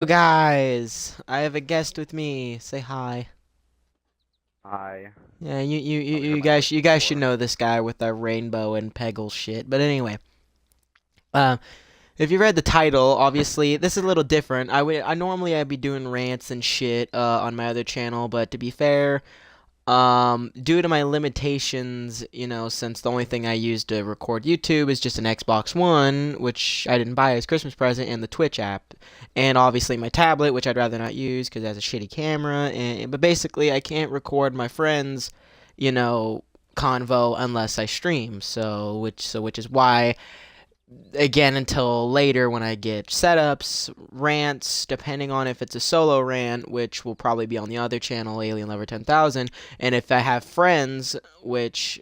Guys, I have a guest with me. Say hi. I Yeah, you you you, Probably heard you my voice guys you guys should before. know this guy with the rainbow and Peggle shit. But anyway, uh, if you read the title, obviously this is a little different. I normally I'd be doing rants and shit on my other channel, but to be fair, due to my limitations, since the only thing I use to record YouTube is just an Xbox One, which I didn't buy as Christmas present, and the Twitch app, and obviously my tablet, which I'd rather not use because it has a shitty camera. But basically, I can't record my friends, you know, convo unless I stream. So which is why again until later when I get setups, rants, depending on if it's a solo rant, which will probably be on the other channel, Alien Lover 10,000, and if I have friends, which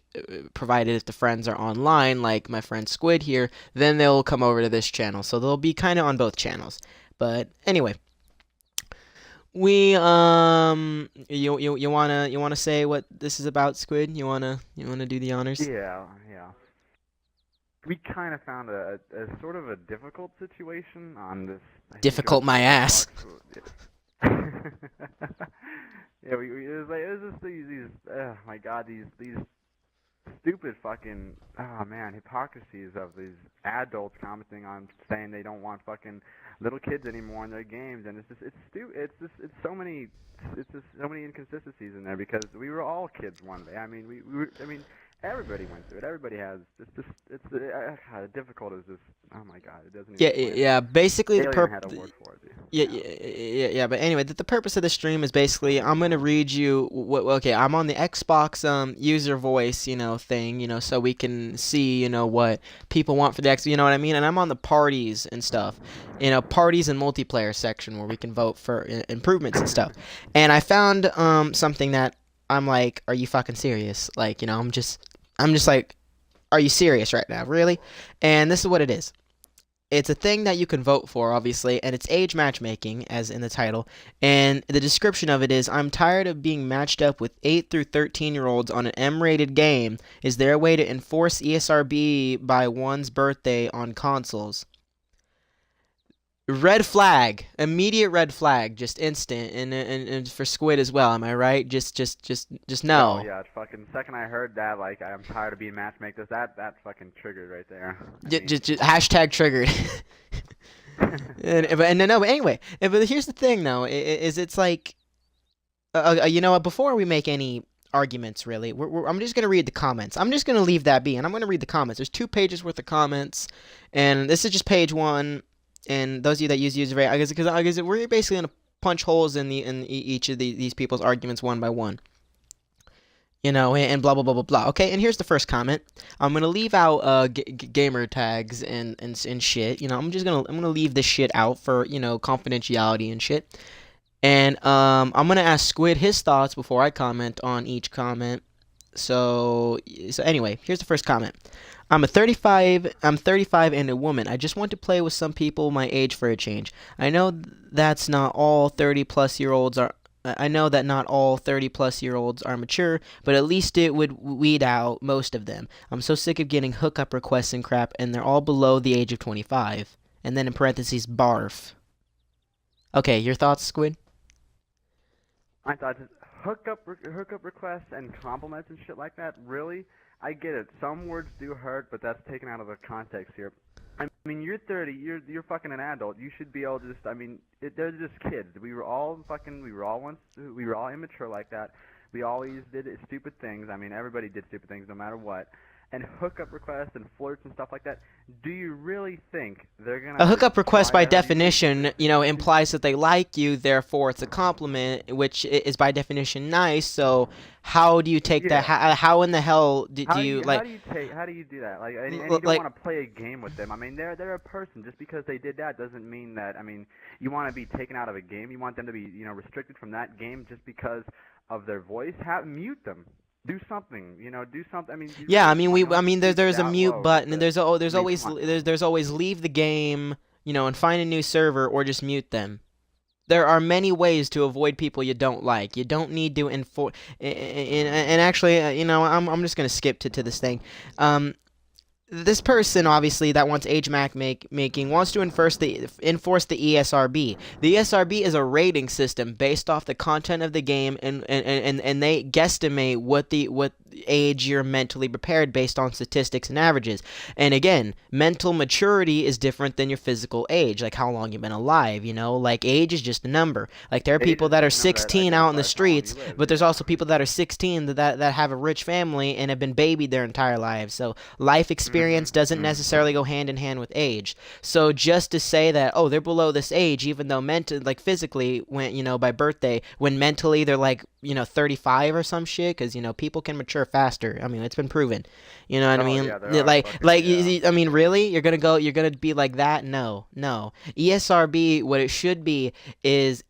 provided if the friends are online, like my friend Squid here, then they'll come over to this channel. So they'll be kind of on both channels. But anyway, you wanna say what this is about, Squid? You wanna do the honors? Yeah. We kind of found a sort of a difficult situation on this. I think it was Difficult my ass. Xbox. Yeah, it was just these my God, these stupid fucking man hypocrisies of these adults commenting on saying they don't want fucking little kids anymore in their games, and it's just so many inconsistencies in there because we were all kids one day. I mean everybody went through it. Everybody has difficult as this. Oh my God, it doesn't even Yeah, explain it. yeah. Basically, the Alien perp. had a word for it. Yeah, Yeah. yeah. But anyway, the purpose of the stream is basically I'm gonna read you what. Okay, I'm on the Xbox user voice thing so we can see what people want for the X. You know what I mean? And I'm on the parties and stuff. Parties and multiplayer section where we can vote for improvements and stuff. And I found something that I'm like, are you fucking serious? Like I'm just like, are you serious right now? Really? And this is what it is. It's a thing that you can vote for, obviously, and it's age matchmaking, as in the title. And the description of it is, I'm tired of being matched up with 8 through 13-year-olds on an M-rated game. Is there a way to enforce ESRB by one's birthday on consoles? Red flag, immediate red flag, just instant, and for Squid as well. Am I right? Just Oh no. yeah, it's fucking. Second I heard that, like I'm tired of being matchmakers. That fucking triggered right there. I mean. Just hashtag triggered. But anyway, but here's the thing though, is it's like you know what? Before we make any arguments, really, I'm just gonna read the comments. I'm just gonna leave that be, and I'm gonna read the comments. There's 2 pages worth of comments, and this is just page one. And those of you that use user rate, I guess we're basically gonna punch holes in each of these people's arguments one by one. And blah blah blah blah blah. Okay, and here's the first comment. I'm gonna leave out gamer tags and shit. I'm gonna leave this shit out for confidentiality and shit. And I'm gonna ask Squid his thoughts before I comment on each comment. So anyway, here's the first comment. I'm 35 and a woman. I just want to play with some people my age for a change. I know that's not all 30 plus year olds are I know that not all 30 plus year olds are mature, but at least it would weed out most of them. I'm so sick of getting hookup requests and crap, and they're all below the age of 25. And then in parentheses, barf. Okay, your thoughts, Squid? I thought just hookup requests and compliments and shit like that. Really, I get it. Some words do hurt, but that's taken out of the context here. I mean, you're 30. You're fucking an adult. You should be able to just. I mean, they're just kids. We were all fucking. We were all once. We were all immature like that. We always did stupid things. I mean, everybody did stupid things no matter what. And hookup requests and flirts and stuff like that. Do you really think they're A gonna just hookup request, try by to use? definition, implies that they like you, therefore it's a compliment, which is by definition nice. So, how do you take that? Yeah. How in the hell do you How like? do you take how do you do that? Like and you don't Like, want to play a game with them. I mean they're a person. Just because they did that doesn't mean that. I mean you want to be taken out of a game. You want them to be restricted from that game just because of their voice. Mute them. Do something. Do something. I mean you yeah, I really mean want. You don't just there's a mute download just button, and to. there's I mean always come on. there's always leave the game, and find a new server or just mute them. There are many ways to avoid people you don't like. You don't need to enforce. And actually, I'm just gonna skip to this thing. Um, this person obviously that wants age making wants to enforce the ESRB. The ESRB is a rating system based off the content of the game, and they guesstimate what age you're mentally prepared based on statistics and averages. And again, mental maturity is different than your physical age, like how long you've been alive. Like age is just a number. Like there are Age people is that are just a number that 16 out in the identifies how long you streets, live. but there's Yeah. also people that are 16 that have a rich family and have been babied their entire lives. So life experience doesn't necessarily go hand in hand with age. So just to say that, oh, they're below this age, even though like physically, when by birthday, when mentally they're like 35 or some shit, because people can mature faster. I mean, it's been proven. You know what I Oh mean? yeah, there are fucking yeah. I mean, really, you're gonna be like that? No, no. ESRB, what it should be is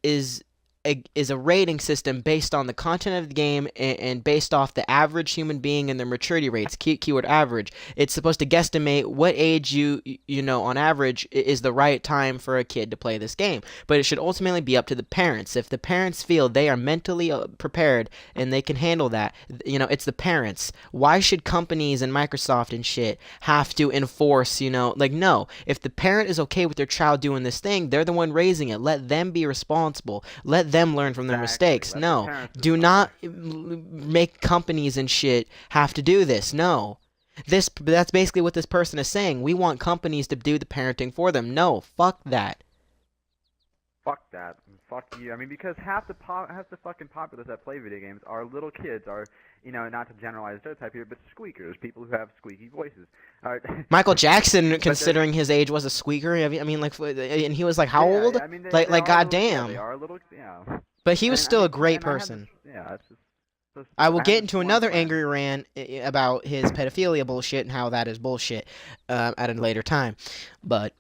a rating system based on the content of the game, and based off the average human being and their maturity rates. Keyword average. It's supposed to guesstimate what age on average is the right time for a kid to play this game. But it should ultimately be up to the parents. If the parents feel they are mentally prepared and they can handle that, it's the parents. Why should companies and Microsoft and shit have to enforce, like, no. If the parent is okay with their child doing this thing, they're the one raising it. Let them be responsible. Let them learn from their Exactly. mistakes. Let the No, parents do decide. not make companies and shit have to do this. No. That's basically what this person is saying. We want companies to do the parenting for them. No, fuck that. Fuck that. Fuck you. I mean, because half the fucking populace that play video games are little kids, are not to generalize stereotype here, but squeakers, people who have squeaky voices. Alright. Michael Jackson, But they're considering his age, was a squeaker. I mean, like, and he was like, how yeah, old? I mean Like, they like, are little, yeah, they goddamn. are little, yeah. But he was I still a mean, great and I have this, person. yeah, it's just so I stupid. will I have get this into one another friend. angry rant about his pedophilia bullshit and how that is bullshit at a later time. But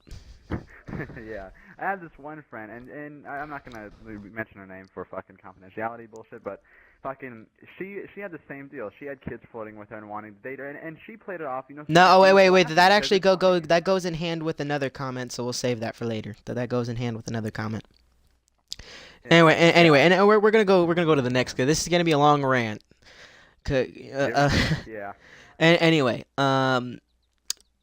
Yeah, I have this one friend, and I'm not gonna mention her name for fucking confidentiality bullshit, but fucking she had the same deal. She had kids floating with her and wanting to date her, and she played it off, no, oh, she wait, was wait, wait. laughing That because actually it's funny. that goes in hand with another comment, so we'll save that for later. That goes in hand with another comment. Anyway, Yeah, yeah, and we're gonna go to the next guy. This is gonna be a long rant. yep, Uh, yeah. anyway,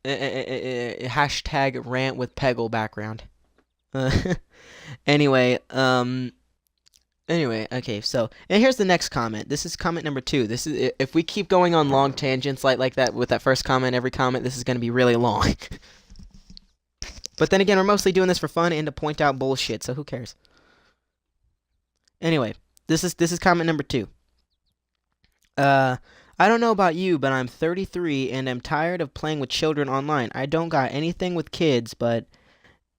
hashtag rant with Peggle background. Uh, anyway, Anyway, okay, so and here's the next comment. This is comment number 2. This is if we keep going on long tangents like that with that first comment, every comment, this is going to be really long. But then again, we're mostly doing this for fun and to point out bullshit, so who cares? Anyway, this is comment number 2. Uh, I don't know about you, but I'm 33 and I'm tired of playing with children online. I don't got anything with kids, but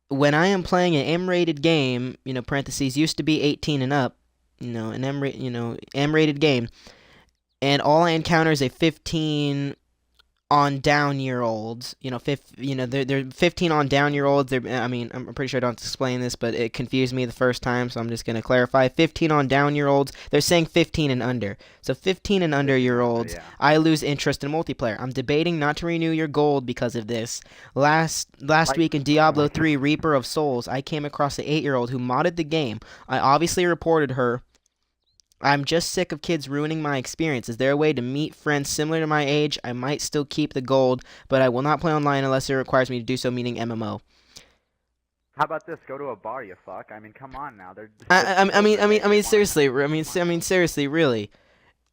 when I am playing an M-rated game, parentheses used to be 18 and up, an M-rated game, and all I encounter is a 15 on down year olds. They're 15 on down year olds. I mean, I'm pretty sure I don't have to explain this, but it confused me the first time, so I'm just gonna clarify. 15 on down year olds. They're saying 15 and under. So 15 and under 15 year and under, olds, yeah. I lose interest in multiplayer. I'm debating not to renew your gold because of this. Last Like, week in Diablo 3 Reaper of Souls, I came across an 8-year-old who modded the game. I obviously reported her. I'm just sick of kids ruining my experience. Is there a way to meet friends similar to my age? I might still keep the gold, but I will not play online unless it requires me to do so, meaning MMO. how about this? Go to a bar, you fuck. I mean, come on now. They're Seriously. Seriously, really.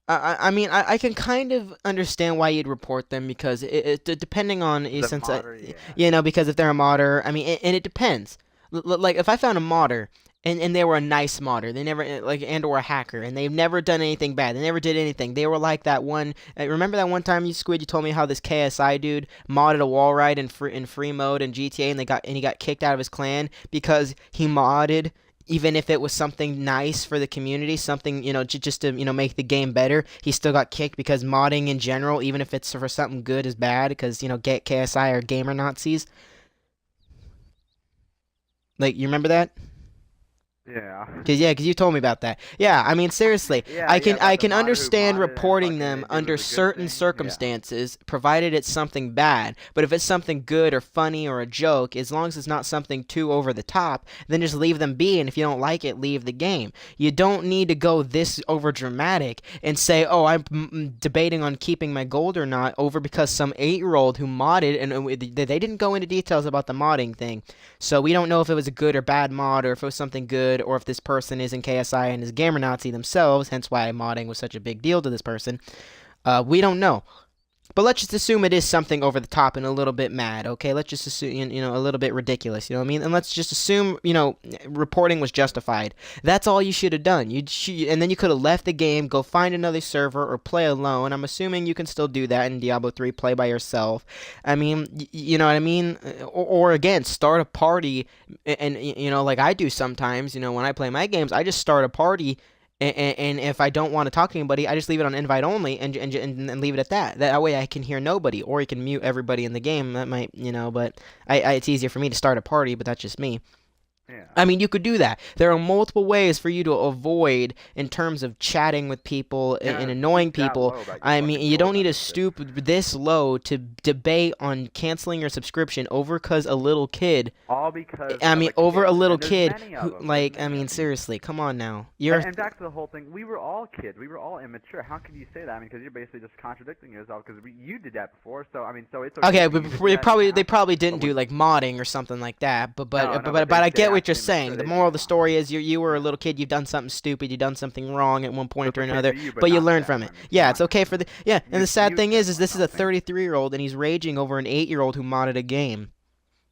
I can kind of understand why you'd report them because depending on the since modder, yeah. because if they're a modder, I mean, and it depends. Like if I found a modder and they were a nice modder, they never or a hacker, and they've never done anything bad. They never did anything. They were like that one. Remember that one time you told me how this KSI dude modded a wall ride in free mode in GTA, and he got kicked out of his clan because he modded. Even if it was something nice for the community, something, just to, make the game better, he still got kicked because modding in general, even if it's for something good, is bad because, get KSI or gamer Nazis. Like, you remember that? Yeah. Cause you told me about that. Yeah, I mean seriously, Yeah, I yeah, can about the modder who understand modded and reporting fucking them it under was a good certain thing. Yeah. circumstances, provided it's something bad. But if it's something good or funny or a joke, as long as it's not something too over the top, then just leave them be. And if you don't like it, leave the game. You don't need to go this over dramatic and say, "Oh, I'm debating on keeping my gold or not," over because some 8-year-old who modded and they didn't go into details about the modding thing. So we don't know if it was a good or bad mod, or if it was something good, or if this person is in KSI and is gamer Nazi themselves, hence why modding was such a big deal to this person. We don't know. But let's just assume it is something over the top and a little bit mad, okay? Let's just assume, a little bit ridiculous, you know what I mean? And let's just assume, reporting was justified. That's all you should have done. And then you could have left the game, go find another server, or play alone. I'm assuming you can still do that in Diablo 3, play by yourself. I mean, you know what I mean? Or again, start a party, and, like I do sometimes, when I play my games, I just start a party and if I don't want to talk to anybody, I just leave it on invite only and leave it at that. That way I can hear nobody, or you can mute everybody in the game. That might, but it's easier for me to start a party, but that's just me. Yeah. I mean, you could do that. There are multiple ways for you to avoid in terms of chatting with people and annoying people. I mean, you don't need to stoop this low to debate on canceling your subscription over because a little kid. All because I mean, over a little and kid who, I mean, seriously, come on now. And back to the whole thing, we were all kids. We were all immature. How can you say that? I mean, because you're basically just contradicting yourself. Because you did that before. So I mean, so it's okay. Okay, but they probably didn't do like modding or something like that. But I get what you're saying. The moral of the story is you were a little kid. You've done something stupid. You've done something wrong at one point or another. But you learn from it. Yeah, it's okay for the And the sad thing is this is a 33-year-old and he's raging over an 8-year-old who modded a game.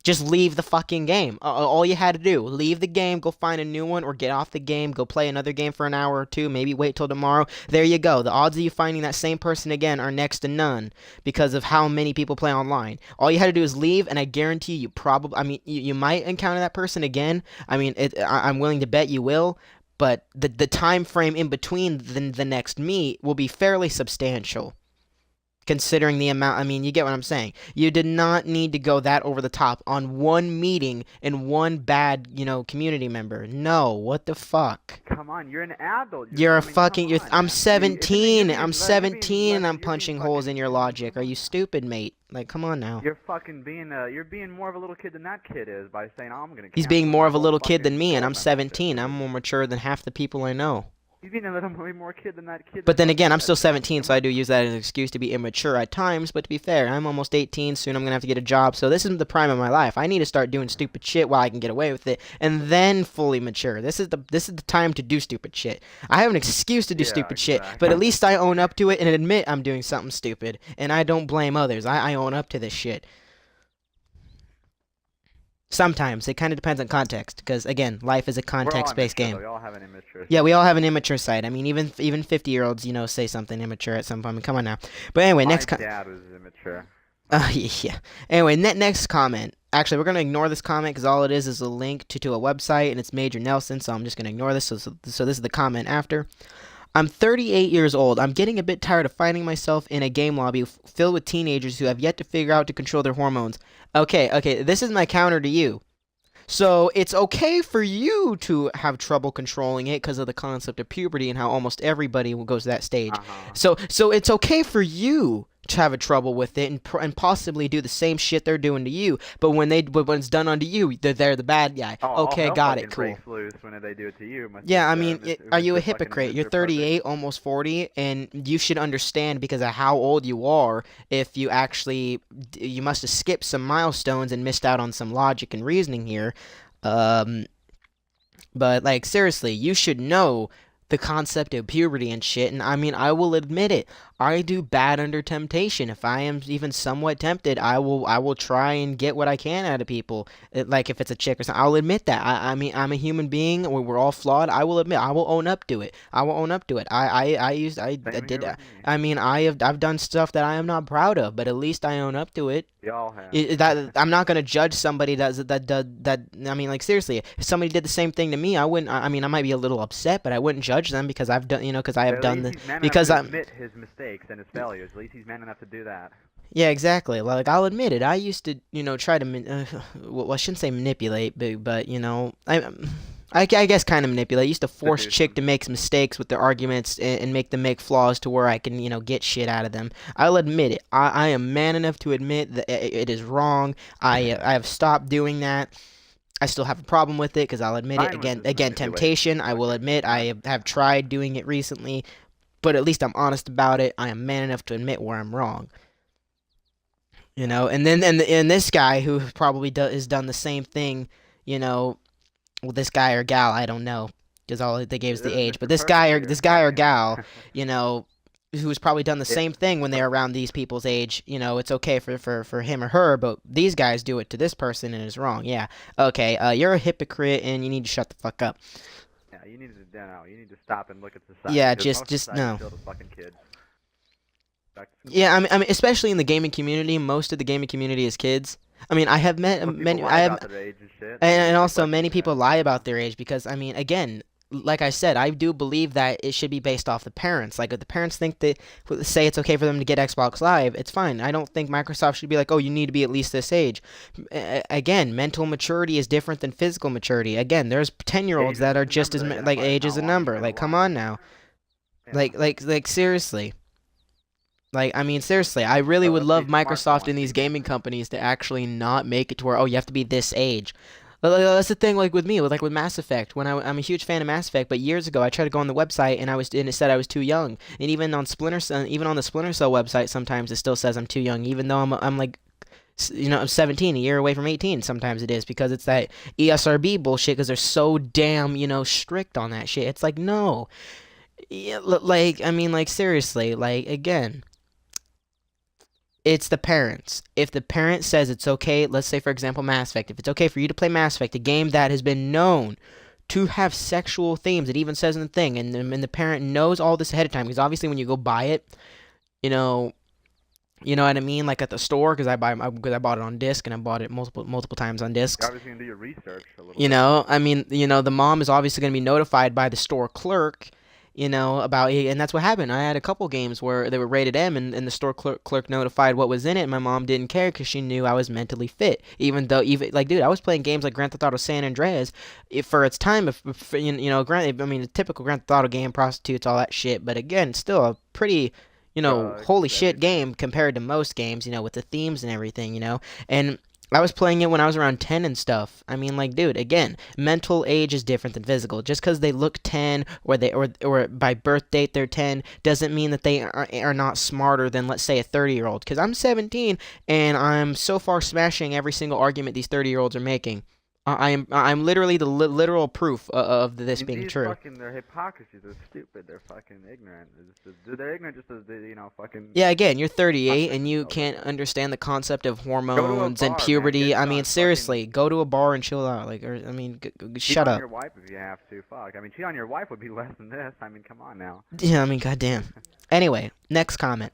Just leave the fucking game. All you had to do, leave the game, go find a new one, or get off the game, go play another game for an hour or two, maybe wait till tomorrow. There you go. The odds of you finding that same person again are next to none because of how many people play online. All you had to do is leave, and I guarantee you probably, I mean, you might encounter that person again. I mean, I'm willing to bet you will, but the time frame in between the next meet will be fairly substantial. Considering the amount, I mean, you get what I'm saying. You did not need to go that over the top on one meeting and one bad, community member. No, what the fuck? Come on, you're an adult. I'm 17. I'm 17 and I'm punching holes in your logic. Are you stupid, mate? Like, come on now. You're being more of a little kid than that kid is by saying, "Oh, I'm gonna." He's being more of a little kid than me, and I'm 17. I'm more mature than half the people I know. He's being a little more kid than that kid. But then again, I'm still 17, so I do use that as an excuse to be immature at times. But to be fair, I'm almost 18. Soon I'm going to have to get a job. So this isn't the prime of my life. I need to start doing stupid shit while I can get away with it. And then fully mature. This is the time to do stupid shit. I have an excuse to do stupid shit. But at least I own up to it and admit I'm doing something stupid. And I don't blame others. I own up to this shit. Sometimes. It kind of depends on context. Because, again, life is a context-based game. We all have an immature Yeah, we all have an immature side. I mean, even 50-year-olds, say something immature at some point. I mean, come on now. But anyway, My dad was immature. Yeah. Anyway, next comment. Actually, we're going to ignore this comment because all it is a link to a website, and it's Major Nelson, so I'm just going to ignore this. So this is the comment after. I'm 38 years old. I'm getting a bit tired of finding myself in a game lobby filled with teenagers who have yet to figure out to control their hormones. Okay, this is my counter to you. So it's okay for you to have trouble controlling it because of the concept of puberty and how almost everybody goes to that stage. So it's okay for you to have a trouble with it and possibly do the same shit they're doing to you. But when it's done unto you, they're the bad guy. Okay, got it, cool. Loose when they do it to you. Yeah, I mean, are you a hypocrite? You're 38, almost 40, and you should understand because of how old you are if you must have skipped some milestones and missed out on some logic and reasoning here. But like seriously, you should know the concept of puberty and shit, and I mean, I will admit it. I do bad under temptation. If I am even somewhat tempted, I will try and get what I can out of people. Like if it's a chick or something, I'll admit that. I mean, I'm a human being. We're all flawed. I will admit. I will own up to it. I did that. I mean, I've done stuff that I am not proud of, but at least I own up to it. We all have. I'm not gonna judge somebody that. I mean, like seriously, if somebody did the same thing to me, I wouldn't. I mean, I might be a little upset, but I wouldn't judge them because I've done. Because I have done the. Because I'm admit his mistakes and his failures. At least he's man enough to do that. Yeah, exactly. Like I'll admit it. I used to, try to, well, I shouldn't say manipulate, but I guess kind of manipulate. I used to force Seduce chick them. to make some mistakes with their arguments and make them make flaws to where I can, get shit out of them. I'll admit it. I am man enough to admit that it is wrong. I have stopped doing that. I still have a problem with it because I'll admit it Mine was again. just Again, manipulation, temptation. I will fucking, admit I not. have tried doing it recently, but at least I'm honest about it. I am man enough to admit where I'm wrong. Yeah. And then and this guy who probably has done the same thing, you know, well, this guy or gal, I don't know, because all they gave is the age, but Mr. Perfect this here. guy God or damn it. gal, you know, who's probably done the Yeah. same thing when they're around these people's age, it's okay for him or her, but these guys do it to this person and it's wrong. Yeah, okay, you're a hypocrite and you need to shut the fuck up. Yeah, you need to, you need to stop and look at society Yeah, because most just society's no. filled with fucking kids. Back to school. Yeah, I mean, especially in the gaming community, most of the gaming community is kids. I mean, I have met But people many. lie I have about their age and shit. I And mean, like also, what? many people lie about their age because, I mean, again, like I said, I do believe that it should be based off the parents. Like, if the parents think that, say it's okay for them to get Xbox Live, it's fine. I don't think Microsoft should be like, oh, you need to be at least this age. Again, mental maturity is different than physical maturity. Again, there's 10-year-olds Age is that are just a just number as, to like, identify age is how a long you've number. been Like, come alive. on now. Yeah. Seriously. Like, I mean, seriously, I really would Let's be love smart for Microsoft once, and these people. gaming companies to actually not make it to where, oh, you have to be this age. That's the thing, like with me, with Mass Effect. I'm a huge fan of Mass Effect, but years ago I tried to go on the website and it said I was too young. And even on the Splinter Cell website, sometimes it still says I'm too young, even though I'm like, I'm 17, a year away from 18. Sometimes it is because it's that ESRB bullshit because they're so damn strict on that shit. It's like no, yeah, like I mean, like seriously, like again. It's the parents. If the parent says it's okay, let's say for example Mass Effect, if it's okay for you to play Mass Effect, a game that has been known to have sexual themes, it even says in the thing, and the parent knows all this ahead of time, because obviously when you go buy it, you know, you know what I mean, like at the store, because I bought it on disc and I bought it multiple times on You're discs. obviously gonna do your research a little bit. I mean, the mom is obviously going to be notified by the store clerk, about it, and that's what happened. I had a couple games where they were rated M, and the store clerk notified what was in it, and my mom didn't care because she knew I was mentally fit. Even like, dude, I was playing games like Grand Theft Auto San Andreas, for its time. If granted, I mean, a typical Grand Theft Auto game, prostitutes, all that shit, but again, still a pretty, Drugs, holy shit everything. game compared to most games, with the themes and everything, and I was playing it when I was around 10 and stuff. I mean, like, dude, again, mental age is different than physical. Just because they look 10 or by birth date they're 10 doesn't mean that they are not smarter than, let's say, a 30-year-old. Because I'm 17 and I'm so far smashing every single argument these 30-year-olds are making. I'm literally the literal proof of this And being these true. fucking, they're hypocrisy. They're stupid. They're fucking ignorant. They're ignorant just as they, fucking Yeah, again, you're 38 and contradict you themselves right can't now. understand the concept of Go to a hormones and bar, man. Get puberty. I mean, drunk. Fucking seriously, go to a bar and chill out. Like, or I mean, cheat shut on up. your wife if you have to. Fuck. I mean, cheat on your wife would be less than this. I mean, come on now. Yeah, I mean, goddamn. Anyway, next comment.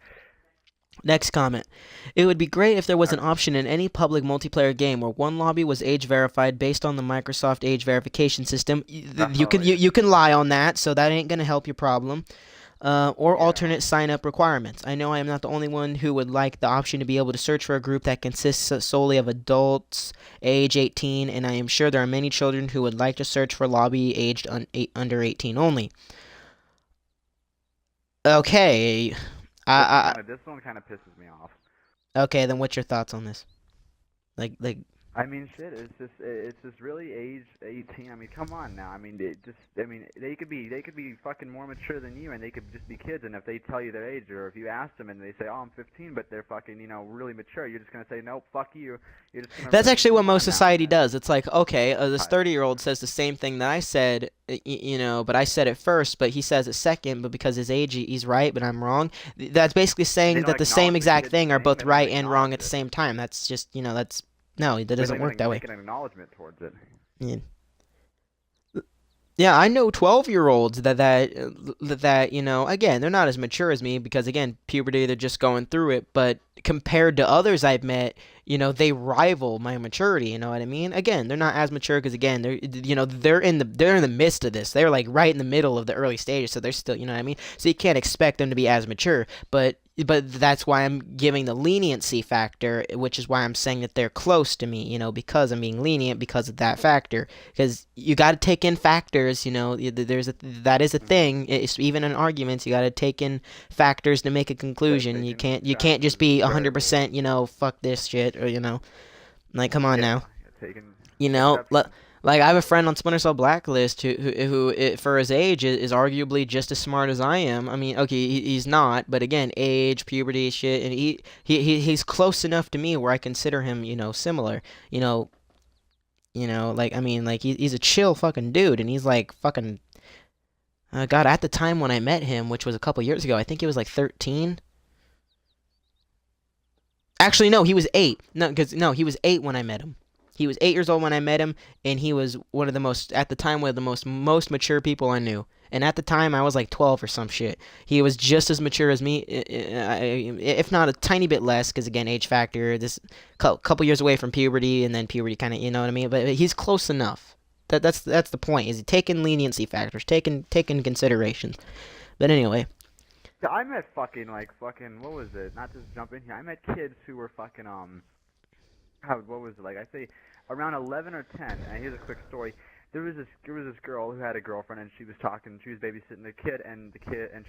Next comment. It would be great if there was an Alright. option in any public multiplayer game where one lobby was age verified based on the Microsoft age verification system. You Oh can yeah. you can lie on that, so that ain't gonna help your problem. Or Yeah. alternate sign-up requirements. I know I am not the only one who would like the option to be able to search for a group that consists solely of adults age 18, and I am sure there are many children who would like to search for lobby aged under 18 only. Okay, I This one kind of pisses me off. okay. Then what's your thoughts on this? Like I mean, shit. It's just really age 18. I mean, come on now. I mean, I mean, they could be fucking more mature than you, and they could just be kids. And if they tell you their age, or if you ask them and they say, "Oh, I'm 15," but they're fucking, really mature, you're just gonna say, "Nope, fuck you." You're just gonna, That's I mean, actually what come most on now. society does. It's like, okay, this God. 30-year-old says the same thing that I said, but I said it first, but he says it second, but because his age, he's right, but I'm wrong. That's basically They saying don't that the same acknowledge the exact kid's thing are saying. both They don't even right and wrong acknowledge at the it. same time. That's just, that's no, that They don't doesn't work even that way. make an acknowledgement towards it. Yeah. Yeah, I know 12-year-olds that again, they're not as mature as me because again, puberty, they're just going through it, but compared to others I've met, they rival my maturity. You know what I mean? Again, they're not as mature because again, they're in the midst of this. They're like right in the middle of the early stages, so they're still, you know what I mean? So you can't expect them to be as mature, but that's why I'm giving the leniency factor, which is why I'm saying that they're close to me, because I'm being lenient because of that factor. Because you got to take in factors, that is a Mhm. thing. It's even in arguments, you got to take in factors to make a Yeah, conclusion. You taking can't just factors, be variables. 100%, fuck this shit, or like come on Yeah, now. taking You know, li- exceptions. like I have a friend on Splinter Cell Blacklist who for his age is arguably just as smart as I am. I mean, okay, he's not, but again, age, puberty, shit, and he's close enough to me where I consider him, similar. You know, like I mean, like he's a chill fucking dude, and he's like fucking. God, at the time when I met him, which was a couple years ago, I think he was like 13. Actually, no, he was 8. No, because no, he was 8 when I met him. He was 8 years old when I met him, and he was one of the most at the time one of the most mature people I knew. And at the time, I was like 12 or some shit. He was just as mature as me, if not a tiny bit less, because again, age factor. This couple years away from puberty, and then puberty kind of, you know what I mean. But he's close enough. That's the point. Is he taking leniency factors, taking considerations. But anyway, Yeah, I met fucking what was it? Not to jump in here. I met kids who were fucking how what was it like? I say around 11 or 10. And here's a quick story. There was this girl who had a girlfriend, and she was talking. She was babysitting the kid, and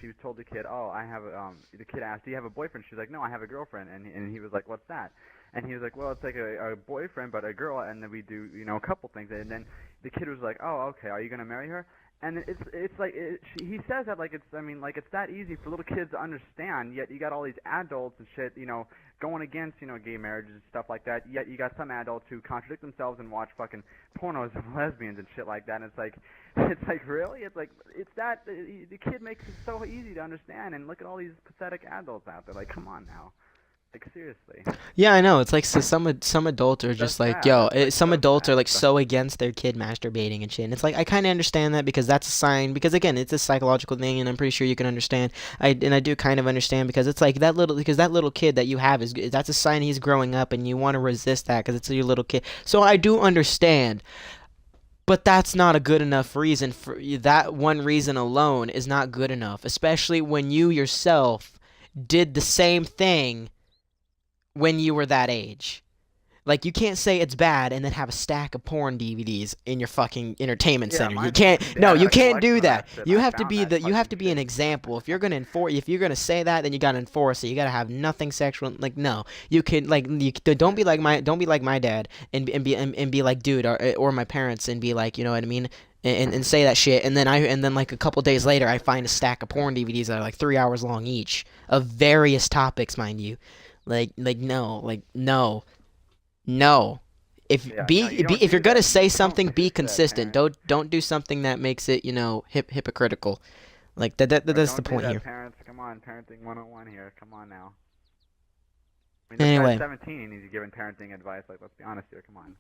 she was told the kid, "Oh, I have a." The kid asked, "Do you have a boyfriend?" She's like, "No, I have a girlfriend." And he was like, "What's that?" And he was like, "Well, it's like a boyfriend, but a girl, and then we do a couple things." And then the kid was like, "Oh, okay. Are you gonna marry her?" And it's like he says that like it's I mean like it's that easy for little kids to understand. Yet you got all these adults and shit, going against gay marriages and stuff like that. Yet you got some adults who contradict themselves and watch fucking pornos of lesbians and shit like that. And it's like really, it's that the kid makes it so easy to understand. And look at all these pathetic adults out there. Like, come on now, like seriously. yeah, I know. It's like so some adults are That's just like, sad. yo, That's like some so adults are sad. like so against their kid masturbating and shit. And it's like I kind of understand that because that's a sign. Because again, it's a psychological thing, and I'm pretty sure you can understand. I do kind of understand because it's like that little kid that you have is that's a sign he's growing up, and you want to resist that because it's your little kid. So I do understand, but that's not a good enough reason for that one reason alone is not good enough, especially when you yourself did the same thing when you were that age. Like you can't say it's bad and then have a stack of porn DVDs in your fucking entertainment Yeah, center. You mine's can't. fucking No, bad. I you got a can't do collection of that. that shit. You I have to found be that you have fucking to be an shit. example. If you're gonna say that, then you gotta enforce it. You gotta have nothing sexual. Like no, you can like you don't be like my dad and be like dude or my parents and be like, you know what I mean. And say that shit, and then like a couple days later, I find a stack of porn DVDs that are like 3 hours long each, of various topics, mind you. No, no. Yeah, no, you don't If you're do gonna that. say You don't something, be do that, consistent. parents. Don't do something that makes it hypocritical. Like Or that's the don't do point that, here. parents. Come on, parenting 101 here. Come on now. I mean, this guy's Anyway, 17 and he's giving parenting advice. Like, let's be honest here. Come on.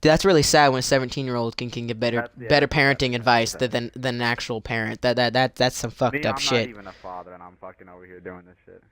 that's really sad when a 17-year-old can get Yeah, better that's parenting pathetic. That's advice pathetic. than an actual parent. That's some fucked Me, up I'm not shit. even a father, and I'm fucking over here doing this shit.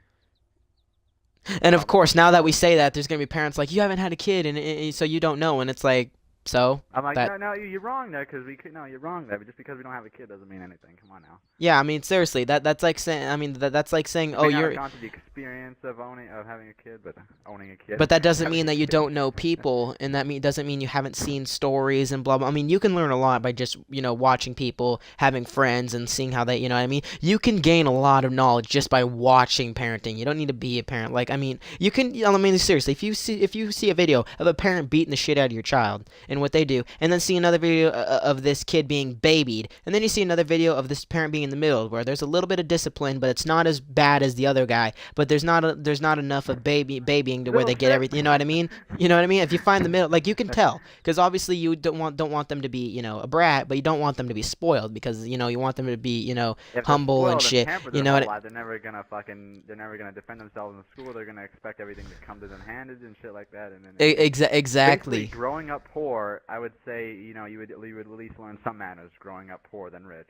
And of Talking about course, now that we father. say that, there's gonna be parents like you haven't had a kid, and so you don't know, and it's like so I'm like, that no, no, you're wrong there, because we could. No, you're wrong there. But just because we don't have a kid doesn't mean anything. Come on now. yeah. I mean, seriously, that's like saying that's like saying I oh may not have you're gone through the experience of having a kid, but owning a kid, But that doesn't having mean that a you kid. don't know people, and doesn't mean you haven't seen stories and blah blah. I mean, you can learn a lot by just watching people, having friends, and seeing how they, you know what I mean. You can gain a lot of knowledge just by watching parenting. You don't need to be a parent. Like I mean, you can. I mean, seriously, if you see a video of a parent beating the shit out of your child and what they do, and then see another video of this kid being babied, and then you see another video of this parent being in the middle, where there's a little bit of discipline, but it's not as bad as the other guy. But there's not enough of babying to where Little they get shit. everything. You know what I mean? You know what I mean? If you find the middle, like you can tell, because obviously you don't want them to be a brat, but you don't want them to be spoiled because you want them to be If they're humble and spoiled and shit. pampered You their know whole what? life, they're never gonna defend themselves in school. They're gonna expect everything to come to them handed and shit like that. And then basically Exactly. growing up poor, I would say you would at least learn some manners growing up poor than rich.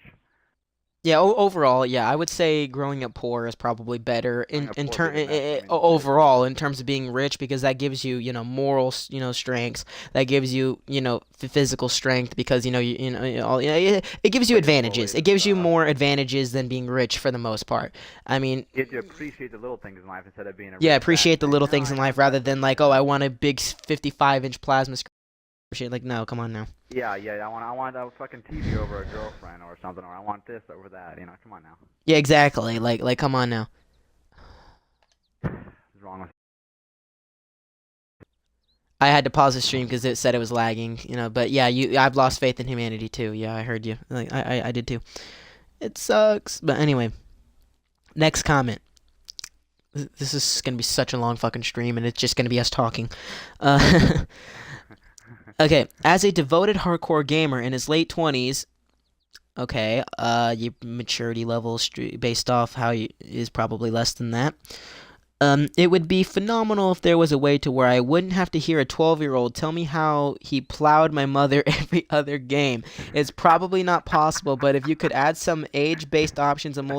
Yeah, overall, yeah, I would say growing up poor is probably better Growing up poor would be the best. I mean, overall in terms of being rich because that gives you, moral, strengths. That gives you, physical strength because all it gives you advantages. flexibility It and gives you stuff. more advantages than being rich for the most part. I mean, You get to appreciate the little things in life instead of being a yeah, rich fat appreciate the saying, little "Oh, things I in life want rather that for than like, oh, I Christmas." want a big 55-inch plasma screen. Shit, like, no, come on now. Yeah, yeah. I want a fucking TV over a girlfriend or something, or I want this over that. Come on now. Yeah, exactly. Like, come on now. What's wrong with? I had to pause the stream because it said it was lagging, But yeah, I've lost faith in humanity too. Yeah, I heard you. Like, I did too. It sucks. But anyway, next comment. This is gonna be such a long fucking stream, and it's just gonna be us talking. Uh, okay, as a devoted hardcore gamer in his late 20s, okay, your maturity level based off how you is probably less than that. It would be phenomenal if there was a way to where I wouldn't have to hear a 12-year-old tell me how he plowed my mother every other game. It's probably not possible, but if you could add some age-based options and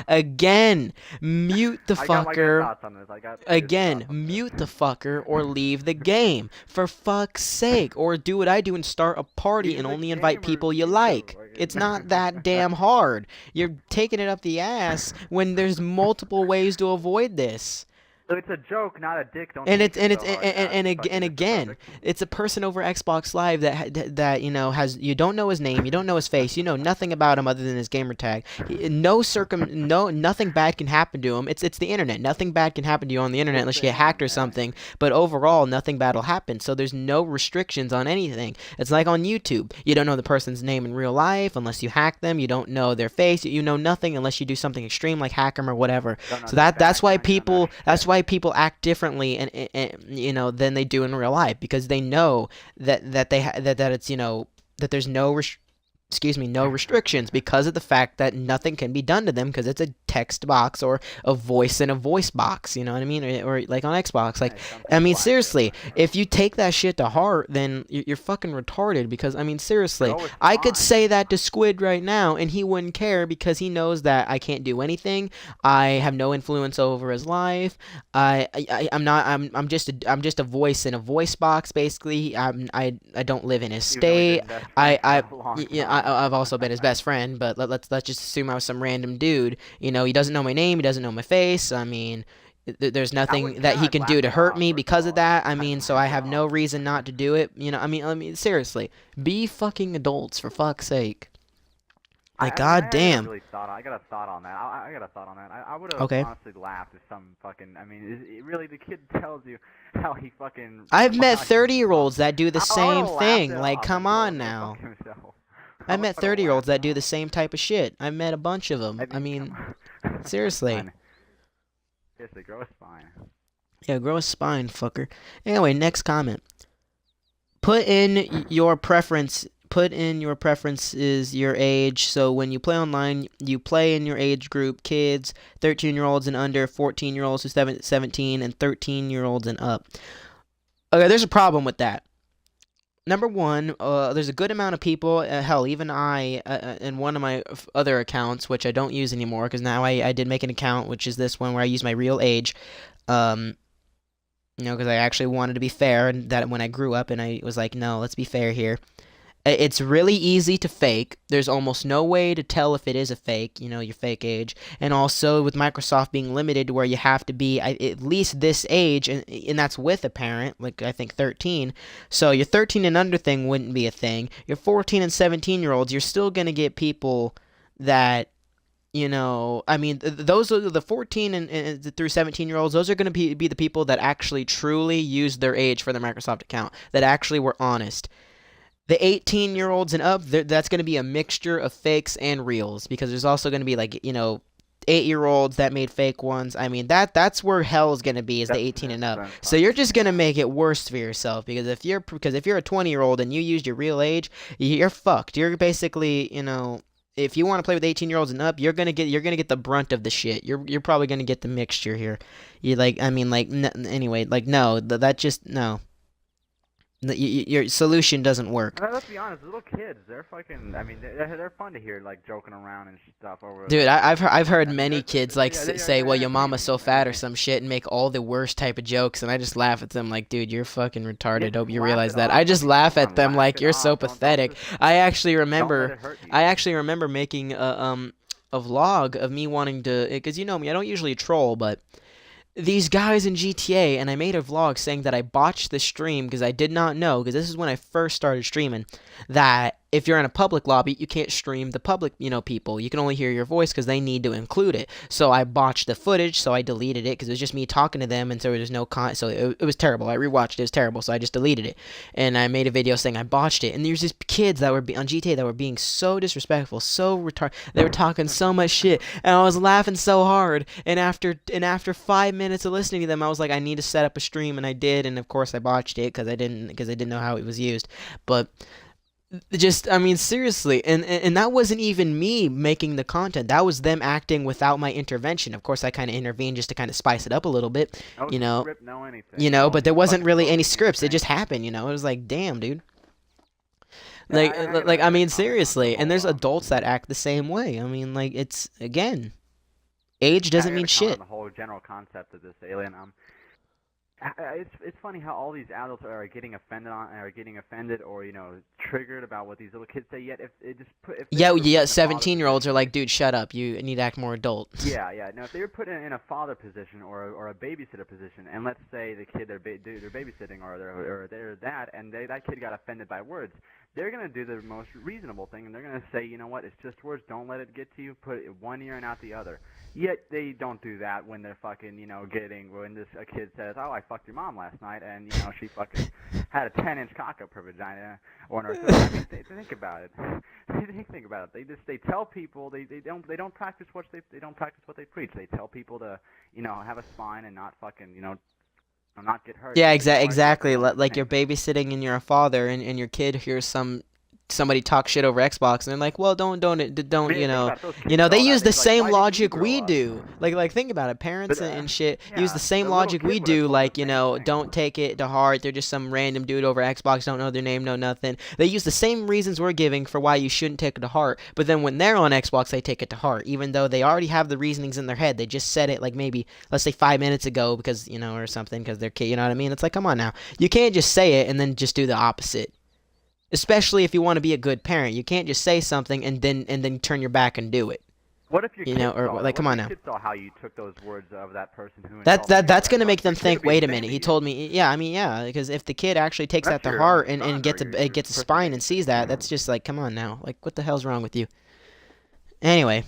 again, mute the I got my good fucker. thoughts on this. I got good Again, thoughts on this. mute the fucker or leave the game. For fuck's sake. Or do what I do and start a party Leave and the only invite game or people you me too. like. It's not that damn hard. You're taking it up the ass when there's multiple ways to avoid this. It's a joke, not a dick. Don't And take it's it and so it's hard. God, and fucking Mr. again, Perfect. it's a person over Xbox Live that has you don't know his name, you don't know his face, you know nothing about him other than his gamer tag. Nothing bad can happen to him. It's the internet. Nothing bad can happen to you on the internet It's unless you the get hacked or internet. something. But overall, nothing bad will happen. So there's no restrictions on anything. It's like on YouTube. You don't know the person's name in real life unless you hack them. You don't know their face. You know nothing unless you do something extreme like hack them or whatever. Don't know So their that's why background. You don't know people that's shit. why people act differently than they do in real life because they know that it's that there's no restrictions because of the fact that nothing can be done to them because it's a text box or a voice in a voice box, you know what I mean? Or like on Xbox. Like, Hey, some I people mean, like it. seriously, if you take that shit to heart, then you're fucking retarded because, I mean, seriously, Go is I could fine. say that to Squid right now and he wouldn't care because he knows that I can't do anything. I have no influence over his life. I'm not, I'm just a voice in a voice box, basically. I don't live in his Even though we've state. been best I, friends I, for a long yeah, time. I've also been his best friend, but let's just assume I was some random dude. He doesn't know my name, he doesn't know my face. I mean, there's I nothing wouldn't that care. he I'd can do laugh to it hurt off. me First of because of all, that. I I'd mean, so I laugh it have no off. reason not to do it. I mean, seriously, be fucking adults for fuck's sake. Like, god I got a damn. really thought. I got a thought on that. I got a thought on that. I would have Okay. honestly laughed if some fucking. I mean, really the kid tells you how he fucking I've met how he 30-year-olds that do the I would same have laughed thing. it Like, off come and told on him to fuck now. himself. I I've would met have 30-year-olds laughed it that do the off. same type of shit. I've met a bunch of them. I I mean, mean, come on. seriously. Fine. Seriously, grow a spine. Yeah, grow a spine, fucker. Anyway, next comment. Put in your preference. Put in your preferences, your age. So when you play online, you play in your age group: kids, 13-year-olds and under, 14-year-olds who's 17, and 13-year-olds and up. Okay, there's a problem with that. Number one, there's a good amount of people. Hell, even I, in one of my other accounts, which I don't use anymore, because now I did make an account, which is this one where I use my real age. Um, because I actually wanted to be fair, and that when I grew up, and I was like, no, let's be fair here. It's really easy to fake. There's almost no way to tell if it is a fake, your fake age. And also with Microsoft being limited to where you have to be at least this age, and that's with a parent, like I think 13. So your 13 and under thing wouldn't be a thing. Your 14 and 17-year-olds, you're still going to get people that I mean, those are the 14 and through 17-year-olds. Those are going to be the people that actually truly used their age for their Microsoft account, that actually were honest. The 18-year-olds and up, that's going to be a mixture of fakes and reals because there's also going to be like 8-year-olds that made fake ones. I mean that's where hell is going to be is the 18 and up. That's So you're just going to yeah. make it worse for yourself because if you're a 20-year-old and you used your real age, you're fucked. You're basically if you want to play with 18-year-olds and up, you're gonna get the brunt of the shit. You're probably gonna get the mixture here. You like I mean like anyway like no that just no. Your solution doesn't work. Let's be honest, little kids, they're fucking. I mean, they're fun to hear, like joking around and stuff over Dude, like I, the I've heard, I've heard I mean, many kids like yeah, say, "Well, your mama's entertaining. so I fat" or mean, some shit, and make all the worst type of jokes, and I just laugh at them like, "Dude, you're fucking yeah, retarded. just Hope you laugh realize it that." off. I just Don't even laugh focus at on. them Laugh like it you're so off. Don't pathetic. just don't let it hurt you. I actually remember making a vlog of me wanting to, because you know me, I don't usually troll, but these guys in GTA, and I made a vlog saying that I botched the stream because I did not know, because this is when I first started streaming, that if you're in a public lobby, you can't stream the public, people. You can only hear your voice because they need to include it. So I botched the footage, so I deleted it because it was just me talking to them, and so there was no so it was terrible. I rewatched it, it was terrible, so I just deleted it. And I made a video saying I botched it. And there's these kids that were on GTA that were being so disrespectful, so retarded. They were talking so much shit, and I was laughing so hard. And after 5 minutes of listening to them, I was like, I need to set up a stream, and I did. And of course, I botched it because I didn't know how it was used. But just, I mean, seriously, and that wasn't even me making the content. That was them acting without my intervention. Of course, I kind of intervened just to kind of spice it up a little bit, No you know, script, no anything. No but there wasn't fucking really any focusing on scripts. It just anything. happened, It was like, damn, dude. Yeah, I I gotta mean, comment on the seriously, and whole there's adults that act the same way. I mean, like, it's again, age yeah, doesn't I mean gotta comment on shit. the whole general concept of this alien. It's funny how all these adults are getting offended or triggered about what these little kids say. Yet if they Yeah, were put yeah, in a father 17-year-olds are position, like, dude, shut up. You need to act more adult. yeah. Now if they were put in a father position or a babysitter position, and let's say the kid they're babysitting or they're that, and that kid got offended by words, they're gonna do the most reasonable thing, and they're gonna say, you know what, it's just words. Don't let it get to you. Put it one ear and out the other. Yet they don't do that when they're fucking, when a kid says, "Oh, I fucked your mom last night," and she fucking had a 10-inch cock up her vagina or in her throat. I mean, think about it. Think about it. They tell people they don't practice what they preach. They tell people to have a spine and not fucking not get hurt. Yeah, But the more adults exactly. don't do the Like same you're thing. babysitting and you're a father, and your kid hears somebody talk shit over Xbox, and they're like, well, I don't, mean, think about it. Those kids they saw use that. the They'd be like, same "Why didn't we logic grow we up?" do. Like think about it, parents But and shit use the yeah, same the little logic kid we would have do. told the Like same thing. don't take it to heart. They're just some random dude over Xbox. Don't know their name, know nothing. They use the same reasons we're giving for why you shouldn't take it to heart. But then when they're on Xbox, they take it to heart, even though they already have the reasonings in their head. They just said it like maybe let's say 5 minutes ago because or something because they're kid. You know what I mean? It's like come on now. You can't just say it and then just do the opposite. Especially if you want to be a good parent, you can't just say something and then turn your back and do it. What if your kids Or saw that? like, What come if on your now. kids saw how you took those words of that person who That insulted that you over that's gonna Xbox? make them Your kid think. would be Wait a ashamed minute. of He you. told me. Yeah, I mean, yeah. Because if the kid actually takes That's that to your heart and son or gets your gets a person spine and sees that, babysitting. that's just like, come on now. Like, what the hell's wrong with you? Anyway,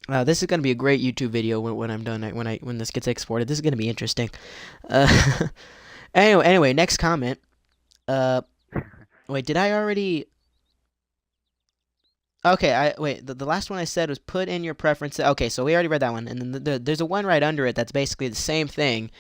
this is gonna be a great YouTube video when I'm done. When this gets exported, this is gonna be interesting. Uh, anyway, next comment. Uh, wait, did I already? Okay, the last one I said was put in your preferences. Okay, so we already read that one, and then there's a one right under it that's basically the same thing,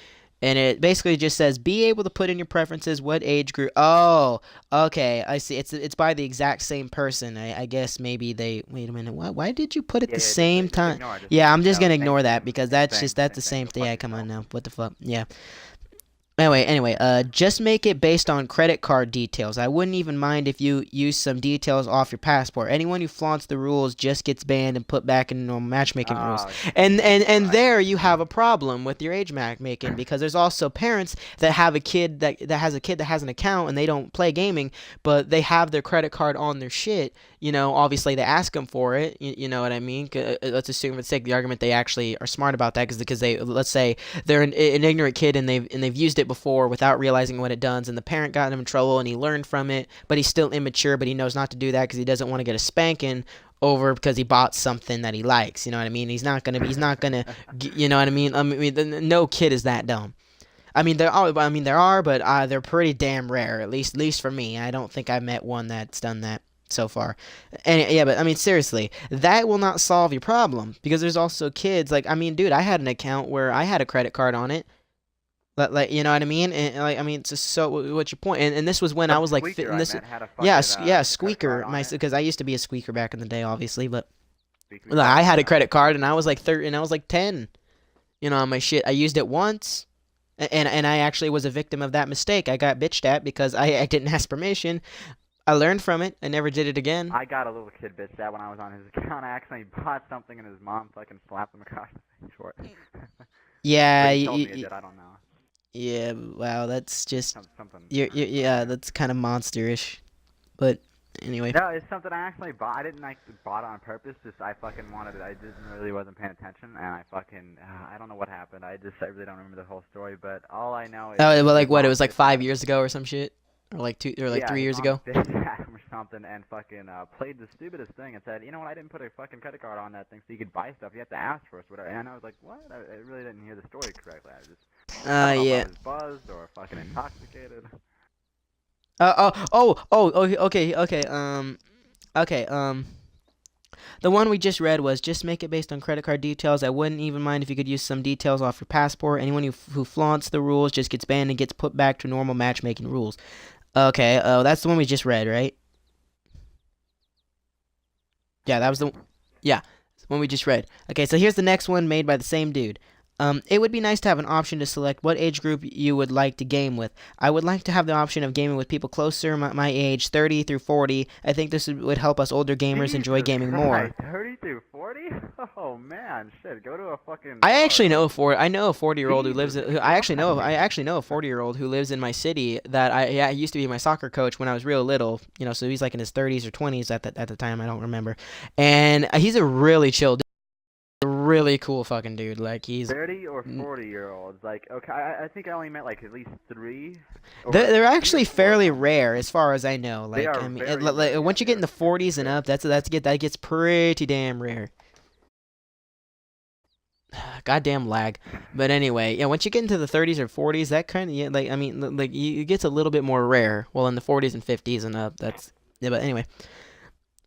and it basically just says be able to put in your preferences what age group. Oh, okay, I see. It's by the exact same person. I guess maybe they. Wait a minute. Why did you put it the same Just time? ignore it. Just Yeah, I'm that just was gonna same ignore that thing, because same that's thing, just that's same the thing. same Go thing. fuck Yeah, come on yourself. now. What the fuck? Yeah. Anyway, just make it based on credit card details. I wouldn't even mind if you use some details off your passport. Anyone who flaunts the rules just gets banned and put back in normal matchmaking rules. Oh, And Jesus and Christ. there you have a problem with your age matchmaking because there's also parents that have a kid that has a kid that has an account and they don't play gaming, but they have their credit card on their shit. Obviously they ask them for it. You know what I mean? Let's assume for the sake of the argument they actually are smart about that because they let's say they're an ignorant kid and they've used it before without realizing what it does, and the parent got him in trouble and he learned from it, but he's still immature, but he knows not to do that because he doesn't want to get a spanking over because he bought something that he likes. You know what I mean? He's not gonna you know what I mean? No kid is that dumb. There are, but they're pretty damn rare. At least for me, I don't think I've met one that's done that so far. And yeah, but I mean seriously, that will not solve your problem because there's also kids like dude, I had an account where I had a credit card on it. Like you know what I mean? And like so what's your point? And this was when I Some was like squeaker this. had a Yeah, fucking yeah, credit card squeaker. on it. Because I used to be a squeaker back in the day, obviously, but Speak me like, I about had a that. credit card and I was like 30 and I was like 10. On my shit. I used it once And I actually was a victim of that mistake. I got bitched at because I didn't ask permission. I learned from it. I never did it again. I got a little kid bitch that when I was on his account. I accidentally bought something and his mom fucking slapped him across the face for it. Or Yeah, he told me it did. I don't know. yeah. Wow, that's just Something. yeah. Yeah. That's kind of monsterish. But anyway. No, it's something I actually bought. I didn't like bought it on purpose. Just I fucking wanted it. I just really wasn't paying attention, and I fucking I don't know what happened. I really don't remember the whole story. But all I know is Oh, well, his like what? It mom was like bitched at 5 him. years ago or some shit, or like Yeah, 3 his years mom ago. bitched at him or something, and fucking played the stupidest thing and said, you know what? I didn't put a fucking credit card on that thing so you could buy stuff. You have to ask first, whatever. And I was like, what? I really didn't hear the story correctly. I don't know if I Yeah. was buzzed or fucking intoxicated. Okay, okay. The one we just read was just make it based on credit card details. I wouldn't even mind if you could use some details off your passport. Anyone who flaunts the rules just gets banned and gets put back to normal matchmaking rules. Okay, that's the one we just read, right? Yeah, that was the yeah, the one we just read. Okay, so here's the next one made by the same dude. It would be nice to have an option to select what age group you would like to game with. I would like to have the option of gaming with people closer my age, 30 through 40. I think this would help us older gamers enjoy Jesus gaming more. Christ, 30 through 40? Oh man, shit, go to a fucking I bar or actually know something. I know a 40-year-old who lives. Jesus I Christ. actually know a 40-year-old who lives in my city that he used to be my soccer coach when I was real little. You know, so he's like in his 30s or 20s at the time. I don't remember, and he's a really chill, really cool fucking dude. Like he's 30 or 40-year-olds? Like, okay, I think I only met like at least three, or they're three or actually four fairly something. rare as far as I know. They Like are I mean, very rare. Yeah, once you they get in are the super 40s and rare. up, that gets pretty damn rare. Goddamn lag. But anyway, yeah, once you get into the 30s or 40s, that kind of yeah, like I mean, like it gets a little bit more rare. Well, in the 40s and 50s and up, that's yeah. But anyway,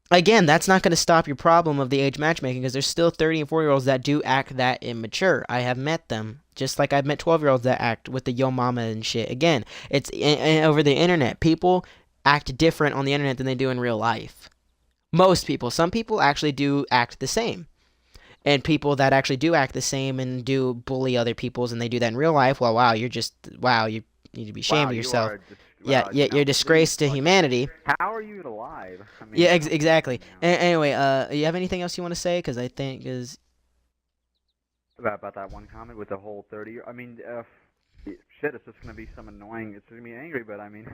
again, that's not going to stop your problem of the age matchmaking because there's still 30 and 40-year-olds that do act that immature. I have met them. Just like I've met 12-year-olds that act with the yo mama and shit. Again, it's over the internet. People act different on the internet than they do in real life. Most people. Some people actually do act the same. And people that actually do act the same and do bully other people's and they do that in real life, well, wow, you need to be ashamed Wow, of you yourself. are just Yeah, wow. yeah, you're a No, please, disgrace to fucking. humanity. How are you alive? I mean, Yeah, come exactly. on, you know. Anyway, you have anything else you want to say? Because I think is About that one comment with the whole 30. I mean, shit, it's just gonna be some annoying. It's gonna be angry, but I mean,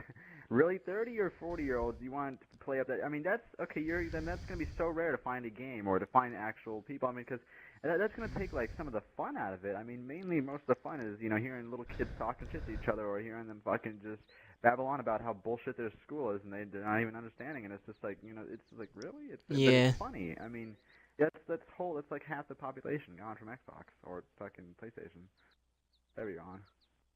really, 30 or 40-year-olds, you want to play up that? I mean, that's okay. Then that's gonna be so rare to find a game or to find actual people. I mean, because that's gonna take like some of the fun out of it. I mean, mainly most of the fun is hearing little kids talking shit to each other or hearing them fucking just babble on about how bullshit their school is and they're not even understanding. And it's just like it's like really, but yeah, it's funny. I mean. That's like half the population gone from Xbox or fucking PlayStation. There we go.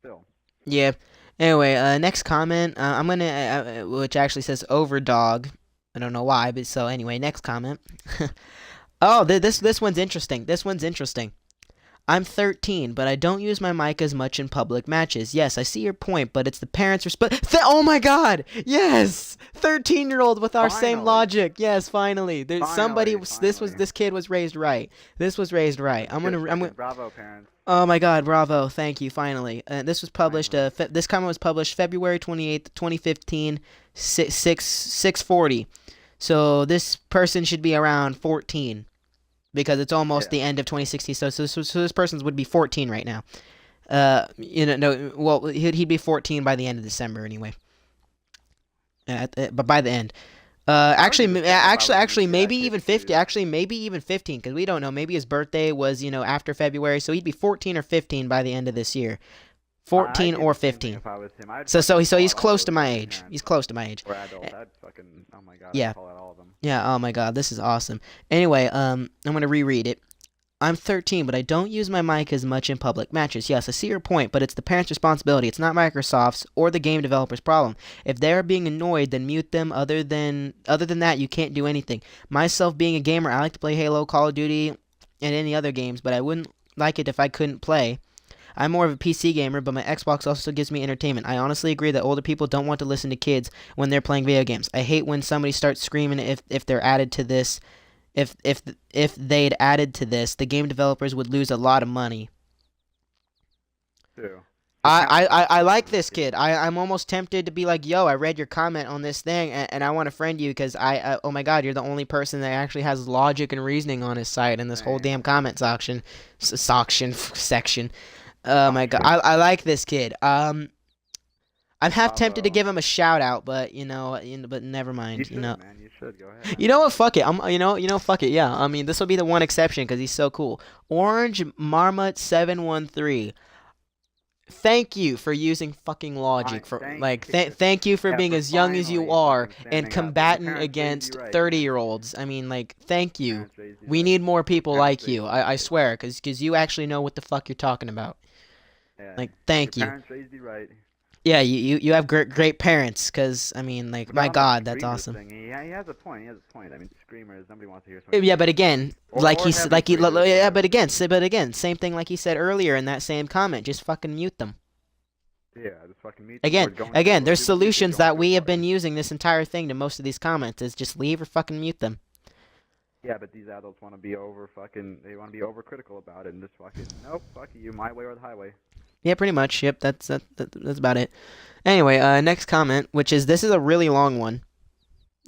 Still. yeah. Anyway, next comment. I'm gonna which actually says overdog. I don't know why, but so anyway, next comment. Oh, this one's interesting. This one's interesting. I'm 13, but I don't use my mic as much in public matches. Yes, I see your point, but it's the parents' oh my god! Yes! 13-year-old with our same Finally. logic. Yes, finally. There's somebody Finally. this kid was raised right. This was raised right. I'm gonna Bravo, parents. Oh my god, bravo. Thank you finally. This was published Finally. this comment was published February 28th, 2015, 6:40. So this person should be around 14 because it's almost Yeah. the end of 2016. So this person would be 14 right now. No, well, he'd be 14 by the end of December anyway. But by the end, I would give a shit if I was gonna actually, see that maybe kid even shoes. 50. Actually, maybe even 15, because we don't know. Maybe his birthday was after February, so he'd be 14 or 15 by the end of this year. I'd 14 do or the same thing 15. if I was him. I'd So fucking call he's out all close those to my fucking age. He's parents. close to my age. Or adults. I'd fucking. Oh my god. Yeah. I'd call out all of them. Yeah. Oh my god, this is awesome. Anyway, I'm gonna reread it. I'm 13, but I don't use my mic as much in public matches. Yes, I see your point, but it's the parents' responsibility. It's not Microsoft's or the game developer's problem. If they are being annoyed, then mute them. Other than that, you can't do anything. Myself being a gamer, I like to play Halo, Call of Duty, and any other games, but I wouldn't like it if I couldn't play. I'm more of a PC gamer, but my Xbox also gives me entertainment. I honestly agree that older people don't want to listen to kids when they're playing video games. I hate when somebody starts screaming if they're added to this. If they'd added to this, the game developers would lose a lot of money. True. I like this kid. I'm almost tempted to be like, yo, I read your comment on this thing, and I want to friend you because oh my god, you're the only person that actually has logic and reasoning on his side in this whole damn comment section. Oh my god, I like this kid. I'm half tempted to give him a shout out, but but never mind. You should, man. You should go ahead. You know what? Fuck it. Fuck it. Yeah. I mean, this will be the one exception because he's so cool. Orange Marmot 713. Thank you for using fucking logic thank you for being as young as you are and combatant against 30-year-olds. I mean, like, thank you. We need more people like you. I swear, because you actually know what the fuck you're talking about. Like, thank you. Parents raised you right. Yeah, you have great parents, because, I mean, like, my god, that's awesome. Yeah, he has a point. I mean, screamers, nobody wants to hear something. Yeah, but again, but again, same thing like he said earlier in that same comment, just fucking mute them. Yeah, just fucking mute them. Again, there's solutions that we have been using this entire thing to most of these comments, is just leave or fucking mute them. Yeah, but these adults want to be they want to be overcritical about it and just fucking, nope, fuck you, my way or the highway. Yeah, pretty much. Yep, that's about it. Anyway, next comment, this is a really long one,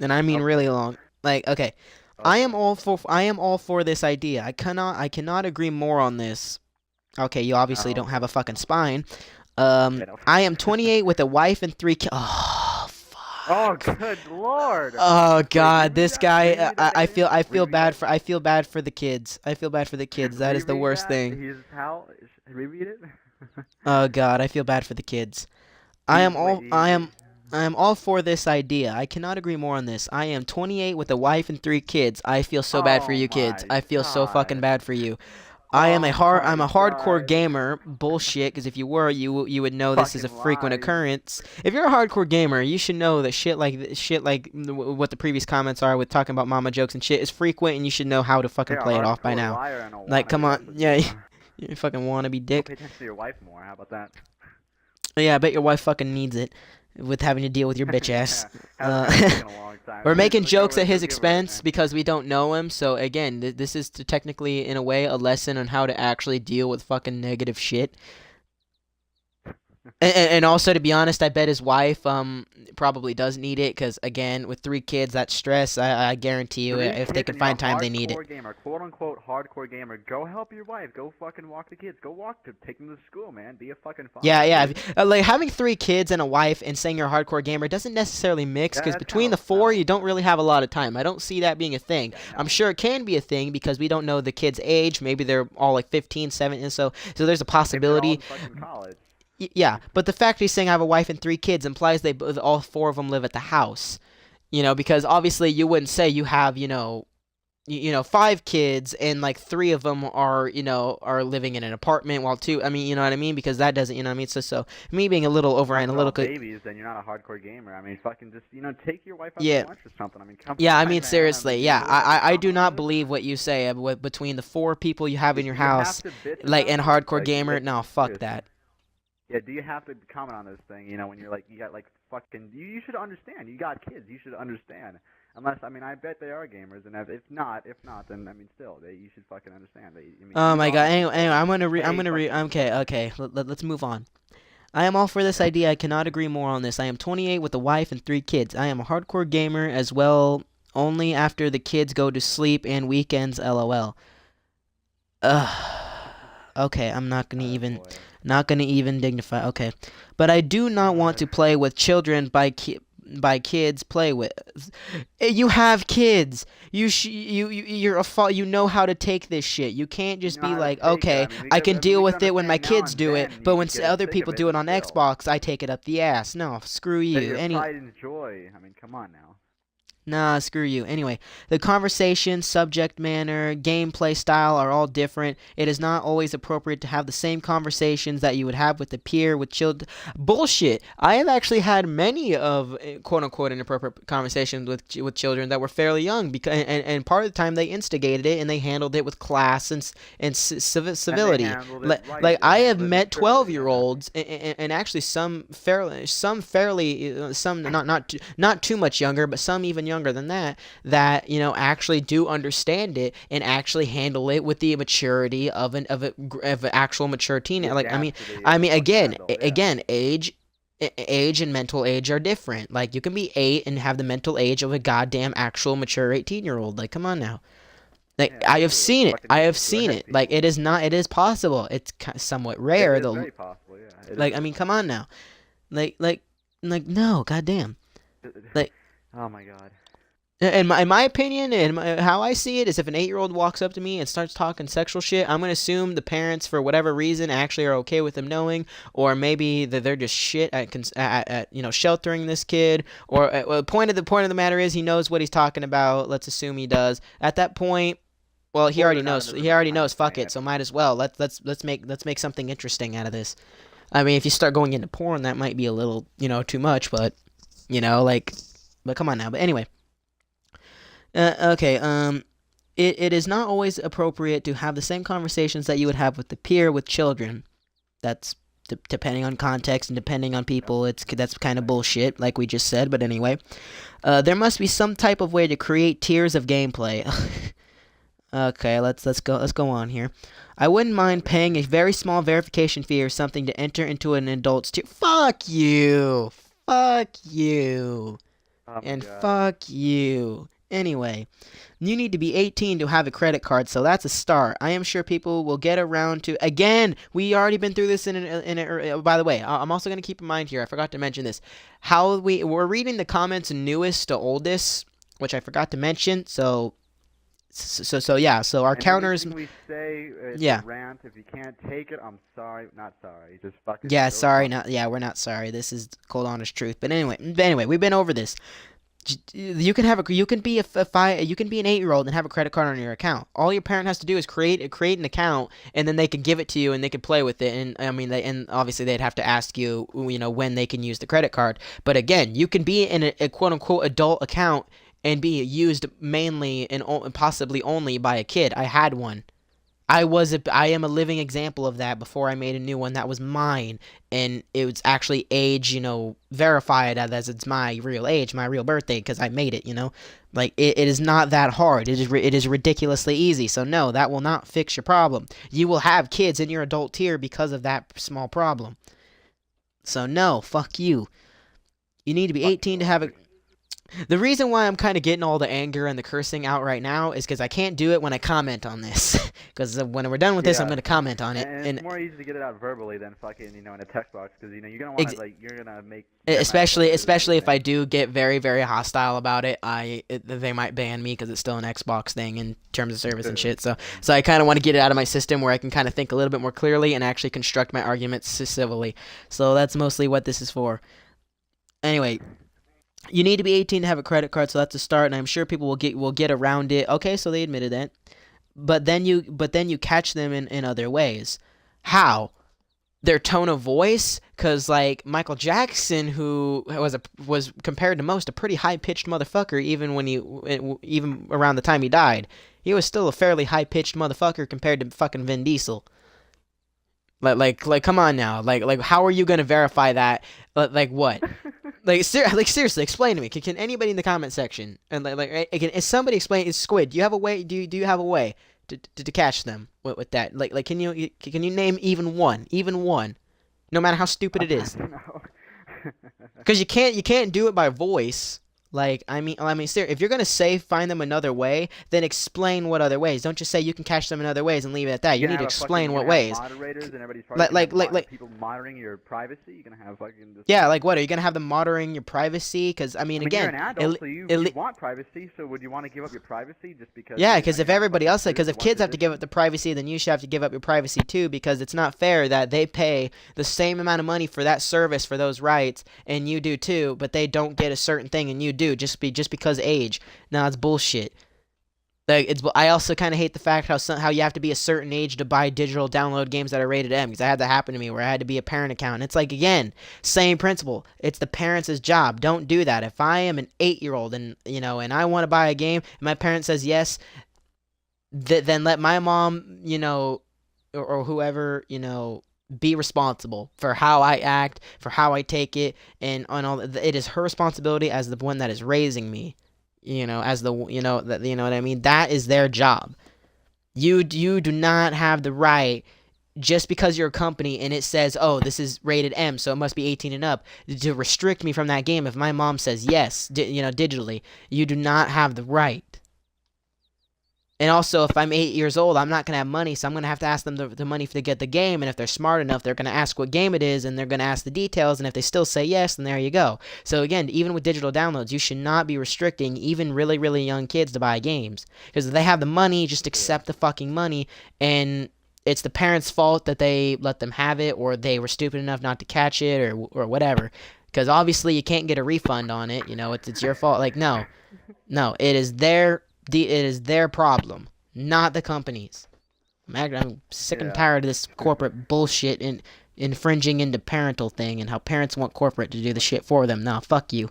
and I mean really long. Like, okay, I am all for this idea. I cannot agree more on this. Okay, you obviously don't have a fucking spine. I am 28 with a wife and 3 kids. Oh, fuck. Oh, good lord. Oh god, this guy. I feel bad for the kids. I feel bad for the kids. That is the worst thing. Reread it. Oh god, I feel bad for the kids. I am all for this idea. I cannot agree more on this. I am 28 with a wife and 3 kids. I feel so bad for you kids. I feel so fucking bad for you. I'm a hardcore gamer. Bullshit, because if you were, you would know this is a frequent occurrence. If you're a hardcore gamer, you should know that shit like what the previous comments are with talking about mama jokes and shit is frequent, and you should know how to fucking play it off by now. Like, come on, yeah. You fucking wannabe dick. Pay attention to your wife more. How about that? Yeah, I bet your wife fucking needs it, with having to deal with your bitch ass. We're making jokes at his expense because we don't know him. So again, this is technically, in a way, a lesson on how to actually deal with fucking negative shit. And also, to be honest, I bet his wife probably does need it, because again, with 3 kids, that stress, I guarantee you, if they can find time, they need it. Gamer, quote unquote hardcore gamer, go help your wife, go fucking walk the kids, take them to school, man, be a fucking father. Yeah. Like, having 3 kids and a wife and saying you're a hardcore gamer doesn't necessarily mix, because between the 4, you don't really have a lot of time. I don't see that being a thing. Yeah, no. I'm sure it can be a thing because we don't know the kids' age. Maybe they're all like 15, 17, so there's a possibility. Maybe they're all in fucking college. Yeah, but the fact he's saying I have a wife and 3 kids implies all 4 of them live at the house. Because obviously you wouldn't say you have, 5 kids and like 3 of them are living in an apartment while 2, I mean, you know what I mean? Because that doesn't, you know what I mean? So me being a little over analytical. Babies, then you're not a hardcore gamer. I mean, fucking just, take your wife out to lunch or something. I mean, come yeah, I mean, seriously, yeah. I do not believe what you say between the 4 people you have in your house, like, and hardcore gamer. No, fuck that. Yeah, do you have to comment on this thing, when you're like, you got like fucking, you should understand, you got kids, you should understand. Unless, I mean, I bet they are gamers, and if not, then, I mean, still, you should fucking understand. Oh my god, anyway, I'm gonna read, okay, let's move on. I am all for this idea, I cannot agree more on this. I am 28 with a wife and 3 kids. I am a hardcore gamer as well, only after the kids go to sleep and weekends, lol. Okay, I'm not gonna even... Not gonna even dignify. Okay, but I do not want to play with children by kids. Play with. You have kids. You're you know how to take this shit. You can't just be like, okay, I can deal with it when my kids do it, but when other people do it on Xbox, I take it up the ass. No, screw you. Pride and joy. I mean, come on now. Nah, screw you. Anyway, the conversation, subject matter, gameplay style are all different. It is not always appropriate to have the same conversations that you would have with a peer, with children. Bullshit. I have actually had many of quote-unquote inappropriate conversations with children that were fairly young, and part of the time they instigated it and they handled it with class and civility. Like I have met 12-year-olds and actually some not too much younger, but some even younger, younger than that that actually do understand it and actually handle it with the maturity of an actual mature The teenager. Like audacity I of a mean fucking again adult, yeah. again age and mental age are different. Like you can be 8 and have the mental age of a goddamn actual mature 18-year-old. Like come on now. Like Yeah, I have absolutely. seen it. Fucking I have go seen ahead, it. Like people. it is possible. It's somewhat It rare is though. very possible, yeah. It Like I is. mean, come on now. Like no, goddamn. Like Oh my god. in my opinion, and how I see it is, if an 8-year-old walks up to me and starts talking sexual shit, I'm gonna assume the parents, for whatever reason, actually are okay with them knowing, or maybe that they're just shit at sheltering this kid. Or well, the point of the matter is he knows what he's talking about. Let's assume he does. At that point, well, he Or already they're not knows. into He the already kind knows. of Fuck saying it. it. So might as well. Let's make something interesting out of this. I mean, if you start going into porn, that might be a little too much, but like, but come on now. But anyway, okay. It is not always appropriate to have the same conversations that you would have with the peer with children. That's depending on context and depending on people. That's kind of bullshit, like we just said. But anyway, there must be some type of way to create tiers of gameplay. Okay, let's go on here. I wouldn't mind paying a very small verification fee or something to enter into an adult's tier. Fuck you. Fuck you. Oh my And god. fuck you. Anyway, you need to be 18 to have a credit card, so that's a start. I am sure people will get around to. Again, we already been through this by the way, I'm also going to keep in mind here, I forgot to mention this. We're reading the comments newest to oldest, which I forgot to mention, so yeah, so our And counters. everything we say is a Yeah. rant. If you can't take it, I'm sorry. Not sorry. Just fucking Yeah, go sorry, fuck. not yeah, we're not sorry. This is cold honest truth. But anyway, we've been over this. You can have you can be you can be an 8-year-old and have a credit card on your account. All your parent has to do is create an account, and then they can give it to you and they can play with it. And I mean, and obviously they'd have to ask you, when they can use the credit card. But again, you can be in a quote unquote adult account and be used mainly and possibly only by a kid. I had one. I am a living example of that. Before I made a new one that was mine, and it was actually age, verified as it's my real age, my real birthday, because I made it. Like it is not that hard. It is ridiculously easy. So no, that will not fix your problem. You will have kids in your adult tier because of that small problem. So no, fuck you. You need to be Fuck 18 you to all. have a. The reason why I'm kind of getting all the anger and the cursing out right now is because I can't do it when I comment on this. Because when we're done with this, I'm Yeah. going to comment on it. And it's And more easy to get it out verbally than fucking, in a text box, because you're gonna want ex- to you're gonna make especially messages and especially if I everything. do get very very hostile about it, they might ban me because it's still an Xbox thing in terms of service and shit. So I kind of want to get it out of my system where I can kind of think a little bit more clearly and actually construct my arguments civilly. So that's mostly what this is for. Anyway, you need to be 18 to have a credit card, so that's a start, and I'm sure people will get around it. Okay, so they admitted that. But then you catch them in other ways. How? Their tone of voice, because like Michael Jackson, who was compared to most a pretty high pitched motherfucker, even around the time he died, he was still a fairly high pitched motherfucker compared to fucking Vin Diesel. Like, come on now. Like, how are you gonna verify that? Like what? Like seriously, explain to me. Can anybody in the comment section and can somebody explain? Squid, do you have a way? Do you have a way to catch them with that? Like can you name even one, no matter how stupid it is? No. Because you can't do it by voice. Like seriously, if you're gonna say find them another way, then explain what other ways. Don't just say you can catch them in other ways and leave it at that. You You're need gonna to have a fucking, explain you're what gonna have ways. moderators, and everybody's probably Like gonna have people like monitoring your privacy. You're gonna have fucking just. yeah, like what? Are you gonna have them monitoring your privacy? Because I mean, you're again, an adult, so you want privacy. So would you want to give up your privacy just because? yeah, You're because if gonna everybody fucking else, because choose if one kids have to give up position? the privacy, then you should have to give up your privacy too. Because it's not fair that they pay the same amount of money for that service for those rights, and you do too, but they don't get a certain thing and you do just because age. No, it's bullshit. Like I also kind of hate the fact how you have to be a certain age to buy digital download games that are rated M, because I had that happen to me where I had to be a parent account. And it's like, again, same principle. It's the parents' job. Don't do that. If I am an 8-year-old and I want to buy a game and my parent says yes, then let my mom or whoever be responsible for how I act, for how I take it, and on all. It is her responsibility as the one that is raising me. as the that what I mean. That is their job. You do not have the right, just because you're a company and it says, oh, this is rated M, so it must be 18 and up, to restrict me from that game if my mom says yes, digitally. You do not have the right. And also, if I'm 8 years old, I'm not going to have money, so I'm going to have to ask them the money to get the game. And if they're smart enough, they're going to ask what game it is, and they're going to ask the details. And if they still say yes, then there you go. So again, even with digital downloads, you should not be restricting even really, really young kids to buy games. Because if they have the money, just accept the fucking money. And it's the parents' fault that they let them have it, or they were stupid enough not to catch it, or whatever. Because obviously you can't get a refund on it. It's your fault. Like, no, it is their problem, not the company's. I'm sick and Yeah. tired of this corporate bullshit and infringing into parental thing, and how parents want corporate to do the shit for them. Nah, fuck you.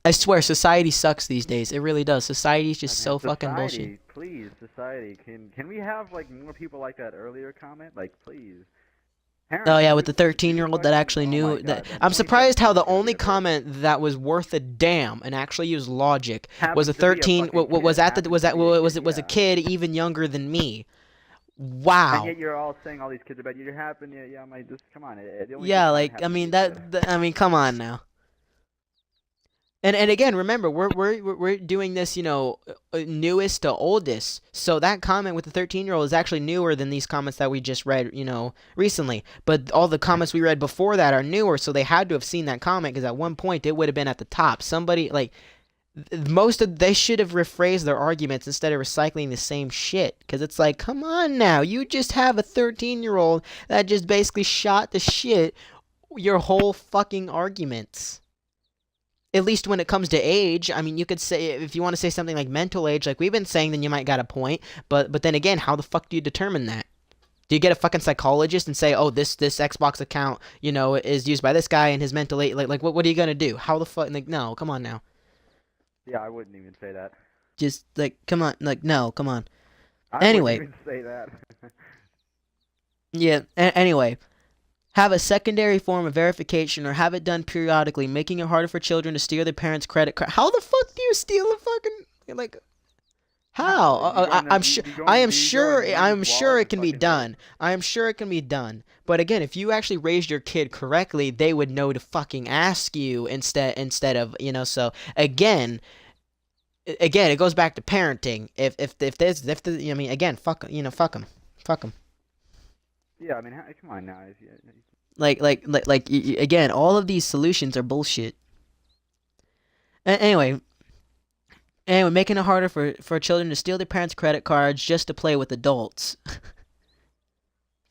I swear, society sucks these days. It really does. Society's just Man, so fucking bullshit. society, please, society. Can we have like more people like that earlier comment? Like, please. Oh Parents, yeah, with you the you 13-year-old that fucking, actually oh my knew that. god, man, I'm surprised how 2017 is the gonna be only a bitch. comment that was worth a damn and actually used logic was a Happens to be a 13. fucking What was kid. that? Happens to be a kid, It was a yeah. kid even younger than me. And Wow. yet you're all saying all these kids about you. You're happy, yeah, yeah. I'm like, just come on. The only kid Yeah, might like I happen to be mean a kid. I mean, come on now. And again, remember, we're doing this, newest to oldest. So that comment with the 13-year-old is actually newer than these comments that we just read, recently. But all the comments we read before that are newer, so they had to have seen that comment, because at one point it would have been at the top. Somebody like they should have rephrased their arguments instead of recycling the same shit. Because it's like, come on now, you just have a 13-year-old that just basically shot the shit your whole fucking arguments. At least when it comes to age, I mean, you could say, if you want to say something like mental age, like we've been saying, then you might got a point. But then again, how the fuck do you determine that? Do you get a fucking psychologist and say, oh, this Xbox account, is used by this guy and his mental age? Like what are you gonna do? How the fuck? Like, no, come on now. Yeah, I wouldn't even say that. Just like, come on, like, no, come on. I wouldn't Anyway, even say that. yeah. Anyway, have a secondary form of verification, or have it done periodically, making it harder for children to steal their parents' credit card. How the fuck do you steal a fucking, like? How? How? You go in I'm the, sure. you go I in, am do you go sure. in I'm Women's sure wallet it and can be fucking do it? done. I am sure it can be done. But again, if you actually raised your kid correctly, they would know to fucking ask you instead of. So again, it goes back to parenting. I mean, again, fuck them, fuck them. Yeah, I mean, come on now. Again, all of these solutions are bullshit. Anyway, making it harder for children to steal their parents' credit cards just to play with adults.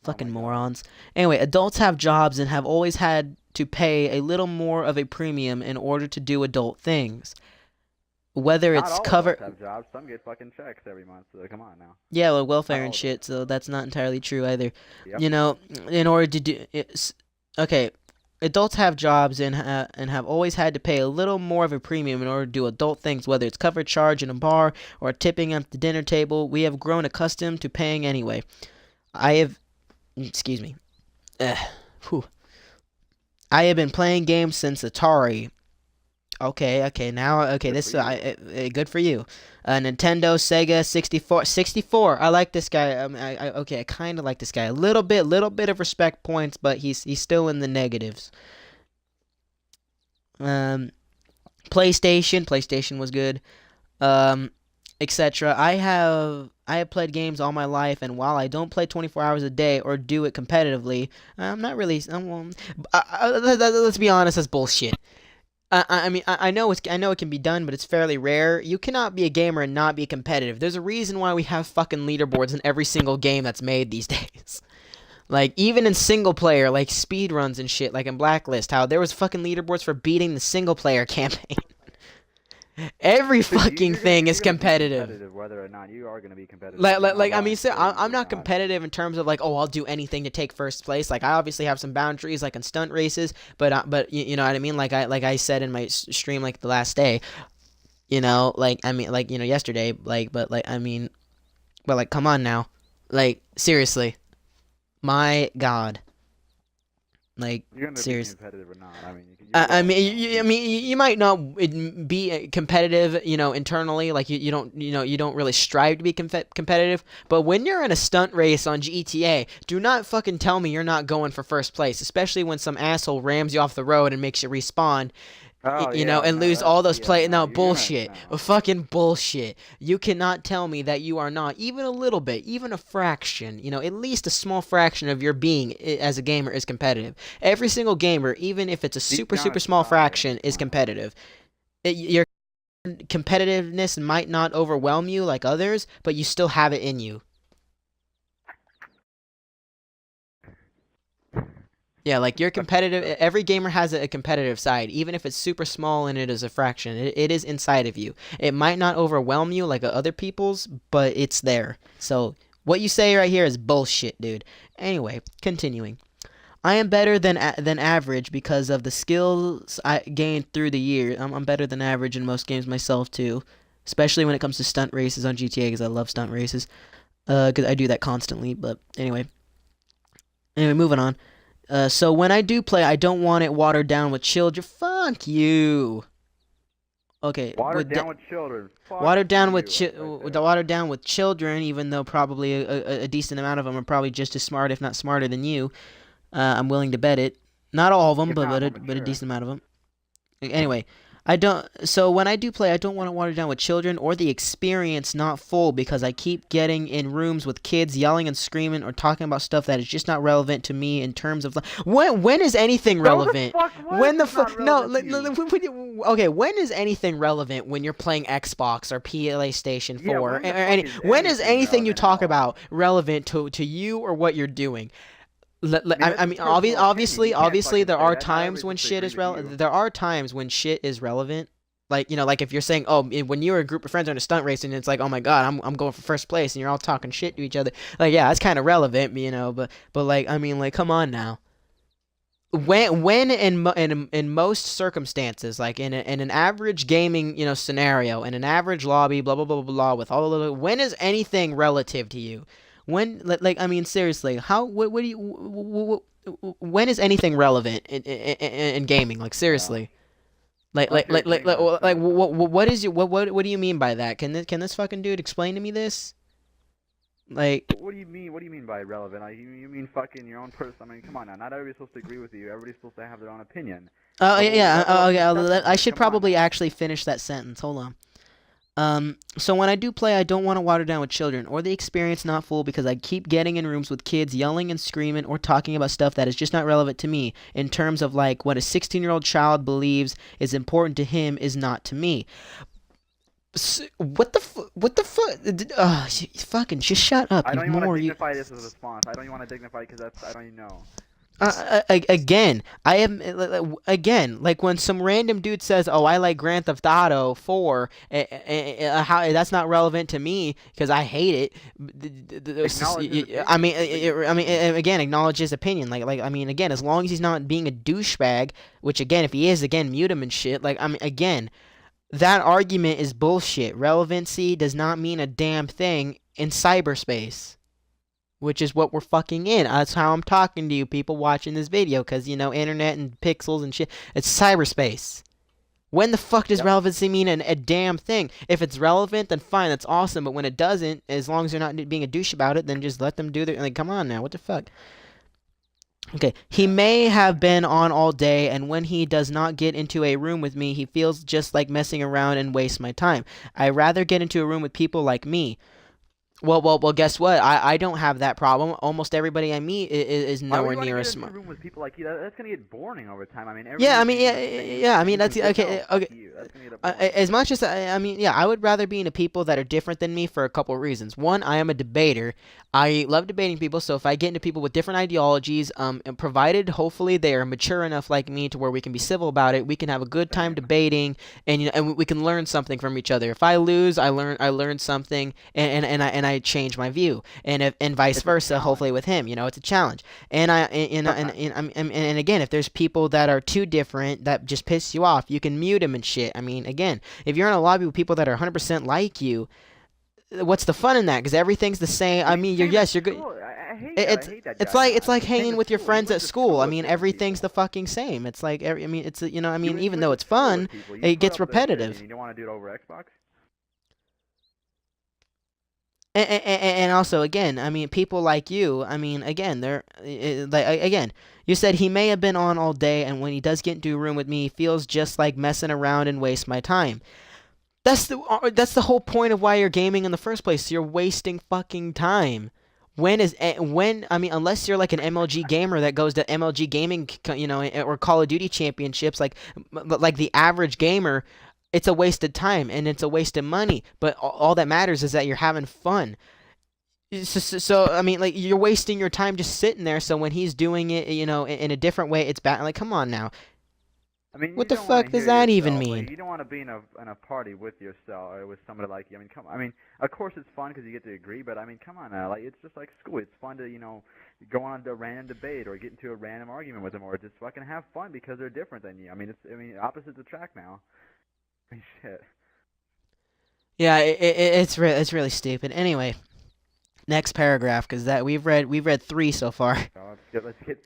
Oh Fucking my god. morons. Anyway, adults have jobs and have always had to pay a little more of a premium in order to do adult things. Whether Not it's all adults cover, have jobs. Some get fucking checks every month. So come on now. yeah, well, Not welfare and all adults. shit. So that's not entirely true either. Yep. In order to do it's okay. Adults have jobs and have always had to pay a little more of a premium in order to do adult things, whether it's cover charge in a bar or tipping at the dinner table. We have grown accustomed to paying anyway. I have, excuse me. Whew. I have been playing games since Atari. Okay, now, okay, Good this, for you. good for you. Nintendo, Sega, 64. I like this guy. Okay, I kind of like this guy. A little bit of respect points, but he's still in the negatives. Um, PlayStation was good. Um, etc. I have played games all my life, and while I don't play 24 hours a day or do it competitively, I'm not really. Let's be honest, that's bullshit. I mean, I know it can be done, but it's fairly rare. You cannot be a gamer and not be competitive. There's a reason why we have fucking leaderboards in every single game that's made these days. Like, even in single player, like speedruns and shit, like in Blacklist, how there was fucking leaderboards for beating the single player campaign. Every Dude, fucking thing is you're gonna be competitive. competitive whether or not. You are gonna be competitive. You're not I mean, lying. so I'm You're not not. competitive in terms of like, oh, I'll do anything to take first place. Like, I obviously have some boundaries, like in stunt races, but you know what I mean. Like I said in my stream, like the last day, like I mean, like yesterday, like, but like I mean, but like, come on now, like seriously, my God, Like, You're gonna be seriously. competitive or not? I mean, you're I well mean, known. you might not be competitive, internally. Like you don't, you don't really strive to be competitive. But when you're in a stunt race on GTA, do not fucking tell me you're not going for first place. Especially when some asshole rams you off the road and makes you respawn, Oh yeah, and no, lose that's all those yeah, play. no, No, you're not bullshit. no. Fucking bullshit. You cannot tell me that you are not, even a little bit, even a fraction, at least a small fraction of your being as a gamer is competitive. Every single gamer, even if it's a Deep super, down super small inside, fraction, is come on. competitive. Your competitiveness might not overwhelm you like others, but you still have it in you. Yeah, like you're competitive. Every gamer has a competitive side, even if it's super small and it is a fraction. It is inside of you. It might not overwhelm you like other people's, but it's there. So what you say right here is bullshit, dude. Anyway, continuing. I am better than average because of the skills I gained through the year. I'm better than average in most games myself too, especially when it comes to stunt races on GTA because I love stunt races. Because I do that constantly. But anyway, moving on. So when I do play, I don't want it watered down with children. Fuck you. Okay, Watered down with children. Fuck watered down with you, right there. watered down with children, even though probably a decent amount of them are probably just as smart, if not smarter than you. I'm willing to bet it. Not all of them, If not more but a mature. decent amount of them. Anyway, I don't. So when I do play, I don't want to water down with children or the experience not full because I keep getting in rooms with kids yelling and screaming or talking about stuff that is just not relevant to me in terms of when is anything No, the relevant? fuck When what the is not fuck no, relevant to you? okay, when is anything relevant when you're playing Xbox or PlayStation Yeah, 4 when the or fuck any is when is anything anything you relevant at talk all? about relevant to you or what you're doing? I mean, that's I a mean, personal opinion. You can't obviously, fucking there say are that. Not times everybody's when supposed to shit agree is with you. relevant. There are times when shit is relevant. Like if you're saying, oh, when you're a group of friends on a stunt race, and it's like, oh my god, I'm going for first place, and you're all talking shit to each other. Like, yeah, that's kind of relevant, but like, I mean, like, come on now. When in most circumstances, like in an average gaming scenario, in an average lobby, blah blah blah blah blah, with all of the, when is anything relative to you? When like I mean seriously, how what do you when is anything relevant in gaming? Like Yeah. seriously, like Unless like you're a like like, gamer like, like yourself. what is you what do you mean by that? Can this fucking dude explain to me this? Like What do you mean? What do you mean by relevant? Like, you mean fucking your own person? I mean, come on now. Not everybody's supposed to agree with you. Everybody's supposed to have their own opinion. oh But yeah, yeah, level of okay, I discussion. should Come on probably now. actually finish that sentence. Hold on. So when I do play, I don't want to water down with children or the experience not full because I keep getting in rooms with kids yelling and screaming or talking about stuff that is just not relevant to me in terms of like what a 16-year-old child believes is important to him is not to me. What the fuck? Fucking just shut up, I you don't even want to more you. dignify this as a response. I don't even want to dignify because that's I don't even know. Again, I am again like when some random dude says, "Oh, I like Grand Theft Auto 4," how that's not relevant to me because I hate Acknowledge his it. I opinion. mean, Completely I mean, understand. again, acknowledge his opinion. Like I mean, again, as long as he's not being a douchebag, which again, if he is, again, mute him and shit. Like I mean, again, that argument is bullshit. Relevancy does not mean a damn thing in cyberspace, which is what we're fucking in. That's how I'm talking to you people watching this video, because, internet and pixels and shit. It's cyberspace. When the fuck does Yep. relevancy mean a damn thing? If it's relevant, then fine, that's awesome. But when it doesn't, as long as they're not being a douche about it, then just let them do their. Like, come on now, what the fuck? Okay, he Yeah. may have been on all day, and when he does not get into a room with me, he feels just like messing around and waste my time. I rather get into a room with people like me. Well. Guess what? I don't have that problem. Almost everybody I meet is Why would nowhere you want to near get as into a smart. room with people like you? That's gonna get boring over time. I mean, Yeah, I everybody's mean, saying yeah, the same yeah. I mean, things, that's and then okay. no, fuck Okay. you. That's gonna get boring. As much as I mean, yeah, I would rather be into people that are different than me for a couple of reasons. One, I am a debater. I love debating people. So if I get into people with different ideologies, and provided hopefully they are mature enough like me to where we can be civil about it, we can have a good time Same. debating, and and we can learn something from each other. If I lose, I learn something, and I change my view, and vice It's a versa. Hopefully challenge. with him, it's a challenge. Sometimes. And again, if there's people that are too different that just piss you off, you can mute them and shit. I mean, again, if you're in a lobby with people that are 100% like you, what's the fun in that? Because everything's the same. I I mean, mean, same in you're good. school. hate that. I It's hate that it's guy like now. it's I mean, like the same hanging with with your school. You friends went at to school school. I with mean, different everything's people. the fucking same. It's like I mean, it's you know, I mean, You even went though to it's school fun, with people. You it put gets up the shitty, and repetitive. you don't want to do it over Xbox. And also, again, I mean, people like you, I mean, again, they're like again. You said he may have been on all day, and when he does get into a room with me, he feels just like messing around and waste my time. That's the whole point of why you're gaming in the first place. You're wasting fucking time. When I mean, unless you're like an MLG gamer that goes to MLG gaming, you know, or Call of Duty championships, like the average gamer, it's a wasted time and it's a waste of money. But all that matters is that you're having fun. So I mean, like you're wasting your time just sitting there. So when he's doing it, you know, in a different way, it's bad. Like, come on now, I mean, what you the don't want fuck to does hear that even yourself. Like, mean? you don't want to be in a party with yourself or with somebody like you. I mean, come. I mean, of course it's fun because you get to agree, but I mean, come on now. Like, it's just like school. It's fun to go on a random debate or get into a random argument with them or just fucking have fun because they're different than you. I mean, opposites attract now. I mean, shit. Yeah, it's really stupid. Anyway, next paragraph, because that we've read three so far. So let's get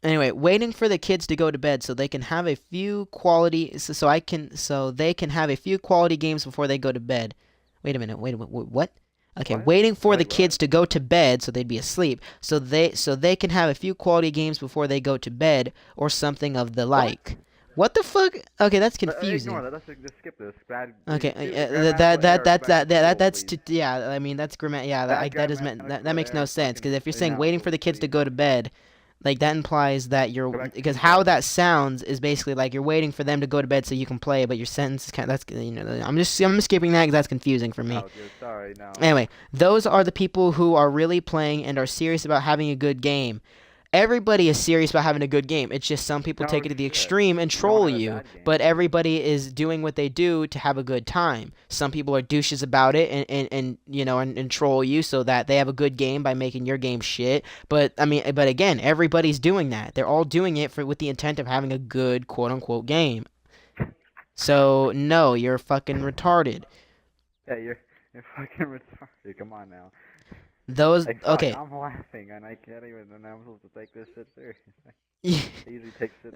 Anyway, waiting for the kids to go to bed so they can have a few quality so they can have a few quality games before they go to bed. Wait a minute. What? Okay, what? waiting for the Wait, kids what? to go to bed so they'd be asleep. So they can have a few quality games before they go to bed or something of the What? like. What the fuck? Okay, that's Ignore confusing. that. Just skip this. Bad. Okay, Grammatical error. Go back to school, that's please. yeah. I mean, that's grammar. Yeah, Bad that is meant. That grammatical makes no error. sense because Fucking if you're saying waiting for analysis, the kids to please. go to bed, like that implies that you're Go back to because how kindergarten. that sounds is basically like you're waiting for them to go to bed so you can play, but your sentence is kind of, that's you know I'm just skipping that because that's confusing for me. Oh, dude, sorry, no. Anyway, those are the people who are really playing and are serious about having a good game. Everybody is serious about having a good game. It's just some people No take it to the shit. extreme and You don't troll have a you, bad game. but everybody is doing what they do to have a good time. Some people are douches about it and you know and troll you so that they have a good game by making your game shit. But I mean, but again, everybody's doing that. They're all doing it with the intent of having a good quote unquote game. So no, you're fucking retarded. Yeah, you're fucking retarded. Come on now. Those Like, fuck, okay. I'm laughing and I can't even, and I'm supposed to take this shit seriously. Yeah, I usually take shit.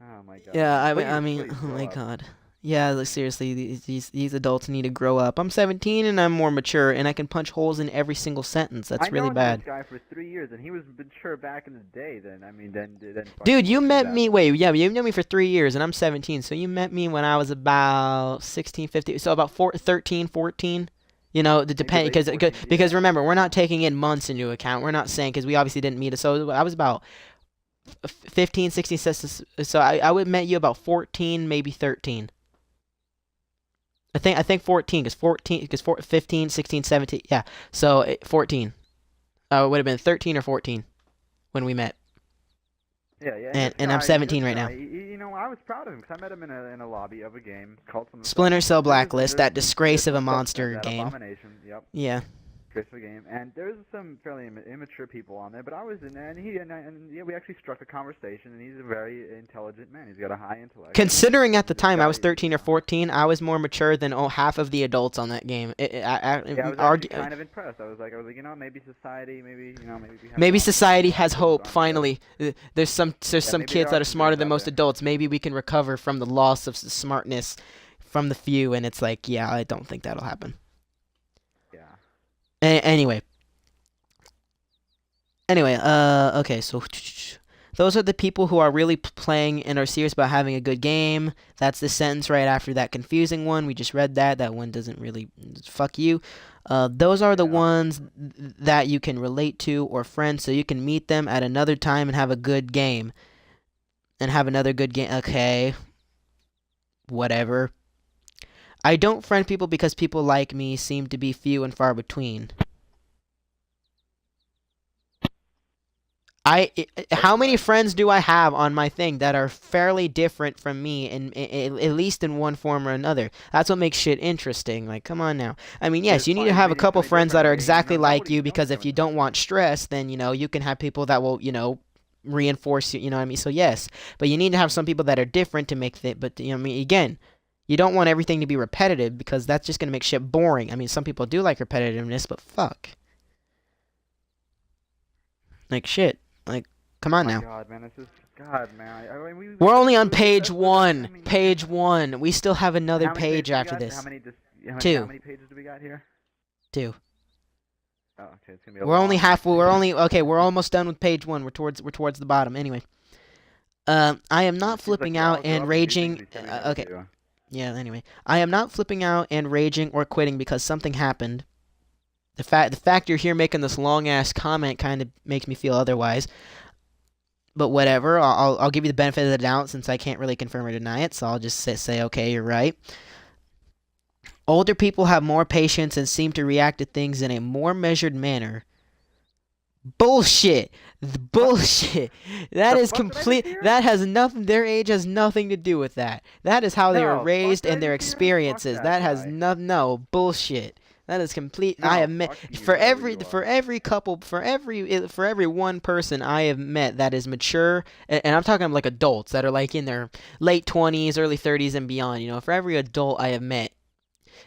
Oh my god. I mean, Please oh grow my up. god. Yeah, like, seriously, these adults need to grow up. I'm 17 and I'm more mature, and I can punch holes in every single sentence. I That's really known this bad. guy for 3 years and he was mature back in the day. Then I mean, then Dude, fucking you these met me, assholes. wait, yeah, you knew me for 3 years, and I'm 17, so you met me when I was about 16, 15, so about 13, 14. You know, the Maybe depend late because 14s. because Yeah. remember, we're not taking in months into account. We're not saying because we obviously didn't meet. So I was about 15, 16, so I would met you about 14, maybe 13. I think 14 because 15, 16, 17. Yeah. So 14. It would have been 13 or 14 when we met. Yeah. And And I'm 17 right now. I was proud of him because I met him in a lobby of a game called something. Splinter Cell There's Blacklist, that disgrace of a monster that game. abomination. Yep. Yeah. Christmas game, and there's some fairly immature people on there, but I was in there, and yeah, we actually struck a conversation, and he's a very intelligent man. He's got a high intellect. Considering at the This time I guy, was 13 or 14, I was more mature than half of the adults on that game. yeah, I was actually kind of impressed. I was like, maybe society, maybe we have Maybe some society has people hope. gone together. Finally, there's some Maybe kids there that are are some smarter kids than out most there. adults. Maybe we can recover from the loss of smartness from the few. And it's like, yeah, I don't think that'll happen. Yeah. Anyway. Okay, so those are the people who are really playing and are serious about having a good game. That's the sentence right after that confusing one. We just read that. That one doesn't really fuck you. Those are the Yeah. ones that you can relate to or friends, so you can meet them at another time and have a good game. And have another good game. Okay. Whatever. I don't friend people because people like me seem to be few and far between. How many friends do I have on my thing that are fairly different from me at least in one form or another? That's what makes shit interesting. Like, come on now. I mean, yes, It's you need funny, to have a meeting couple somebody friends that different. are I mean, exactly like nobody you knows because them if you at the don't same want time. stress, then, you can have people that will, reinforce you, you know what I mean? So, yes, but you need to have some people that are different to make it, but, I mean, again, you don't want everything to be repetitive because that's just going to make shit boring. I mean, some people do like repetitiveness, but fuck. Like shit. Like, come Oh on my now. God, man, this is God, man. I mean, we We're could only on we could page test this. I one. mean, Page one. We still have another how many page pages do we after got? this. How Two. many pages do we got here? Two. Oh, okay, it's gonna be a We're only long half. next We're page. only okay. We're almost done with page one. We're towards the bottom. Anyway, I am not It seems like flipping we out all grow and up and do things raging. we said we never Okay. do. Yeah. Anyway, I am not flipping out and raging or quitting because something happened. The fact you're here making this long ass comment kind of makes me feel otherwise. But whatever. I'll give you the benefit of the doubt since I can't really confirm or deny it. So I'll just say okay, you're right. Older people have more patience and seem to react to things in a more measured manner. Bullshit. Bullshit. That The is fuck did I just complete. hear? That has nothing. Their age has nothing to do with that. That is how they were No, the fuck raised did I and their just hear? Fuck experiences. that That has guy. no bullshit. That is complete. I No, have met fuck you, for whoever every you for are. every couple for every one person I have met that is mature, and I'm talking like adults that are like in their late 20s, early 30s, and beyond. For every adult I have met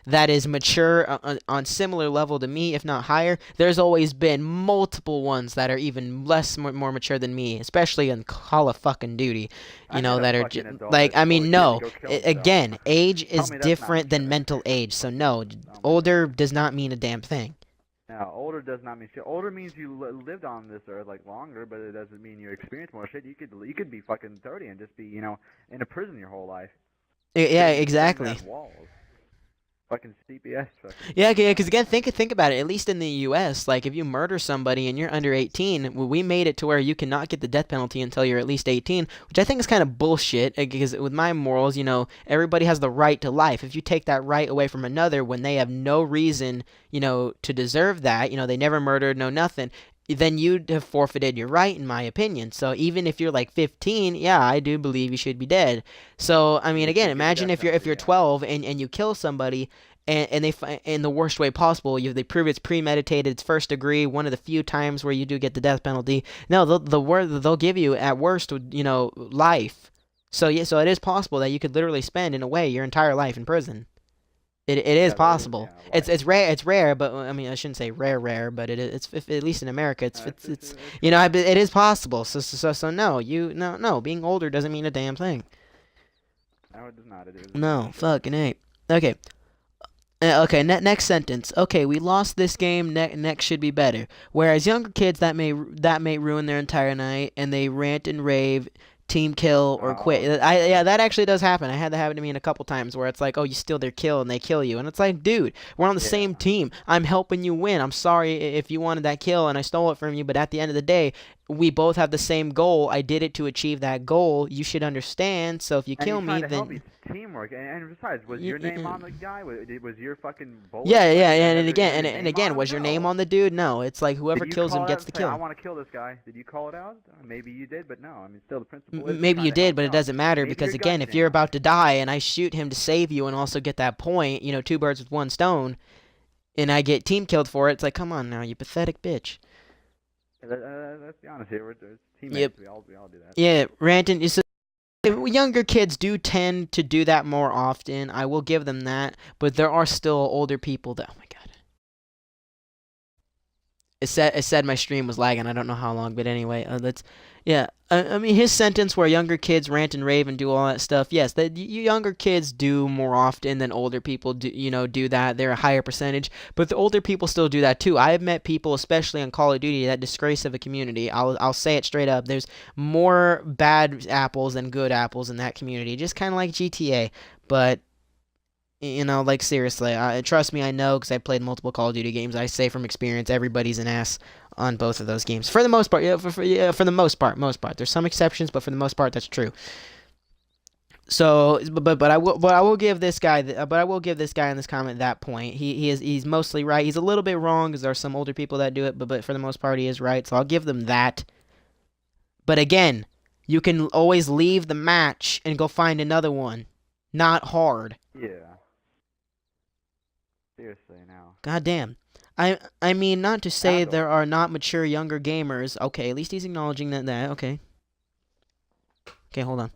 that is mature on similar level to me, if not higher. There's always been multiple ones that are even less more mature than me, especially in Call of fucking Duty. I met a That are fucking adult like that I told a mean, kid to no. go kill himself. Again, age Tell is me that's not different than mature. mental age, so no, Oh my older God. does not mean a damn thing. Now, older does not mean shit. Older means you lived on this earth like longer, but it doesn't mean you experience more shit. You could be fucking 30 and just be in a prison your whole life, Yeah, staring exactly. at walls. Fucking CPS. Fucking. Yeah, because again, think about it. At least in the U.S., like if you murder somebody and you're under 18, we made it to where you cannot get the death penalty until you're at least 18, which I think is kind of bullshit. Because with my morals, everybody has the right to life. If you take that right away from another when they have no reason, to deserve that, they never murdered, no nothing. Then you'd have forfeited your right, in my opinion. So even if you're like 15, yeah, I do believe you should be dead. So I mean, You again, should get the imagine death if you're penalty. Yeah. 12 and you kill somebody and in the worst way possible. They prove it's premeditated, it's first degree, one of the few times where you do get the death penalty. No, the word they'll give you at worst, life. So yeah, so it is possible that you could literally spend in a way your entire life in prison. It is Yeah, that is, possible. yeah, It's rare, but I mean I shouldn't say rare, but it's at least in America it's it's it is possible. So no, no, being older doesn't mean a damn thing. no, it does not. It is No, shit. fucking ain't. Okay. Okay, next sentence. Okay, we lost this game. Next should be better. Whereas younger kids that may ruin their entire night and they rant and rave, team kill or Oh, quit. Yeah, that actually does happen. I had that happen to me in a couple times where it's like, oh, you steal their kill and they kill you, and it's like, dude, we're on the yeah. same team. I'm helping you win. I'm sorry if you wanted that kill and I stole it from you, but at the end of the day, we both have the same goal. I did it to achieve that goal. You should understand. So if you And kill you're me, trying to help me. then It's teamwork. And besides, was your name on the guy? Was your fucking bullet? yeah, Like, and have again, your and name on again, him? was your name No. on the dude? No, it's like whoever Did you kills him call it out gets and the say, I kill. want to kill this guy? Did you call it out? Maybe you did, but no. I mean, still, the principle is Maybe trying you to help did, but you it out. doesn't matter Maybe your because gun again, if you're jammed. about to die and I shoot him to save you and also get that point, two birds with one stone, and I get team killed for it, it's like, come on now, you pathetic bitch. Let's be honest here. We're teammates. Yep. We all do that. Yeah, ranting. Younger kids do tend to do that more often. I will give them that, but there are still older people that. Oh my god. It said my stream was lagging. I don't know how long, but anyway, let's. Yeah, I mean his sentence where younger kids rant and rave and do all that stuff. Yes, that you younger kids do more often than older people do. Do that. They're a higher percentage, but the older people still do that too. I have met people, especially on Call of Duty, that disgrace of a community. I'll say it straight up. There's more bad apples than good apples in that community. Just kind of like GTA, but like seriously, trust me, I know because I played multiple Call of Duty games. I say from experience, everybody's an ass on both of those games. For the most part, yeah, for the most part, There's some exceptions, but for the most part, that's true. So, but I will give this guy, but I will give this guy in this comment that point. He's mostly right. He's a little bit wrong because there are some older people that do it, but for the most part, he is right. So I'll give them that. But again, you can always leave the match and go find another one. Not hard. Yeah. Seriously, now. God damn. I mean, not to say Outdoor. there are not mature younger gamers. Okay, at least he's acknowledging that. Okay. Okay, hold on.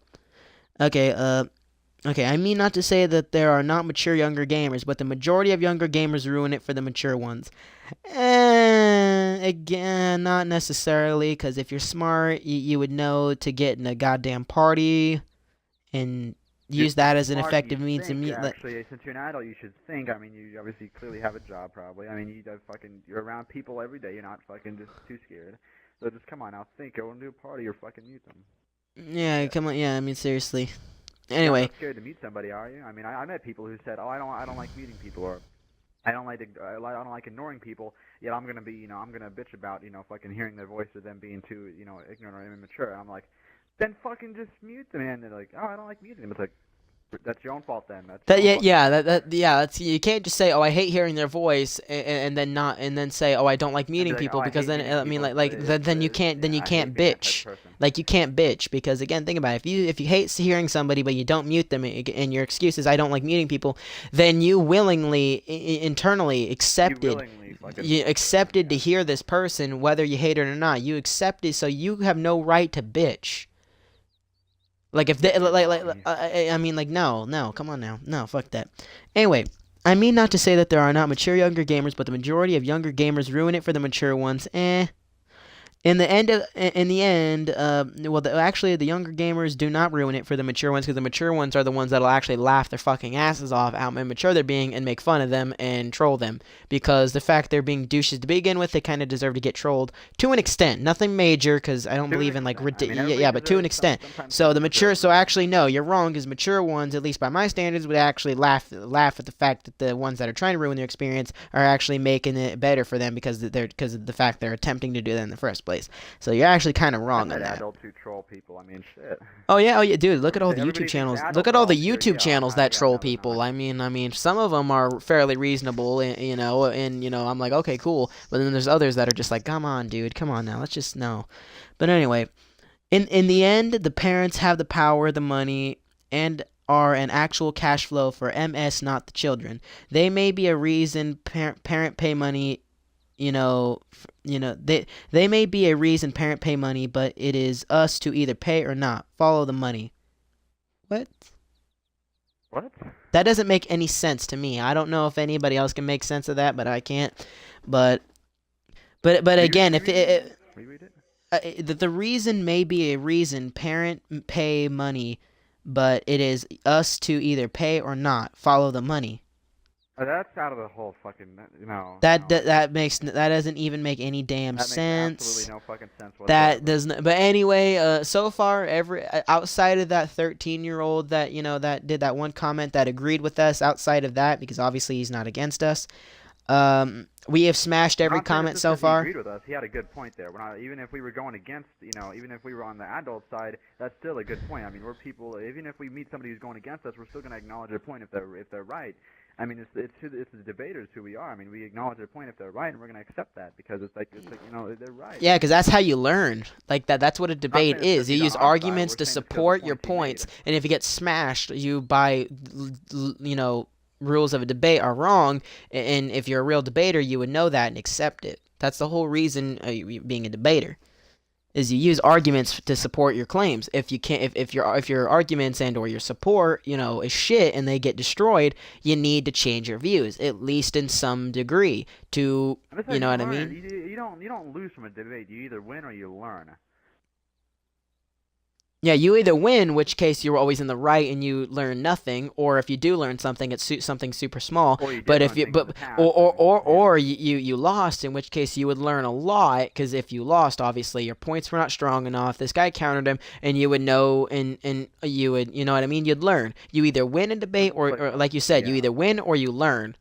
Okay, okay, I mean not to say that there are not mature younger gamers, but the majority of younger gamers ruin it for the mature ones. Again, not necessarily, because if you're smart, you would know to get in a goddamn party and If use you're that as an smart and you effective means to think, meet. actually, since you're an adult, you should think. I mean, you obviously clearly have a job, probably. I mean, you're around people every day. You're not fucking just too scared. So just come on now, think. Go and do a party or fucking mute them. Yeah, Shit. come on. Yeah, I mean seriously. You're Anyway, not scared to meet somebody, are you? I mean, I met people who said, "Oh, I don't like meeting people," or I don't like ignoring people. Yet I'm gonna be, I'm gonna bitch about, fucking hearing their voice or them being too, ignorant or immature. And I'm like, then fucking just mute them. And they're like, oh, I don't like muting them. It's like, that's your own fault then. That's your that own yeah fucking yeah fault. that's you can't just say, oh, I hate hearing their voice, and then not and then say, oh, I don't like And be meeting like, oh, people, I because hate then meeting I mean people. like then you can't Yeah, I hate being that type of bitch. person. Like you can't bitch, because again, think about it. If you hate hearing somebody but you don't mute them, and your excuse is I don't like muting people, then you willingly internally You accepted willingly fucking you muted them, accepted to yeah. hear this person whether you hate it or not. You accepted, so you have no right to bitch. Like if they Yeah, you're like wrong. I mean like no, come on now, no, fuck that. Anyway, I mean not to say that there are not mature younger gamers, but the majority of younger gamers ruin it for the mature ones. In the end, actually, the younger gamers do not ruin it for the mature ones, because the mature ones are the ones that'll actually laugh their fucking asses off how immature they're being and make fun of them and troll them. Because the fact they're being douches to begin with, they kind of deserve to get trolled to an extent. Nothing major, because I don't To an believe in like extent. I mean, everybody yeah, but to an deserves extent. sometimes So the someone mature, deserves so it. actually no, you're wrong, because mature ones, at least by my standards, would actually laugh at the fact that the ones that are trying to ruin their experience are actually making it better for them, because of the fact they're attempting to do that in the first place. So you're actually kind of I've wrong on met that. adults who troll people. I mean, shit. Oh yeah, dude. Look at all the YouTube Everybody thinks channels. Look adults at are all all the pure. YouTube channels that Yeah, troll no, they're people. not. I mean, some of them are fairly reasonable, and I'm like, okay, cool. But then there's others that are just like, come on, dude, come on now, let's just no. But anyway, in the end, the parents have the power, the money, and are an actual cash flow for MS, not the children. They may be a reason parent pay money, they may be a reason parent pay money, but it is us to either pay or not. Follow the money. What? What? That doesn't make any sense to me. I don't know if anybody else can make sense of that, but I can't. But again, if Reread it. the reason may be a reason parent pay money, but it is us to either pay or not. Follow the money. That's out of the whole fucking no. That No. that doesn't even make any damn That makes sense. absolutely no fucking sense That whatsoever. does not. But anyway, so far, outside of that 13-year-old that that did that one comment that agreed with us. Outside of that, because obviously he's not against us. We have smashed every Not saying comment just so 'cause he far. agreed with us. He had a good point there. We're not, even if we were going against, even if we were on the adult side, that's still a good point. I mean, we're people. Even if we meet somebody who's going against us, we're still going to acknowledge their point if they're right. I mean, it's the debaters who we are. I mean, we acknowledge their point if they're right, and we're going to accept that because it's like they're right. Yeah, because that's how you learn. Like that's what a Not debate saying it's is. because You he's use on our side. arguments We're to saying it's 'cause the support your points he made. points, and if you get smashed, you by rules of a debate are wrong. And if you're a real debater, you would know that and accept it. That's the whole reason being a debater. Is you use arguments to support your claims. If you can't, if your arguments and or your support, is shit and they get destroyed, you need to change your views, at least in some degree. To And that's how you know what I learn. mean? You don't lose from a debate. You either win or you learn. Yeah, you either win, in which case you're always in the right and you learn nothing, or if you do learn something, it's something super small. Or you did But learn if you things in the but past, or you lost, in which case you would learn a lot, because if you lost, obviously your points were not strong enough. This guy countered him, and you would know, and you would, you know what I mean? You'd learn. You either win a debate, or like you said, you yeah. either win or you learn.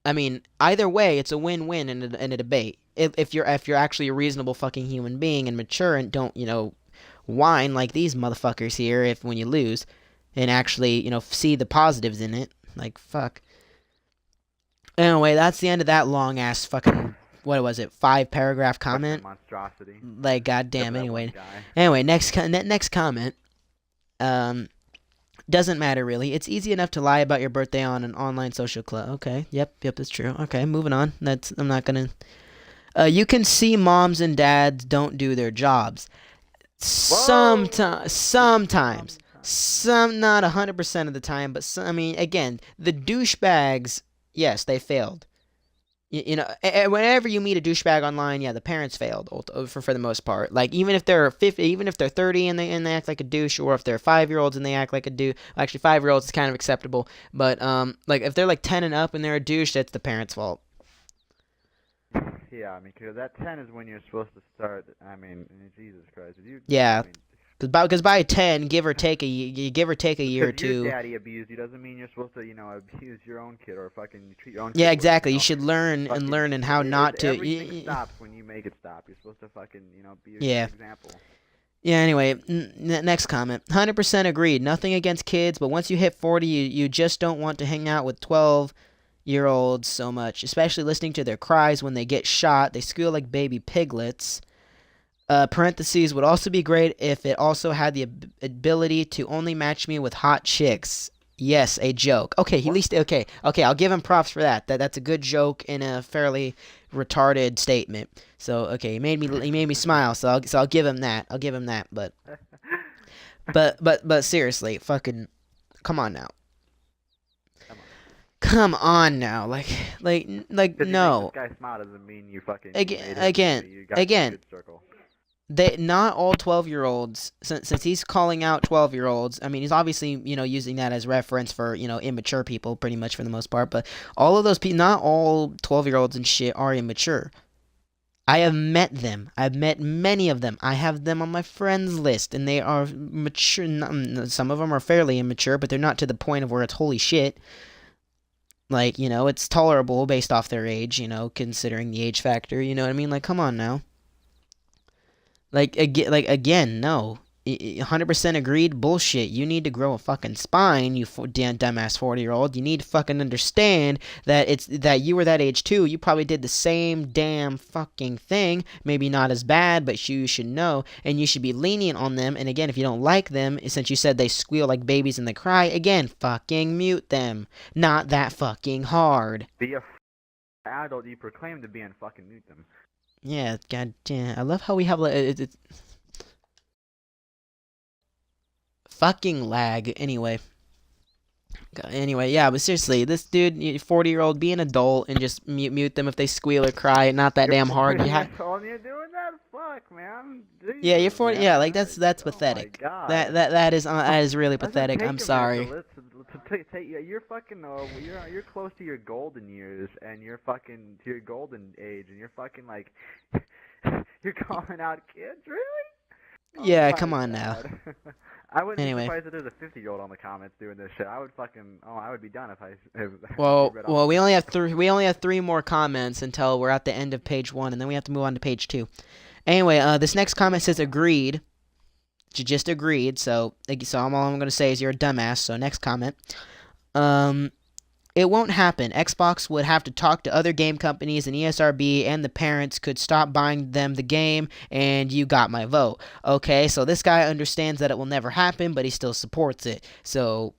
I mean, either way, it's a win-win in a debate. If you're actually a reasonable fucking human being and mature and don't whine like these motherfuckers here if when you lose, and actually see the positives in it. Like fuck. Anyway, that's the end of that long ass fucking what was it, 5-paragraph comment. Monstrosity. Like goddamn. Except for that one Anyway, guy. next comment. Doesn't matter really. It's easy enough to lie about your birthday on an online social club. Okay, yep, that's true. Okay, moving on. I'm not gonna. You can see moms and dads don't do their jobs. Sometimes, some, not 100% of the time, but some, I mean, again, the douchebags, yes, they failed. You know, whenever you meet a douchebag online, yeah, the parents failed for the most part. Like even if they're 50, even if they're 30 and they act like a douche, or if they're 5-year-olds and they act like a douche. Actually, 5-year-olds is kind of acceptable, but like if they're like 10 and up and they're a douche, that's the parents' fault. Yeah, I mean, because at 10 is when you're supposed to start. I mean, Jesus Christ, if you, I Yeah, mean, because by 10, give or take a year or because your two. daddy abused you doesn't mean you're supposed to, abuse your own kid or fucking treat your own Yeah, kid worse. exactly. You should learn and Fucking, learn and how not to. everything stops when you make it stop. You're supposed to fucking, be a good Yeah. example. Yeah, anyway, next comment. 100% agreed. Nothing against kids, but once you hit 40, you just don't want to hang out with 12-year-olds so much, especially listening to their cries when they get shot. They squeal like baby piglets. Parentheses would also be great if it also had the ability to only match me with hot chicks. Yes, a joke. Okay, he What? least okay. Okay, I'll give him props for that. That's a good joke in a fairly retarded statement. So okay, he made me smile. So I'll give him that. I'll give him that. But seriously, fucking come on now. Come on. Come on now. Like Because you make this no. guy smile doesn't mean you fucking Again made him. again You got in a again. good circle. They not all 12-year-olds, since he's calling out 12-year-olds. I mean, he's obviously using that as reference for immature people pretty much for the most part, but all of those people, not all 12-year-olds and shit are immature. I have met them. I've met many of them. I have them on my friends list, and they are mature. Some of them are fairly immature, but they're not to the point of where it's holy shit. Like, it's tolerable based off their age, considering the age factor. You know what I mean? Like, come on now. Again, no. 100% agreed. Bullshit. You need to grow a fucking spine, you dumbass 40-year-old. You need to fucking understand that you were that age too. You probably did the same damn fucking thing. Maybe not as bad, but you should know, and you should be lenient on them. And again, if you don't like them, since you said they squeal like babies and they cry, again, fucking mute them. Not that fucking hard. Be a adult you proclaim to be and fucking mute them. Yeah, god damn. I love how we have fucking lag. Anyway, yeah, but seriously, this dude, 40-year-old, be an adult and just mute them if they squeal or cry. Not that You're damn hard. 40 years old and you're doing that? Fuck, man. Yeah, you're Jesus, 40. man. Yeah, like that's Oh my pathetic. God. That is really Doesn't pathetic. take I'm a minute sorry. you're fucking you're close to your golden years and you're fucking to your golden age and you're fucking like you're calling out kids, really? Oh Yeah, my come on now. God. I wouldn't be Anyway, surprised if there's a 50-year-old on the comments doing this shit. I would fucking I would be done if well, you read off well, of we this. only have three more comments until we're at the end of page 1, and then we have to move on to page 2. Anyway, this next comment says agreed. Just agreed. So all I'm gonna say is you're a dumbass. So next comment. Um, It won't happen. Xbox would have to talk to other game companies and ESRB, and the parents could stop buying them the game, and you got my vote. Okay, so this guy understands that it will never happen, but he still supports it. So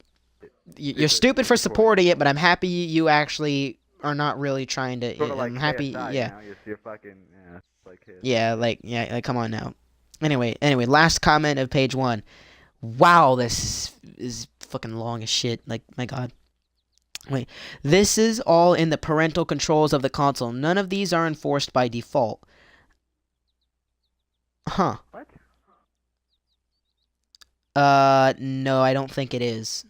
you're stupid for supporting it, but I'm happy you actually are not really trying to. Sort of like I'm happy, KSI, yeah. you're fucking it's like his. Yeah, come on now. Anyway, last comment of page 1. Wow, this is fucking long as shit. Like, my god. Wait, this is all in the parental controls of the console. None of these are enforced by default. Huh. What? No, I don't think it is.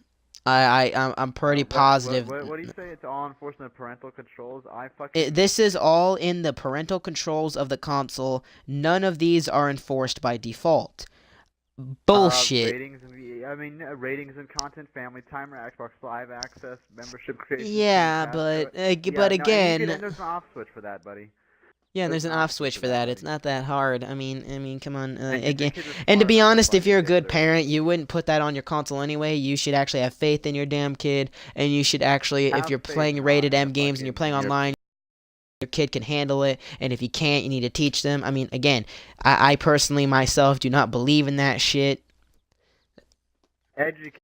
I'm pretty positive. What do you say? It's all enforcement of parental controls. I fucking. This is all in the parental controls of the console. None of these are enforced by default. Bullshit. Ratings and content, family timer, Xbox Live access, membership creation. Yeah, but again. And there's an off switch for that, buddy. Yeah, and there's an off switch for that. It's not that hard. I mean, come on. Again, and to smart be enough to honest, if fucking you're a get good through. parent, you wouldn't put that on your console anyway. You should actually have faith in your damn kid, and you should actually, if Have you're faith playing on rated the M games and you're playing fucking- online, your kid can handle it. And if you can't, you need to teach them. I mean, again, I personally myself do not believe in that shit. Educate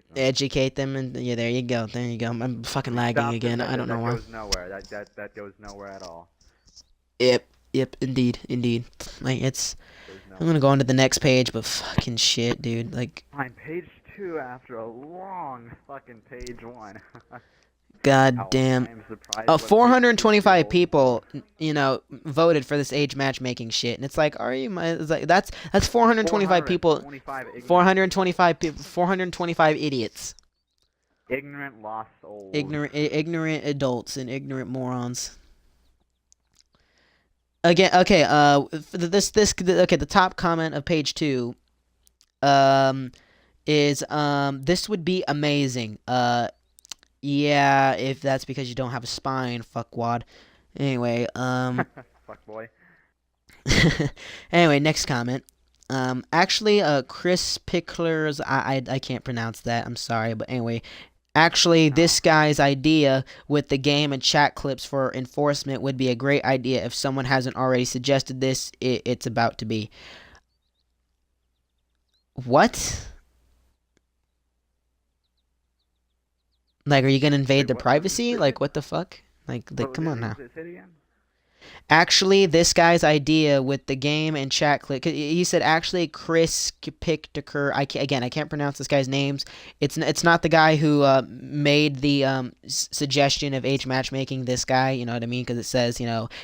them. Educate them, and yeah, there you go. I'm fucking lagging Stop again. that, I don't know why. That goes nowhere. That goes nowhere at all. Yep, indeed. Like it's. I'm gonna go on to the next page, but fucking shit, dude. Like, Fine, page 2 after a long fucking page 1. God Hell, I damn. am surprised what takes two 425 people. people, voted for this age matchmaking shit, and it's like, are you? It's like that's 425 people, 425 ignorant people. 425 people, 425 idiots, Ignorant lost souls. ignorant adults, and ignorant morons. Again, okay. Okay. The top comment of page 2, um, is this would be amazing. Yeah, if that's because you don't have a spine, fuckwad. Anyway, Fuck boy. anyway, next comment. Actually, Chris Pickler's, I can't pronounce that. I'm sorry, but anyway, actually, No. this guy's idea with the game and chat clips for enforcement would be a great idea. If someone hasn't already suggested this, it's about to be. What? Like, are you gonna invade Wait, the what? privacy? Like, what the fuck? Like, come on now. Say it again. Actually, this guy's idea with the game and chat clip. He said actually Chris Piktaker. I can't pronounce this guy's names. It's not the guy who made the suggestion of age matchmaking. This guy, you know what I mean? Because it says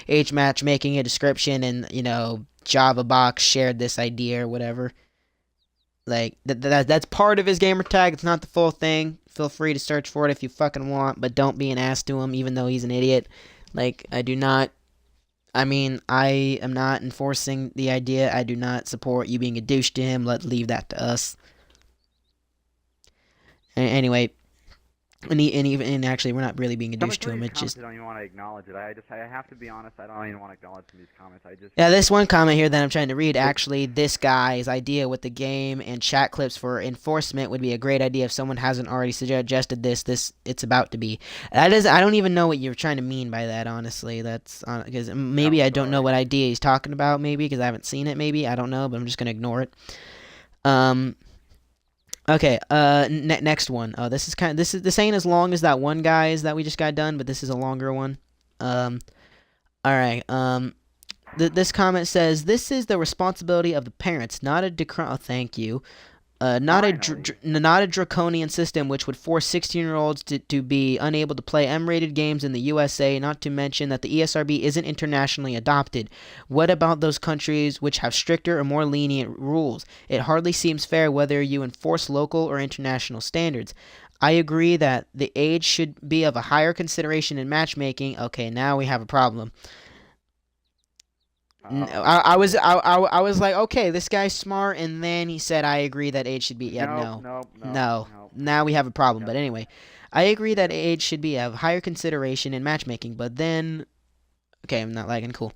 age matchmaking a description, and Java box shared this idea or whatever. Like that's part of his gamer tag. It's not the full thing. Feel free to search for it if you fucking want, but don't be an ass to him, even though he's an idiot. Like I am not enforcing the idea. I do not support you being a douche to him. Leave that to us. Anyway, and actually, we're not really being a douche to him. It's just I don't even want to acknowledge it. I have to be honest. I don't even want to acknowledge some of these comments. this one comment here that I'm trying to read. Actually, this guy's idea with the game and chat clips for enforcement would be a great idea. If someone hasn't already suggested this, it's about to be. That is, I don't even know what you're trying to mean by that. Honestly, that's because maybe I don't know what idea he's talking about. Maybe because I haven't seen it. Maybe I don't know, but I'm just gonna ignore it. Okay, next one. Oh, this ain't as long as that one guy's that we just got done, but this is a longer one. All right. This comment says this is the responsibility of the parents, not a oh, thank you. Not a draconian system which would force 16-year-olds to be unable to play M-rated games in the USA, not to mention that the ESRB isn't internationally adopted. What about those countries which have stricter or more lenient rules? It hardly seems fair whether you enforce local or international standards. I agree that the age should be of a higher consideration in matchmaking. Okay, now we have a problem. I was like, okay, this guy's smart, and then he said, I agree that age should be. Yeah, no. Now we have a problem. But anyway, I agree that age should be of higher consideration in matchmaking. But then, okay, I'm not lagging. Cool.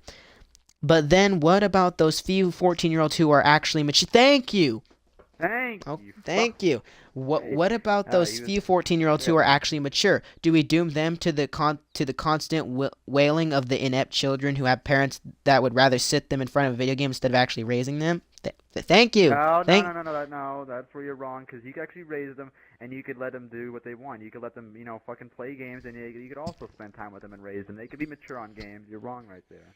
But then, what about those few 14-year-olds who are actually mature? Thank you. Thank you. What about those few 14-year-olds who are actually mature? Do we doom them to the constant wailing of the inept children who have parents that would rather sit them in front of a video game instead of actually raising them? Thank you. No, that's where you're wrong, because you could actually raise them, and you could let them do what they want. You could let them, fucking play games, and you could also spend time with them and raise them. They could be mature on games. You're wrong right there.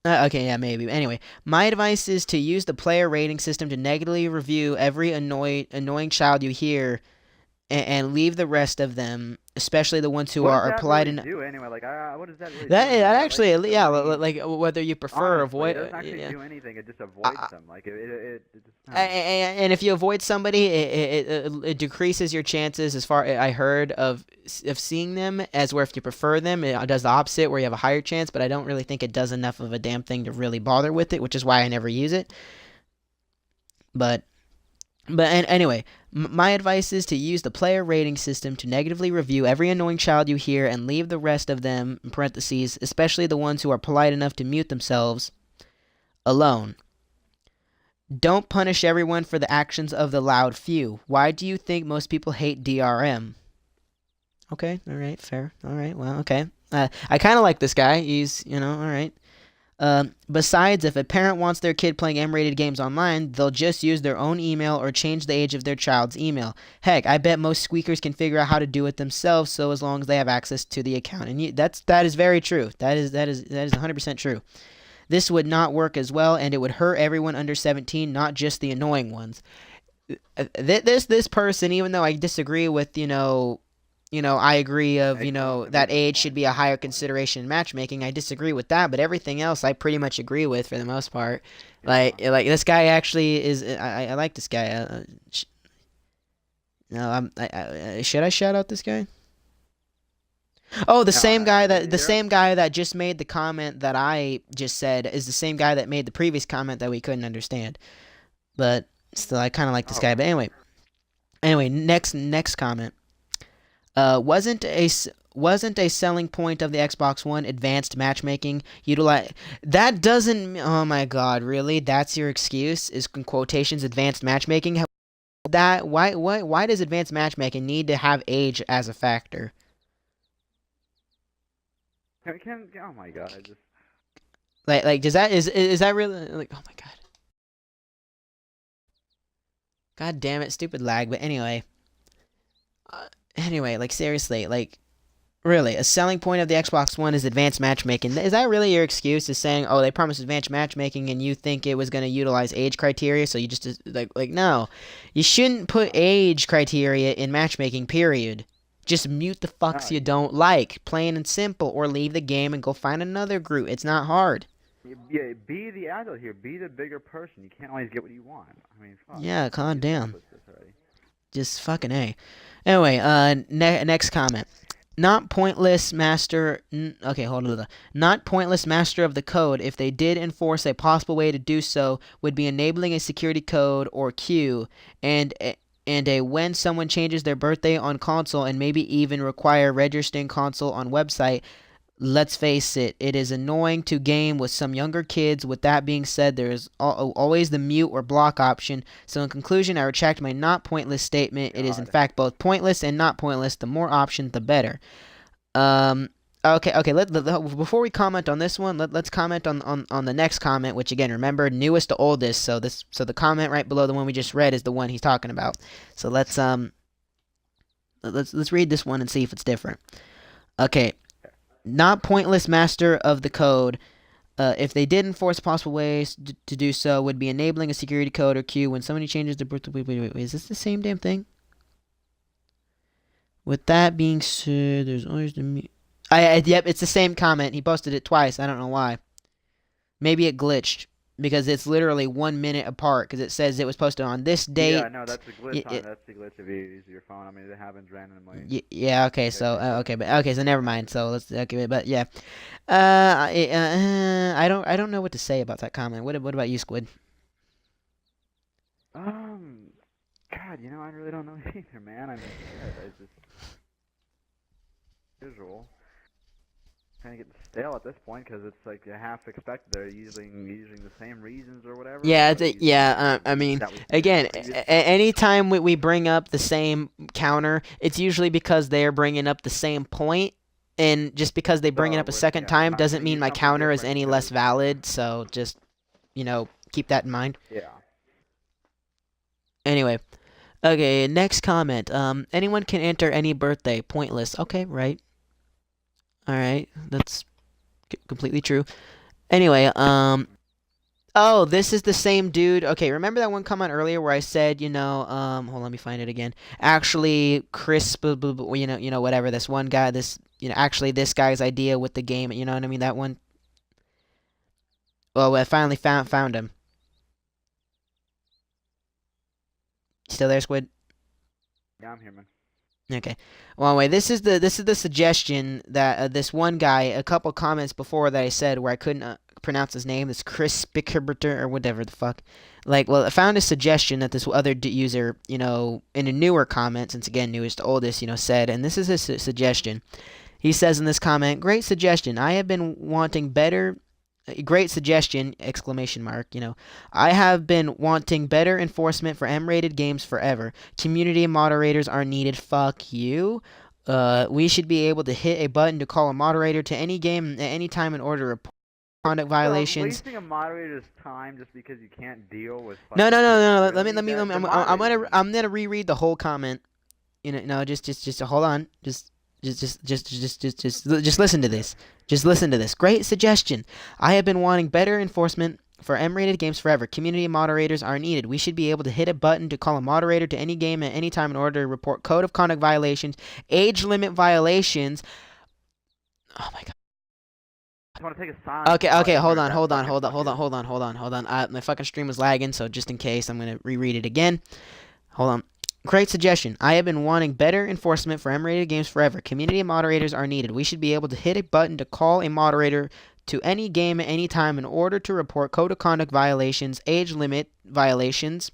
Okay, yeah, maybe. Anyway, my advice is to use the player rating system to negatively review every annoying child you hear, and leave the rest of them, especially the ones who are polite enough. What does that really do anyway? What does that really do? That actually, yeah, like whether you prefer avoid. It doesn't actually do anything. It just avoids them. Like it just. And if you avoid somebody, it decreases your chances, as far I heard, of seeing them. As where if you prefer them, it does the opposite, where you have a higher chance. But I don't really think it does enough of a damn thing to really bother with it, which is why I never use it. But anyway, my advice is to use the player rating system to negatively review every annoying child you hear, and leave the rest of them, in parentheses, especially the ones who are polite enough to mute themselves, alone. Don't punish everyone for the actions of the loud few. Why do you think most people hate DRM? Okay, alright, fair. Alright, well, okay. I kind of like this guy. He's, alright. Besides, if a parent wants their kid playing M-rated games online, they'll just use their own email or change the age of their child's email. Heck, I bet most squeakers can figure out how to do it themselves, so as long as they have access to the account. And that is very true. That is 100% true. This would not work as well, and it would hurt everyone under 17, not just the annoying ones. This person, even though I disagree with, I agree of, Makes sense to me that at this age should point. be a higher consideration in matchmaking. I disagree with that, but everything else I pretty much agree with for the most part. Yeah. Like this guy actually is. I like this guy. No, should I shout out this guy? Oh, No, no, the you're same guy that just made the comment that I just said is the same guy that made the previous comment that we couldn't understand. But still, I kind of like this guy. oh, But anyway, next comment. Wasn't a selling point of the Xbox One advanced matchmaking? Utilize that doesn't. Oh my God, really? That's your excuse? Is in quotations advanced matchmaking? That why does advanced matchmaking need to have age as a factor? oh my god, I just Like does that is that really like, oh my God. God damn it, stupid lag. But anyway, like seriously, like really, a selling point of the Xbox One is advanced matchmaking. Is that really your excuse? Is saying, oh, they promised advanced matchmaking, and you think it was going to utilize age criteria? So you just like no, you shouldn't put age criteria in matchmaking. Period. Just mute the fucks no, you don't like, plain and simple, or leave the game and go find another group. It's not hard. yeah, be the adult here. Be the bigger person. You can't always get what you want. I mean, fuck. Yeah, calm Be down. established this already. Just fucking a. Anyway, next comment. Not pointless master. Okay, hold on. Not pointless master of the code. If they did enforce a possible way to do so, would be enabling a security code or queue, and a when someone changes their birthday on console, and maybe even require registering console on website. Let's face it, it is annoying to game with some younger kids. With that being said, there is always the mute or block option. So in conclusion, I retract my not pointless statement. It is in God. fact both pointless and not pointless. The more options, the better. Um, okay. Before we comment on this one, let's comment on the next comment, which again, remember, newest to oldest. So the comment right below the one we just read is the one he's talking about. So let's read this one and see if it's different. Okay. Not pointless master of the code. If they did enforce possible ways to do so, would be enabling a security code or queue when somebody changes the birth. Wait, is this the same damn thing? With that being said, there's always the. Yep, it's the same comment. He posted it twice. I don't know why. Maybe it glitched because it's literally 1 minute apart. Because it says it was posted on this date. Yeah, no, that's the glitch. That's the glitch if you use your phone. I mean, it happens randomly. Yeah. Okay. So so never mind. So let's okay. But yeah. I don't know what to say about that comment. What about you, Squid? God, I really don't know either, man. I mean, shit, it's just visual. Kind of getting stale at this point because it's like you half expected they're using the same reasons or whatever. Yeah, Or using yeah. I reasons mean, that we've seen again, previously. anytime we bring up the same counter, it's usually because they're bringing up the same point, and just because they bring it up a second We're time not doesn't gonna mean use my something counter is different any less because valid. So just keep that in mind. yeah. Anyway, okay. Next comment. Anyone can enter any birthday. Pointless. Okay, right. All right. That's completely true. Anyway, oh, this is the same dude. Okay, remember that one comment earlier where I said, hold on, let me find it again. Actually, Chris, whatever. This one guy, actually this guy's idea with the game. You know what I mean? That one. Well, I finally found him. Still there, Squid? Yeah, I'm here, man. Okay. Well, anyway, this is the suggestion that this one guy, a couple comments before that I said where I couldn't pronounce his name, this Chris Spickerberter or whatever the fuck. Like, well, I found a suggestion that this other user, in a newer comment, since again newest to oldest, said, and this is his suggestion. He says in this comment, "Great suggestion. I have been wanting better." Great suggestion! Exclamation mark. I have been wanting better enforcement for M-rated games forever. Community moderators are needed. Fuck you. We should be able to hit a button to call a moderator to any game at any time in order to report conduct violations. Wasting a moderator's time just because you can't deal with. No, no, no, no. Really? Let me. Moderators. I'm gonna reread the whole comment. No, just hold on. Just listen to this. Just listen to this. Great suggestion. I have been wanting better enforcement For M-rated games forever, community moderators are needed. We should be able to hit a button to call a moderator to any game at any time in order to report code of conduct violations, age limit violations. Oh my god. I want to take a silence. Okay, hold Where on, that hold on, fucking hold on, fuck hold on, is. hold on, hold on, hold on. My fucking stream was lagging, so just in case, I'm gonna reread it again. Hold on. Great suggestion. I have been wanting better enforcement for M-rated games forever. Community moderators are needed. We should be able to hit a button to call a moderator to any game at any time in order to report code of conduct violations, age limit violations.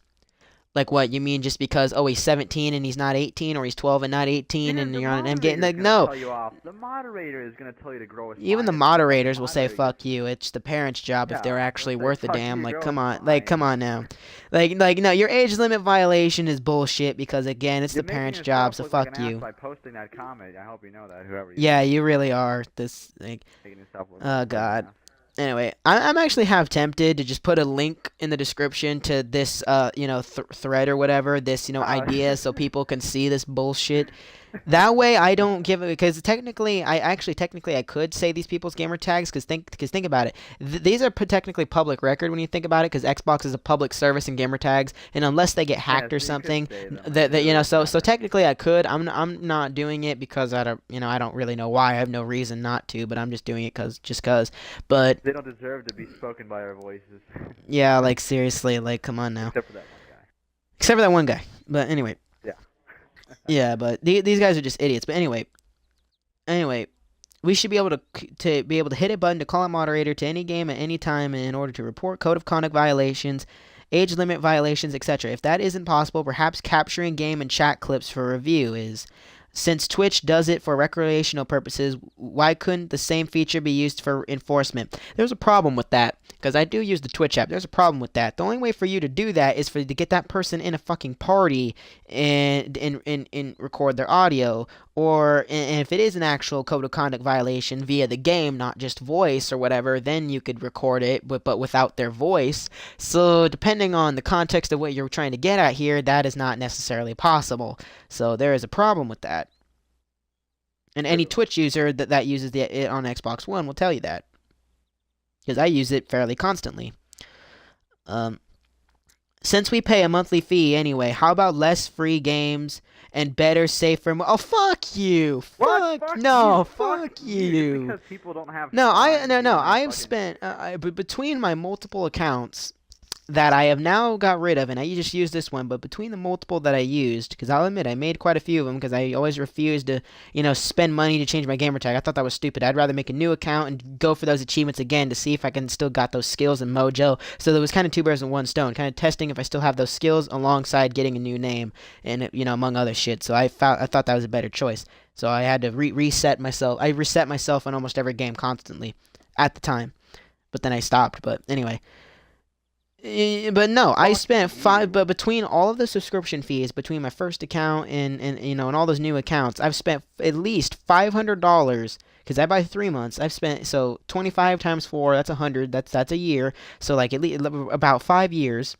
Like what? You mean just because, oh, he's 17 and he's not 18, or he's 12 and not 18 and The you're on an M game? moderator is Like, gonna no. tell you off. The moderator is gonna tell you to grow a Even spine. the If the fucking moderators will say moderator fuck gets you. It's the parents' job if yeah, they're they'll actually say worth a fuck damn. you, Like, grow a come on. Like, come spine. on now. Like, no, your age limit violation is bullshit because, again, it's You're the making parents' job, yourself so look like fuck an ass you. by posting that comment. I hope you know that, whoever you Yeah, are. you really are. This, like, Making yourself look like oh, a fucking God. ass. Anyway, I'm actually half tempted to just put a link in the description to this, thread or whatever, this, idea, so people can see this bullshit. That way, I don't give it, because technically, I could say these people's gamer tags, because think about it. These are technically public record when you think about it, because Xbox is a public service in gamer tags, and unless they get Yeah, hacked or so you could something, say them. that It really so matters. technically I could. I'm not doing it because I don't really know why. I have no reason not to, but I'm just doing it just cause. But They don't deserve to be spoken by our voices. yeah, like seriously, like come on now. Except for that one guy. Except for that one guy. But anyway, Yeah. yeah, but these guys are just idiots. But anyway, we should be able to hit a button to call a moderator to any game at any time in order to report code of conduct violations, age limit violations, etc. If that isn't possible, perhaps capturing game and chat clips for review is. Since Twitch does it for recreational purposes, why couldn't the same feature be used for enforcement? There's a problem with that, because I do use the Twitch app. There's a problem with that. The only way for you to do that is to get that person in a fucking party and record their audio, and if it is an actual code of conduct violation via the game, not just voice or whatever, then you could record it, but without their voice. So depending on the context of what you're trying to get at here, that is not necessarily possible. So there is a problem with that. And any Twitch user that uses it on Xbox One will tell you that. Because I use it fairly constantly. Since we pay a monthly fee anyway, how about less free games and better, safer... Oh, fuck you! What? Fuck! No, Fuck fuck you! you! Because people don't have No, time to no. I have fucking- spent... between my multiple accounts that I have now got rid of, and I just use this one, but between the multiple that I used, because I'll admit I made quite a few of them, because I always refused to, spend money to change my gamer tag. I thought that was stupid. I'd rather make a new account and go for those achievements again to see if I can still got those skills and mojo. So there was kind of two birds with one stone, kind of testing if I still have those skills alongside getting a new name, and among other shit. So I thought that was a better choice. So I had to reset myself. I reset myself on almost every game constantly at the time, but then I stopped. But anyway. But no, I spent but between all of the subscription fees, between my first account and all those new accounts, I've spent at least $500 because I buy 3 months. I've spent, so 25 times 4, that's 100. That's a year. So like at least about 5 years.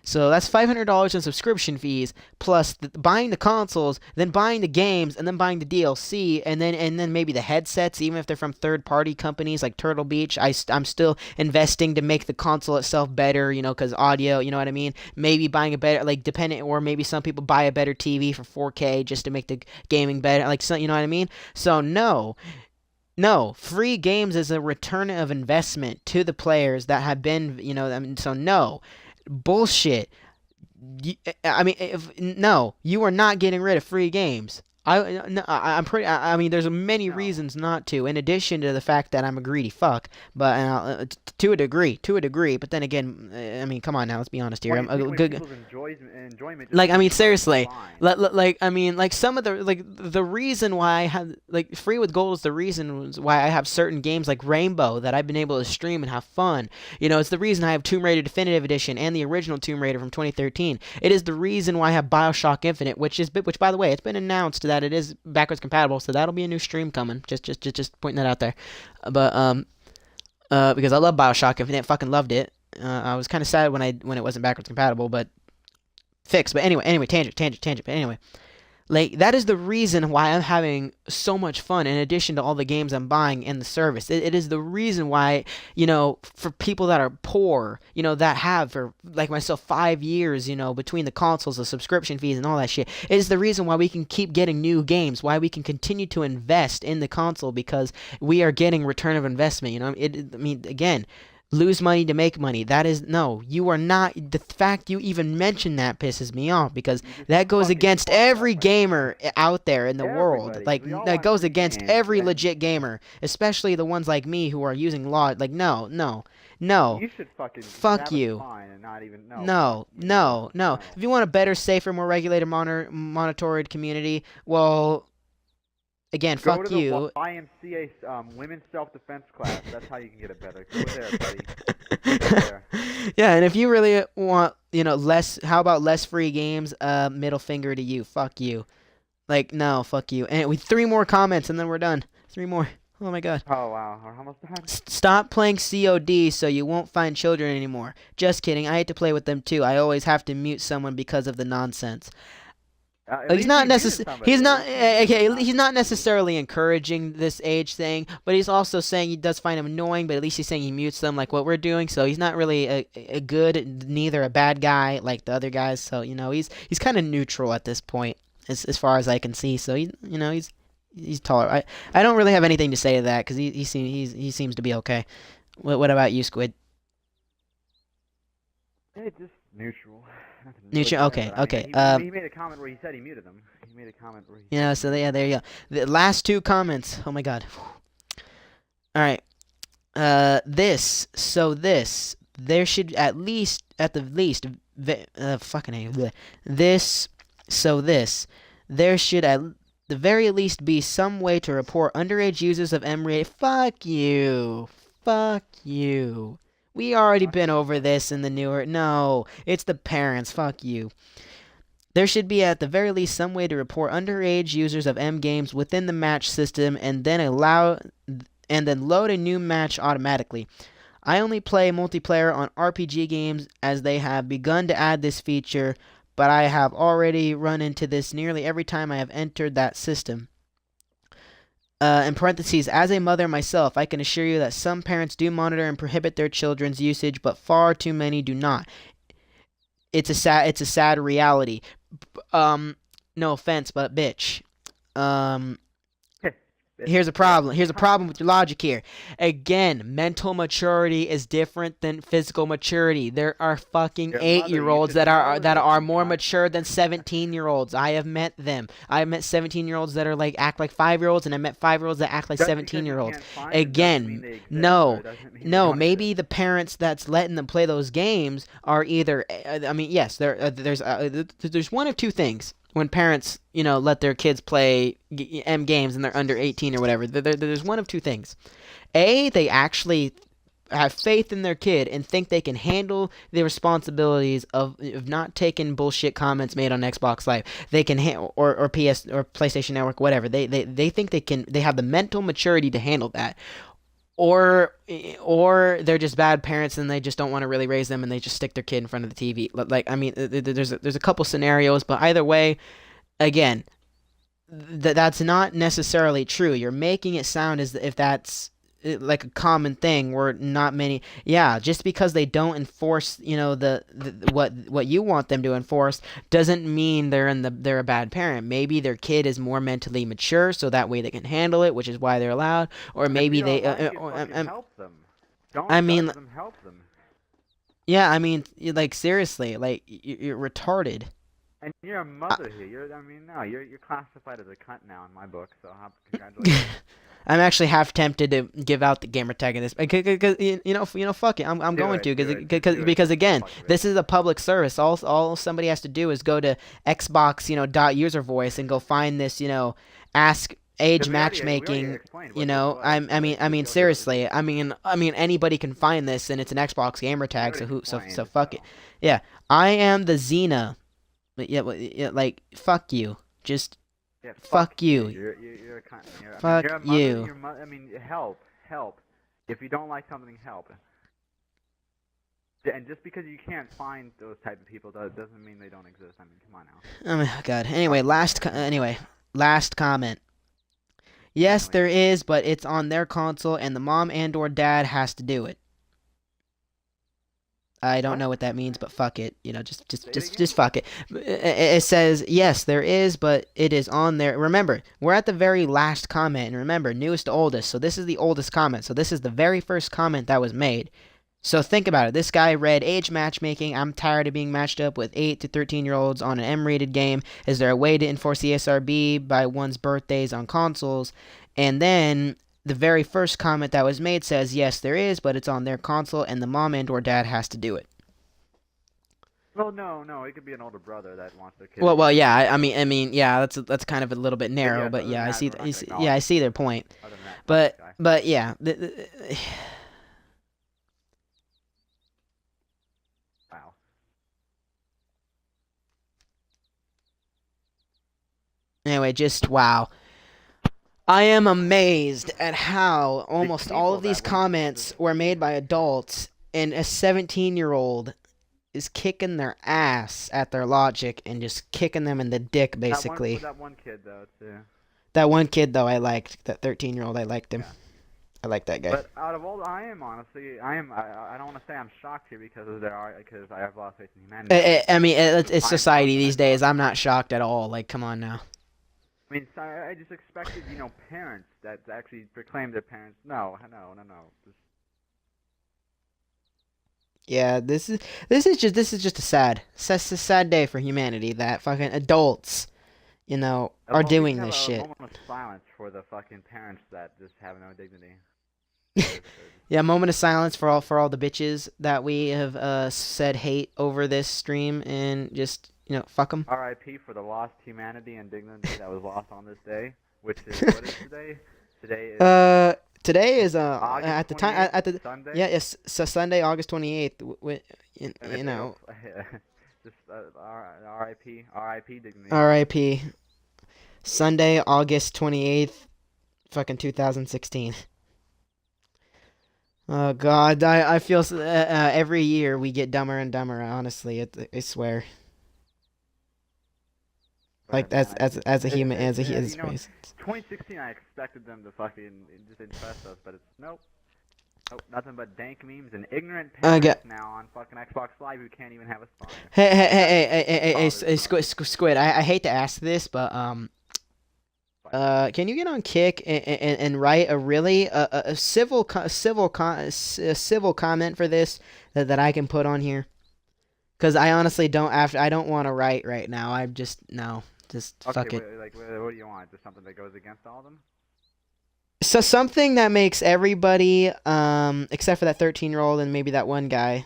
So that's $500 in subscription fees, plus buying the consoles, then buying the games, and then buying the DLC, and then maybe the headsets, even if they're from third-party companies like Turtle Beach. I'm still investing to make the console itself better, because audio, you know what I mean? Maybe buying a better, like, dependent, or maybe some people buy a better TV for 4K just to make the gaming better, like, so, you know what I mean? So, no. No, free games is a return of investment to the players that have been, so no. Bullshit. No, you are not getting rid of free games. I mean, there's many reasons not to, in addition to the fact that I'm a greedy fuck. But to a degree. But then again, I mean, come on now, let's be honest here. Well, I'm you a take good. away people's enjoyment. Like, I mean, seriously, Fine. some of the reason why I have, like, Free with Gold is the reason why I have certain games like Rainbow that I've been able to stream and have fun. It's the reason I have Tomb Raider Definitive Edition and the original Tomb Raider from 2013. It is the reason why I have BioShock Infinite, which by the way, it's been announced that it is backwards compatible, so that'll be a new stream coming. Just pointing that out there. But because I love BioShock Infinite, fucking loved it. I was kind of sad when it wasn't backwards compatible, but fixed. But anyway, tangent. But anyway, Like, that is the reason why I'm having so much fun in addition to all the games I'm buying in the service. It is the reason why, for people that are poor, that have, for like myself, 5 years, between the consoles, the subscription fees, and all that shit. It is the reason why we can keep getting new games, why we can continue to invest in the console, because we are getting return of investment. I mean, again, lose money to make money. That is, no, you are not. The fact you even mention that pisses me off, because You just that goes fucking against fucked up every right there. gamer out there in the world. Everybody, because Like, we all that want goes free against games. every legit gamer, especially the ones like me who are using law. Like, no, no, no. You should fucking Fuck have a you. spine and not even. No, fuck No, you. no, no. No. If you want a better, safer, more regulated, monitored community, well, again, Go to fuck the you. YMCA women's self-defense class. That's how you can get it better. Go there, buddy. Go there. Yeah, and if you really want, less, how about less free games? Middle finger to you. Fuck you. Like, no, fuck you. And we 3 more comments and then we're done. 3 more. Oh my god. Oh wow, we're almost done. Stop playing COD so you won't find children anymore. Just kidding. I hate to play with them too. I always have to mute someone because of the nonsense. At He's least not you muted necessarily somebody. he's At not least you muted okay, them. he's not necessarily encouraging this age thing, but he's also saying he does find him annoying, but at least he's saying he mutes them like what we're doing. So he's not really a good, neither a bad guy like the other guys. So, he's kind of neutral at this point, as far as I can see. So he's tolerant. I don't really have anything to say to that, because he seems to be okay. What about you, Squid? It's just neutral. Nothing really Neutral. to say, Okay, but I mean, okay. he made a comment where he said he muted them. He made a comment where he Yeah. said So he muted yeah, them. there you go. The last 2 comments. Oh my god. All right. There should at the least, fucking A, bleh. this, so this, there should at the very least be some way to report underage users of M-Rate. Fuck you. Fuck you. We already Fuck been you. over this in the newer, no, it's the parents, fuck you. There should be at the very least some way to report underage users of M games within the match system, and then load a new match automatically. I only play multiplayer on RPG games, as they have begun to add this feature, but I have already run into this nearly every time I have entered that system. In parentheses, as a mother myself, I can assure you that some parents do monitor and prohibit their children's usage, but far too many do not. It's a sad reality. No offense, but bitch. Um, Here's a problem. Here's a problem with your logic here. Again, mental maturity is different than physical maturity. There are fucking Your mother, you 8-year-olds should that are know this, more you mature than cocksucker. 17-year-olds. I have met them. I have met 17-year-olds that are like act like 5-year-olds, and I met 5-year-olds that act like Just because you 17-year-olds. can't find them doesn't mean Again, they exist, or no. it doesn't mean they No, don't maybe exist. the parents that's letting them play those games are either. I mean, yes, there's one of two things when parents, let their kids play M games and they're under 18 or whatever. There's one of two things. A, they actually have faith in their kid and think they can handle the responsibilities of not taking bullshit comments made on Xbox Live. They can or PS or PlayStation Network, whatever. They think they have the mental maturity to handle that. Or they're just bad parents and they just don't want to really raise them and they just stick their kid in front of the TV. Like, I mean, there's a couple scenarios, but either way, again, that's not necessarily true. You're making it sound as if that's like a common thing where not many. Yeah, just because they don't enforce, what you want them to enforce doesn't mean they're a bad parent. Maybe their kid is more mentally mature, so that way they can handle it, which is why they're allowed. Or And if maybe you they. don't like it, fucking help them. I Don't mean, judge them, help them. yeah, I mean, like seriously, like you're retarded. And you're a I, mother here. You're classified as a cunt now in my book. So congratulations. I'm actually half tempted to give out the gamer tag in this, because fuck it, I'm Do going it, to, do it, just do it because just for the again, fuck of it. this is a public service. All somebody has to do is go to Xbox, dot user voice and go find this, ask age Because we already matchmaking. explained what this was. I mean, You'll hear what this seriously, is. I mean, anybody can find this, and it's an Xbox gamer We tag. already So explained, fuck it. so. Yeah, I am the Xena. But yeah, like fuck you. Just Yeah, fuck you. you. You're a cunt. Fuck you're a mother. you. I mean, help. If you don't like something, help. And just because you can't find those type of people doesn't mean they don't exist. I mean, come on now. Oh my god. Fuck Anyway, you, man. last comment. Yes, Anyway, there is, but it's on their console, and the mom and/or dad has to do it. I don't what? know what that means, but fuck it. You know, just just Say it just again. just fuck it. It says yes, there is, but it is on there. Remember, we're at the very last comment, and remember, newest to oldest. So this is the oldest comment. So this is the very first comment that was made. So think about it. This guy read age matchmaking. I'm tired of being matched up with 8 to 13-year-olds on an M-rated game. Is there a way to enforce the SRB by one's birthdays on consoles? And then the very first comment that was made says, yes, there is, but it's on their console, and the mom and or dad has to do it. Well, no, it could be an older brother that wants their kid to Well, get yeah. it. Yeah. That's kind of a little bit But narrow, yes, but other than yeah, that, we're not gonna yeah, acknowledge I him. see their point. Other than that, fuck this But guy. but yeah, Wow. anyway, just wow. I am amazed at how The almost all people of these that went to comments were made by adults, and a 17-year-old is kicking their ass at their logic and just kicking them in the dick, basically. that one kid though too. That one kid, though, I liked. That 13-year-old, I liked him. Yeah. I like that guy. But out of all, I am honestly, I don't want to say I'm shocked here because I have lost faith in humanity. I mean, it's I am society shocked that I these days. thought. I'm not shocked at all. Like, come on now. I mean, so I just expected, parents that actually proclaim their parents. No. Just, Yeah, this is just a sad day for humanity that fucking adults, are we doing should have this a shit. moment of silence for the fucking parents that just have no dignity. Yeah, moment of silence for all the bitches that we have said hate over this stream, and just fuck them. R.I.P. for the lost humanity and dignity that was lost on this day, which is what is today? Today is Today is August at the time 28th, at the Sunday. yeah, it's so Sunday, August 28th. And if just R.I.P. dignity. R.I.P. Sunday, August 28th, fucking 2016. Oh God, I feel every year we get dumber and dumber. Honestly, I swear. Like Right, man. as a human, Yeah, as a race. 2016, I expected them to fucking just impress us, but it's nope. Nope, nothing but dank memes and ignorant Okay. parents now on fucking Xbox Live who can't even have a sponsor. Squid. I hate to ask this, but can you get on Kick and write a civil comment for this that I can put on here? Because I honestly I don't want to write right now. I'm just no. Just fuck it. What do you want? Just something that goes against all of them? So something that makes everybody, except for that 13-year-old and maybe that one guy,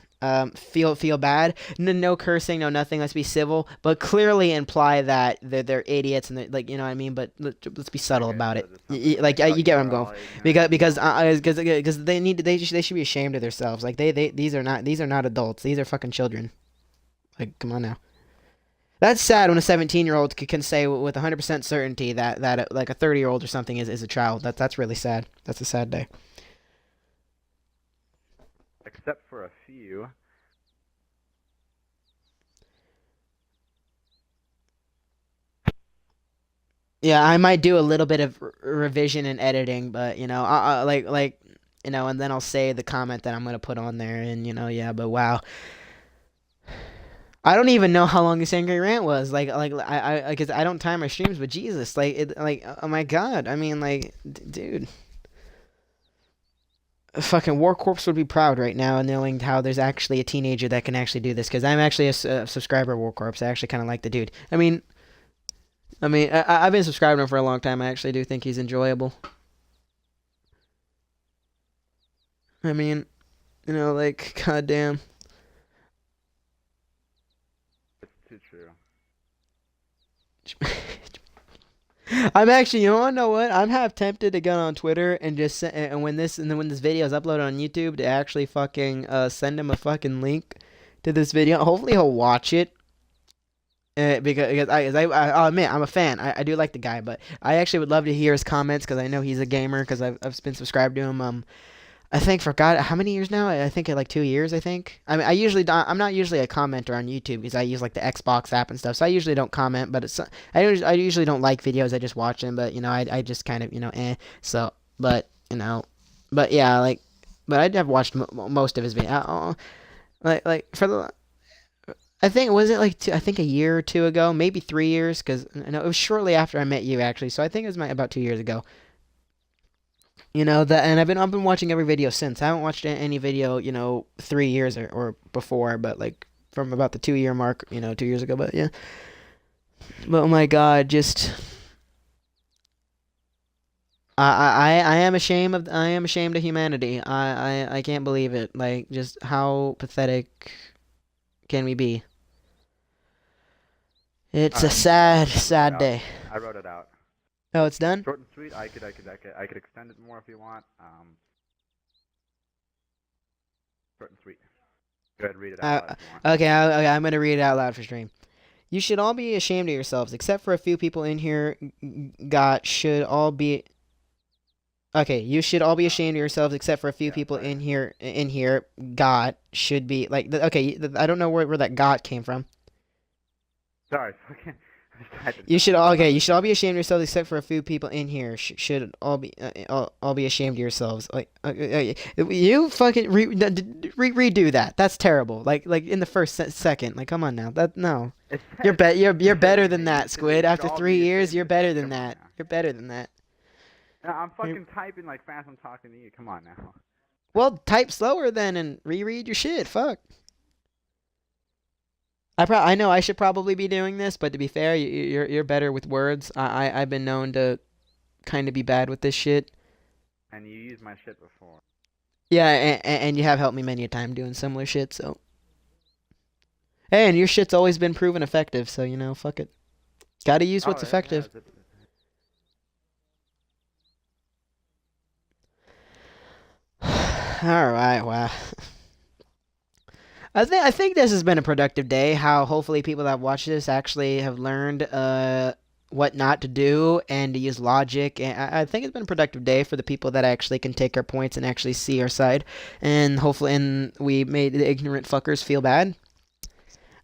feel bad. No cursing, no nothing. Let's be civil, but clearly imply that they're idiots and like you know what I mean. But let's be subtle Okay, about so it. just something Like like, you get what I'm you're going. all ignorant. Because they should be ashamed of themselves. Like these are not adults. These are fucking children. Like come on now. That's sad when a 17-year-old can say with 100% certainty that like a 30-year-old or something is a child. That's really sad. That's a sad day. Except for a few. Yeah, I might do a little bit of revision and editing, but and then I'll say the comment that I'm gonna put on there, and yeah, but wow. I don't even know how long this angry rant was. Because I don't time my streams, but Jesus, oh my God. I mean, dude, fucking War Corpse would be proud right now knowing how there's actually a teenager that can actually do this. Because I'm actually a subscriber of War Corpse. I actually kind of like the dude. I've been subscribing to him for a long time. I actually do think he's enjoyable. I mean, goddamn. Too true. I'm actually, you wanna know what? I'm half tempted to go on Twitter and just when this video is uploaded on YouTube to actually fucking send him a fucking link to this video. Hopefully he'll watch it. Because I'll admit I'm a fan. I do like the guy, but I actually would love to hear his comments because I know he's a gamer because I've been subscribed to him. I think for God, how many years now? I think like 2 years. I think. I mean, I usually don't, I'm not usually a commenter on YouTube because I use like the Xbox app and stuff. So I usually don't comment. But I usually don't like videos. I just watch them. But I just kind of So, but but yeah, like, but I have watched most of his videos. Like for the. I think was it like I think a year or two ago, maybe 3 years, because no, it was shortly after I met you actually. So I think it was about 2 years ago. That, and I've been watching every video since. I haven't watched any video, 3 years or before, but like from about the 2 year mark, 2 years ago. But yeah, but oh my God, just I am ashamed of humanity. I can't believe it. Like, just how pathetic can we be? It's a Alright, sad, I wrote it sad out. day. I wrote it out. Oh, it's done. Short and sweet. I could extend it more if you want. Short and sweet. Go ahead, read it out Uh, loud if you want. okay, okay, I'm gonna read it out loud for stream. You should all be ashamed of yourselves, except for a few people in here. Got should all be. Okay, you should all be ashamed of yourselves, except for a few Yeah, people sorry. in here. In here, got should be like. Okay, I don't know where that got came from. Sorry, fucking. You should all okay. You should all be ashamed of yourselves, except for a few people in here. Should all be ashamed of yourselves. Like you fucking redo that. That's terrible. Like in the first second. Like come on now. That no. It You're says, you're it says better you than should, that, you Squid. should After all three be years, ashamed you're of yourself. better than Come on that. now. You're better than that. I'm You're, fucking typing like fast. I'm talking to you. Come on now. well, type slower then and reread your shit. Fuck. I know I should probably be doing this, but to be fair, you're better with words. I've been known to kind of be bad with this shit. And you used my shit before. Yeah, and you have helped me many a time doing similar shit. So hey, and your shit's always been proven effective. So fuck it. Gotta use Oh, what's it has. effective. All right, wow. I think this has been a productive day. How hopefully people that watch this actually have learned what not to do and to use logic. And I think it's been a productive day for the people that actually can take our points and actually see our side. And hopefully, and we made the ignorant fuckers feel bad.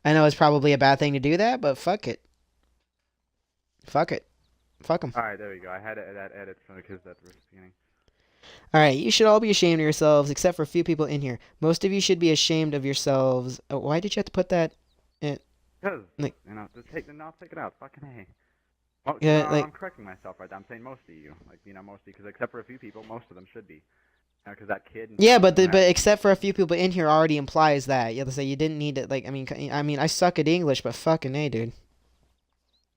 I know it's probably a bad thing to do that, but fuck it. Fuck it. Fuck them. All right, there we go. I had that edit because that was beginning. All right, you should all be ashamed of yourselves, except for a few people in here. Most of you should be ashamed of yourselves. Oh, why did you have to put that? Because Like, just take it out. Fucking hey. Oh, yeah, like, I'm correcting myself right now. I'm saying most of you, like mostly, because except for a few people, most of them should be. Because that kid. yeah, but except for a few people in here already implies that. You have to say you didn't need to. Like, I suck at English, but fucking hey, dude.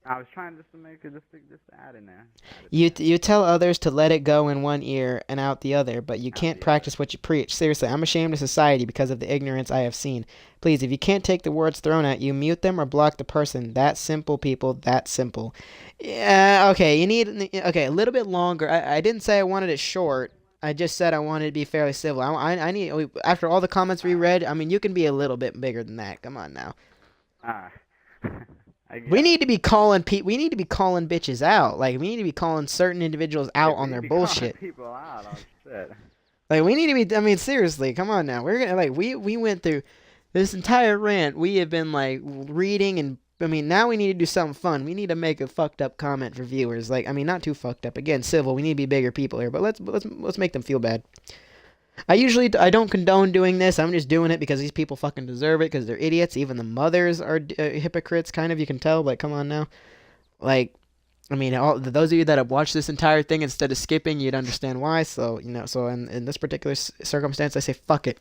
I was trying just to make it just to add in there. You tell others to let it go in one ear and out the other, but you Out can't the practice what you preach. Seriously, I'm ashamed of society because of the ignorance I have seen. Please, if you can't take the words thrown at you, mute them or block the person. That simple, people. That simple. Yeah, okay. You need a little bit longer. I didn't say I wanted it short. I just said I wanted to be fairly civil. I need after all the comments we read. I mean, you can be a little bit bigger than that. Come on now. Ah. We need to be calling we need to be calling bitches out. Like we need to be calling certain individuals out on their bullshit. People out on shit. Like we need to be. I mean, seriously, come on now. We're gonna we went through this entire rant. We have been like reading and I mean now we need to do something fun. We need to make a fucked up comment for viewers. Like I mean, not too fucked up. Again, civil. We need to be bigger people here, but let's make them feel bad. I don't condone doing this. I'm just doing it because these people fucking deserve it because they're idiots. Even the mothers are hypocrites, kind of. You can tell. Like, come on now. Like, I mean, those of you that have watched this entire thing instead of skipping, you'd understand why. So, so in this particular circumstance, I say fuck it.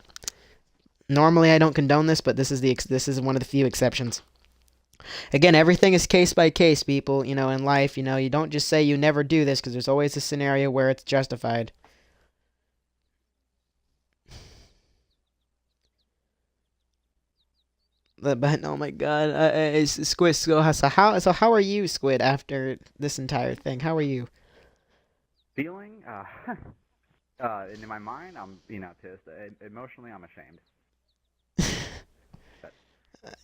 Normally, I don't condone this, but this is one of the few exceptions. Again, everything is case by case, people. In life, you don't just say you never do this because there's always a scenario where it's justified. But oh my god, Squid. So how are you, Squid? After this entire thing, how are you? Feeling, in my mind, I'm pissed. Emotionally, I'm ashamed.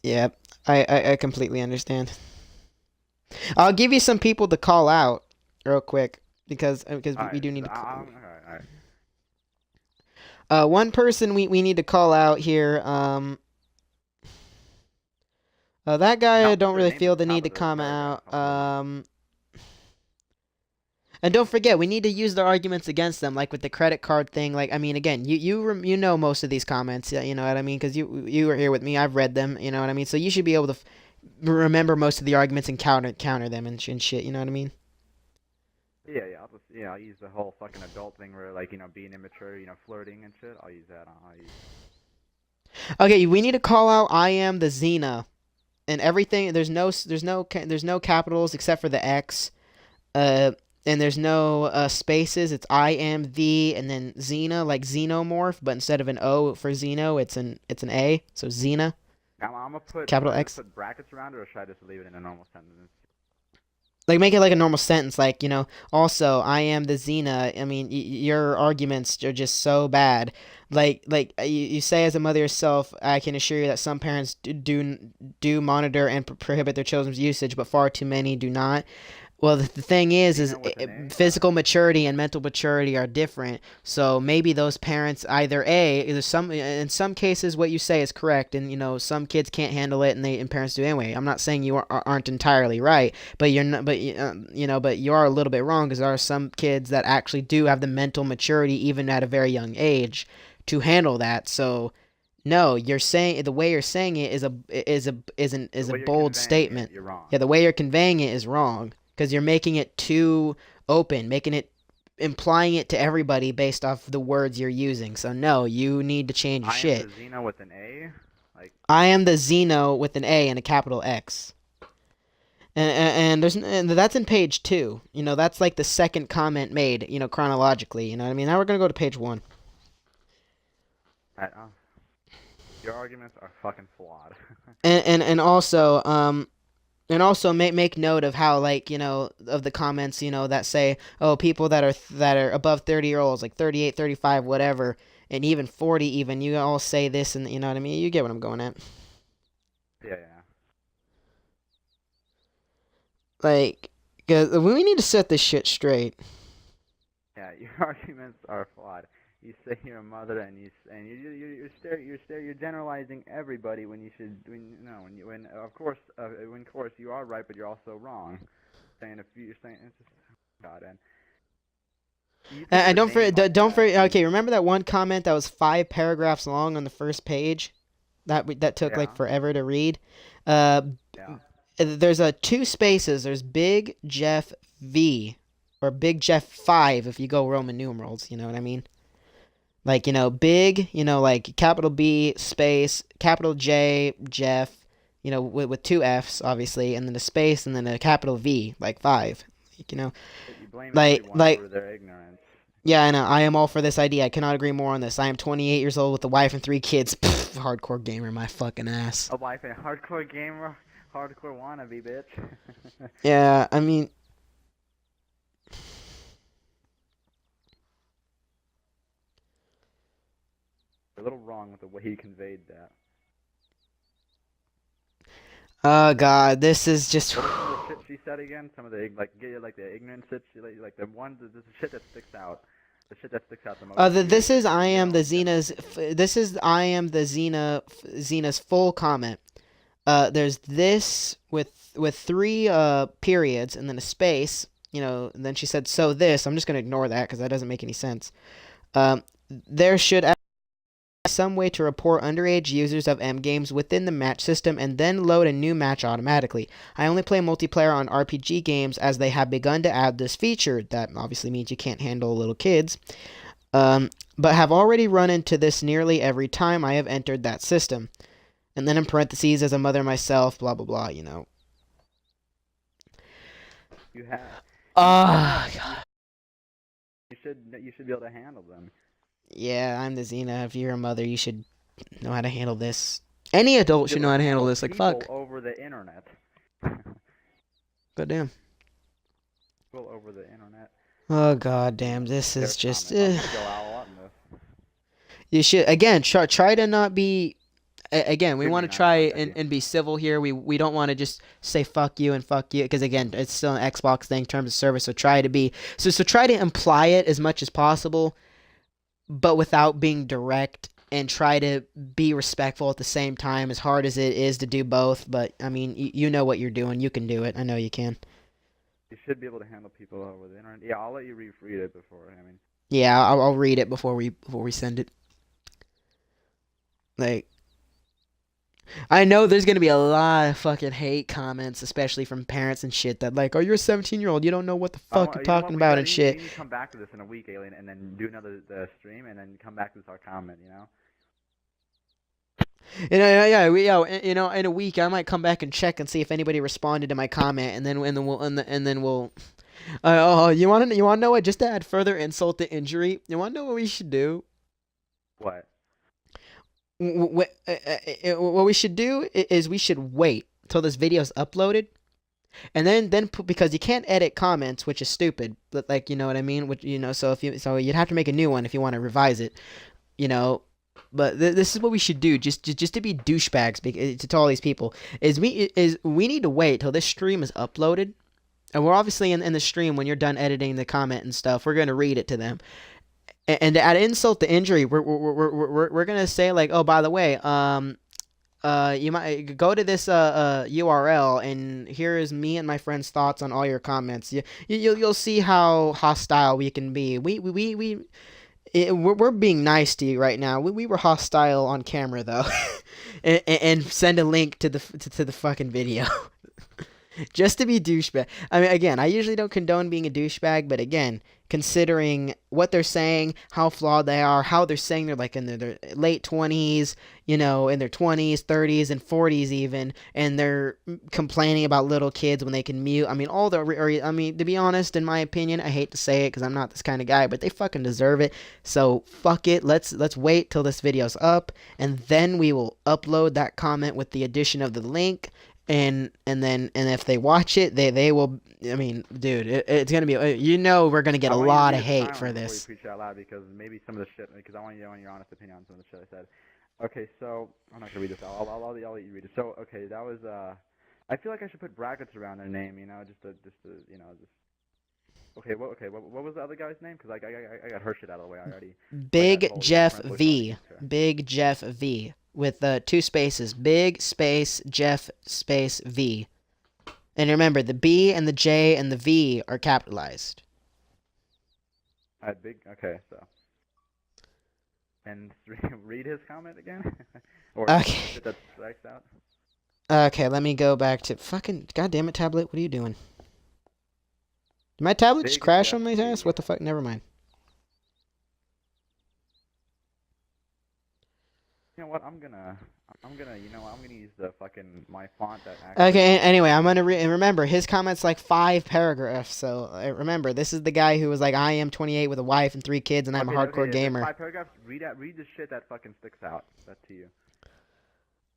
Yeah, I completely understand. I'll give you some people to call out real quick because we do need to. All right. One person we need to call out here. That guy I Not put don't their really name at feel the the top need of to the comment paragraph. out. I wonder why. And don't forget, we need to use their arguments against them, like with the credit card thing. Like, I mean, again, you know most of these comments, you know what I mean? Because you were here with me, I've read them, you know what I mean? So you should be able to remember most of the arguments and counter them and shit, you know what I mean? Yeah, I'll use the whole fucking adult thing where like being immature, flirting and shit. I'll use that. I'll use. Okay, we need to call out I am the Xena and everything. There's no capitals except for the X. Uh, and there's no spaces. It's I am the and then Xena like xenomorph, but instead of an O for Xeno, it's an A. So Xena, I'm gonna put. Should capital I just X. put brackets around it, or should I just leave it in a normal sentence? Like make it like a normal sentence. Like Also, I am the Xena. I mean, your arguments are just so bad. You say as a mother yourself, I can assure you that some parents do monitor and prohibit their children's usage, but far too many do not. Well, the thing is Xena with an A. physical maturity and mental maturity are different. So maybe those parents either in some cases what you say is correct, and some kids can't handle it, and parents do anyway. I'm not saying you aren't entirely right, but you're not, but you are a little bit wrong because there are some kids that actually do have the mental maturity even at a very young age to handle that. So no, you're saying the way you're saying it is The a way you're bold conveying it, statement. you're wrong. Yeah, the way you're conveying it is wrong because you're making it too open, implying it to everybody based off the words you're using. So no, you need to change your I am shit. the Xena with an A. Like, I am the Xeno with an A and a capital X. And that's in page 2. That's like the second comment made, chronologically. You know what I mean? Now we're gonna go to page 1. I, your arguments are fucking flawed. And also make note of how of the comments that say, oh, people that are above 30 year olds, like 38, 35, whatever, and even 40, even you all say this, and you know what I mean. You get what I'm going at. Yeah. Like, 'cause we need to set this shit straight. Yeah, your arguments are flawed. You say you're a mother, and you're generalizing everybody when you should when of course you are right, but you're also wrong. You're saying it's just God, and you can And put name like don't that. forget. Okay, remember that one comment that was 5 paragraphs long on the first page that took like Yeah, forever to read. Uh, yeah. there's 2 spaces. There's Big Jeff V or Big Jeff 5 if you go Roman numerals. You know what I mean? Like big. Like capital B space capital J Jeff. With 2 F's obviously, and then a space, and then a capital V like 5. Like, But you blame like everyone like for their ignorance. Yeah, I know. I am all for this idea. I cannot agree more on this. I am 28 years old with a wife and 3 kids. Pfft, hardcore gamer, my fucking ass. A wife and a hardcore gamer, hardcore wannabe, bitch. Yeah, I mean, A little wrong with the way he conveyed that. oh god, this is just. What are some of the shit she said again? Some of the the ignorant shit, like the one, the shit that sticks out. The shit that sticks out the most. This is I am the Xena's. This is I am the Xena's full comment. There's this with 3 periods and then a space. And then she said so this. I'm just gonna ignore that because that doesn't make any sense. There should some way to report underage users of M games within the match system and then load a new match automatically. I only play multiplayer on RPG games as they have begun to add this feature. That obviously means you can't handle little kids. But have already run into this nearly every time I have entered that system. And then in parentheses, as a mother myself, blah blah blah. You have. Oh god. You should be able to handle them. Yeah, I'm the Xena. If you're a mother, you should know how to handle this. Any adult should know how to handle this. Like, People fuck. over the internet. Goddamn. People over the internet. Oh god damn, this is just. I'm gonna go all out in this. You should again try to not be. Again, we want to try and be civil here. We don't want to just say fuck you and fuck you because again, it's still an Xbox thing, terms of service. So try to be try to imply it as much as possible. but without being direct and try to be respectful at the same time, as hard as it is to do both. But I mean, you know what you're doing. You can do it. I know you can. You should be able to handle people over the internet. Yeah, I'll let you read it before. I mean, Yeah, I'll read it before we send it. Like, I know there's gonna be a lot of fucking hate comments, especially from parents and shit. That like, oh, you're a 17-year-old. You don't know what the fuck you're you know what talking we about got? and We shit. need to come back to this in a week, Alien, and then do another stream, and then come back to this our comment. You know? And yeah, in a week I might come back and check and see if anybody responded to my comment, and then we'll. You want to know what? Just to add further insult to injury, you want to know what we should do? What? What we should do is we should wait till this video is uploaded, and then put, because you can't edit comments, which is stupid. But like, you know what I mean? Which, so you'd have to make a new one if you want to revise it. You know. But this is what we should do, just to be douchebags to all these people. We need to wait till this stream is uploaded, and we're obviously in the stream when you're done editing the comment and stuff. We're gonna read it to them, and to add insult to injury, we're gonna say like, oh, by the way, you might go to this URL, and here is me and my friend's thoughts on all your comments. You'll see how hostile we can be. We're being nice to you right now. We were hostile on camera though, and send a link to the fucking video. Just to be douchebag. I mean, again, I usually don't condone being a douchebag, but again, considering what they're saying, how flawed they are, how they're saying they're like in their late 20s, in their 20s, 30s, and 40s even, and they're complaining about little kids when they can mute. I mean, I mean, to be honest, in my opinion, I hate to say it because I'm not this kind of guy, but they fucking deserve it. So fuck it. Let's wait till this video's up, and then we will upload that comment with the addition of the link. And if they watch it, they will. I mean, dude, it's gonna be. We're gonna get a lot of hate for this. Before you preach out loud, because maybe some of the shit. Because I want you to know your honest opinion on some of the shit I said. Okay, so I'm not gonna read this. I'll let you read it. So okay, that was I feel like I should put brackets around their name. Just to just. Okay, what was the other guy's name? Because I got her shit out of the way already. Big Jeff V. Big Jeff V. With 2 spaces. Big space Jeff space V. And remember, the B and the J and the V are capitalized. Big. Okay, so. And read his comment again? Or okay. That strikes out? Okay, let me go back to fucking. God damn it, tablet. What are you doing? Did my tablet just crash on my ass? What the fuck? Never mind. You know what? I'm gonna use the fucking my font that actually. Okay. Anyway, I'm gonna remember his comments like 5 paragraphs. So remember, this is the guy who was like, I am 28 with a wife and 3 kids, and I'm a hardcore gamer. 5 paragraphs. Read the shit that fucking sticks out. That's to you.